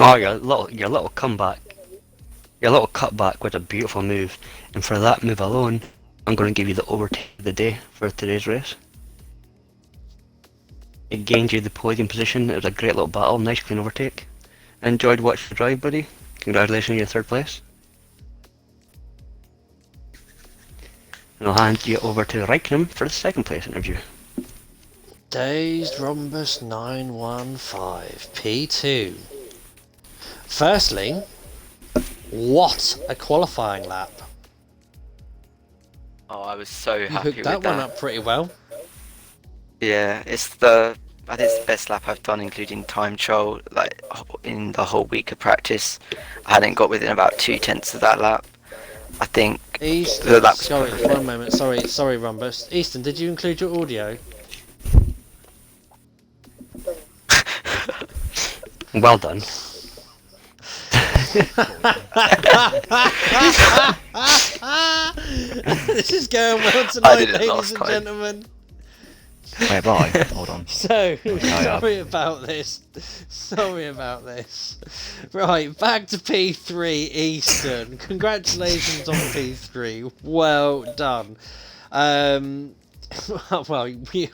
Oh, your little comeback, your little cutback was a beautiful move, and for that move alone, I'm going to give you the overtake of the day for today's race. It gained you the podium position. It was a great little battle, nice clean overtake. I enjoyed watching the drive, buddy. Congratulations on your third place. And I'll hand you over to Reichenham for the second place interview. Dazed Rhombus 915 P2. Firstly, what a qualifying lap. Oh, I was so You happy hooked with that that. one up pretty well. Yeah, I think it's the best lap I've done, including time trial. Like in the whole week of practice, I hadn't got within about 2/10 of that lap. I think Easton, the lap was sorry, perfect. one moment. Sorry, Rhombus. Easton, did you include your audio? Well done. This is going well I tonight, did it ladies last and time. gentlemen. Wait, bye. Hold on. So, yeah. sorry about this. Sorry about this. Right, back to P3 Eastern. Congratulations on P3. Well done. Well,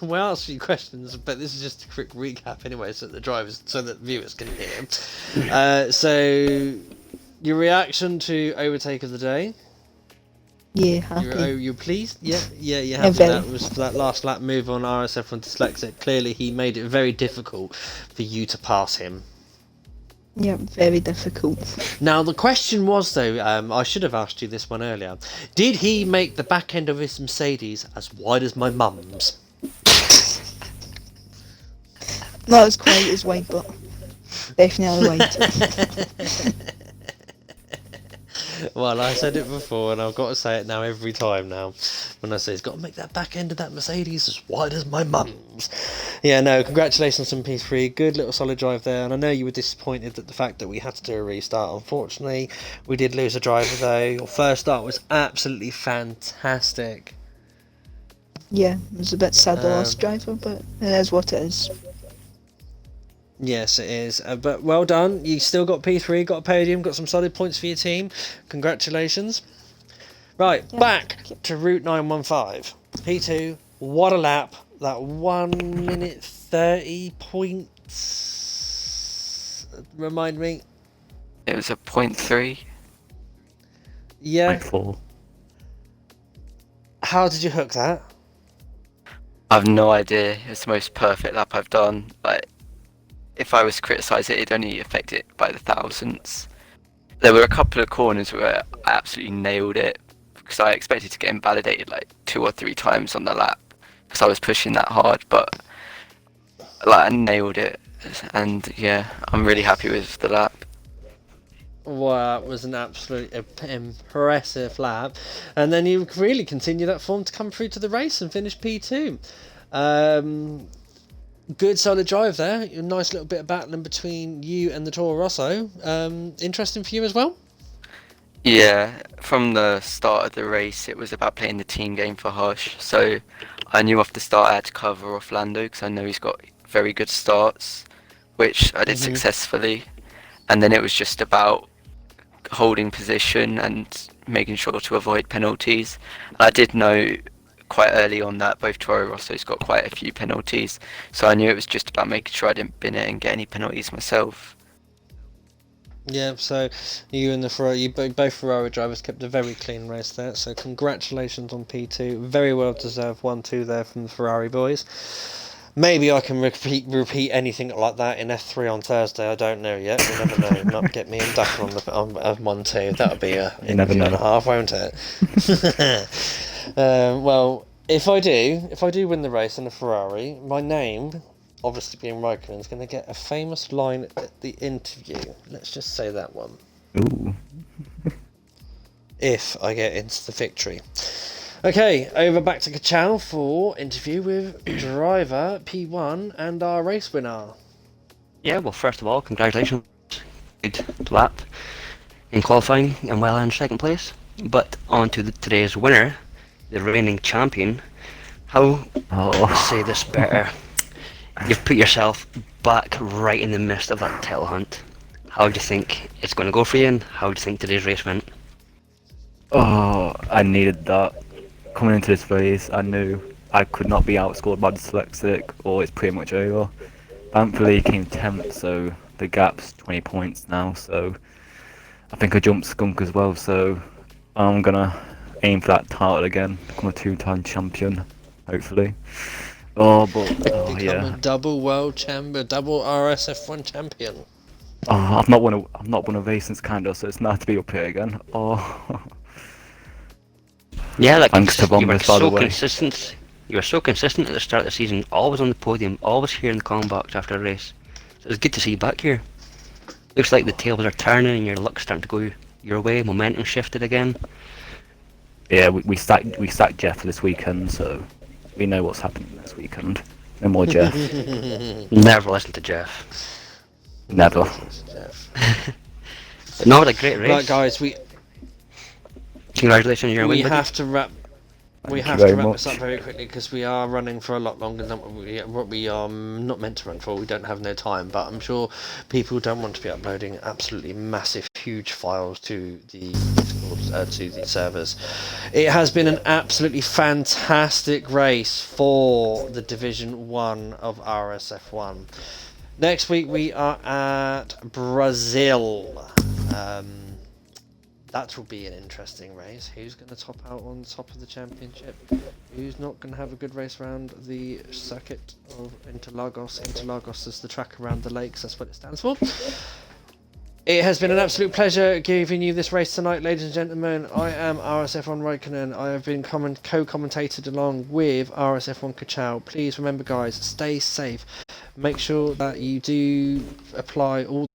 we'll ask you questions, but this is just a quick recap anyway, so that the drivers, so that viewers can hear. So, your reaction to overtake of the day? Yeah, happy. You're pleased? Yeah, you're happy. very. That was that last lap move on RSF1 Dyslexic. Clearly, he made it very difficult for you to pass him. Yeah, very difficult. Now, the question was, though, I should have asked you this one earlier. Did he make the back end of his Mercedes as wide as my mum's? Not as quite as wide, but definitely wide. Well, I said it before, and I've got to say it now every time now. When I say he's got to make that back end of that Mercedes as wide as my mum's. Yeah, no, congratulations on P3. Good little solid drive there. And I know you were disappointed at the fact that we had to do a restart. Unfortunately, we did lose a driver, though. Your first start was absolutely fantastic. Yeah, it was a bit sad the last driver, but it is what it is. Yes, it is. But well done. You still got P3, got a podium, got some solid points for your team. Congratulations. Right, Yeah, back thank you. to Route 915. P2, what a lap. That 1 minute 30 points. Remind me. It was a 0.3. Yeah. 0.4. How did you hook that? I've no idea. It's the most perfect lap I've done. Like, if I was to criticise it, it'd only affect it by the thousandths. There were a couple of corners where I absolutely nailed it because I expected to get invalidated like 2 or 3 times on the lap because I was pushing that hard, but like I nailed it, and yeah, I'm really happy with the lap. Well, it was an absolute impressive lap. And then you really continue that form to come through to the race and finish P2. Good solid drive there. A nice little bit of battling between you and the Toro Rosso. Interesting for you as well? Yeah, from the start of the race, it was about playing the team game for Hush. So I knew off the start I had to cover off Lando because I know he's got very good starts. which I did successfully. And then it was just about holding position and making sure to avoid penalties. And I did know quite early on that both Toro Rosso's got quite a few penalties, so I knew it was just about making sure I didn't bin it and get any penalties myself. Yeah, so you and the Ferrari, both Ferrari drivers kept a very clean race there. So congratulations on P2, very well deserved 1-2 there from the Ferrari boys. Maybe I can repeat anything like that in F3 on Thursday. I don't know yet. You never know. Not get me and Ducker on 1-2. That'll be a interview and a half, won't it? Well, if I do win the race in a Ferrari, my name, obviously being Raikkonen, is going to get a famous line at the interview. Let's just say that one. Ooh. If I get into the victory. Okay, over back to Kachow for interview with driver P1 and our race winner. Yeah, well, first of all, congratulations. Good lap in qualifying and well in second place. But on to today's winner, the reigning champion. How say this better? You've put yourself back right in the midst of that title hunt. How do you think it's going to go for you, and how do you think today's race went? Oh, I needed that. Coming into this race, I knew I could not be outscored by the dyslexic, or it's pretty much over. Thankfully, he came 10th, so the gap's 20 points now, so I think I jumped Skunk as well, so I'm gonna aim for that title again, become a 2-time champion, hopefully. Become Yeah. a double world champion, double RSF1 champion. Oh, I've not won a race since kinda, so it's nice to be up here again. Oh. Yeah, like Thanks to you were Bombers, by the so way. consistent. You were so consistent at the start of the season, always on the podium, always here in the comment box after a race. So it's good to see you back here. Looks like the tables are turning and your luck's starting to go your way. Momentum shifted again. Yeah, we sacked Jeff this weekend, so we know what's happening this weekend. No more Jeff. Never listen to Jeff. Never. But no, what a great race. Right, guys, Congratulations on your win. we buddy. have to wrap. We Thank have you to very wrap this much. up very quickly because we are running for a lot longer than what we are not meant to run for. We don't have no time, but I'm sure people don't want to be uploading absolutely massive, huge files to the to the servers. It has been an absolutely fantastic race for the Division 1 of RSF1. Next week we are at Brazil. That will be an interesting race. Who's going to top out on top of the championship? Who's not going to have a good race around the circuit of Interlagos? Interlagos is the track around the lakes, that's what it stands for. It has been an absolute pleasure giving you this race tonight, ladies and gentlemen. I am RSF1 Raikkonen. I have been co-commentated along with RSF1 Kachow. Please remember, guys, stay safe. Make sure that you do apply all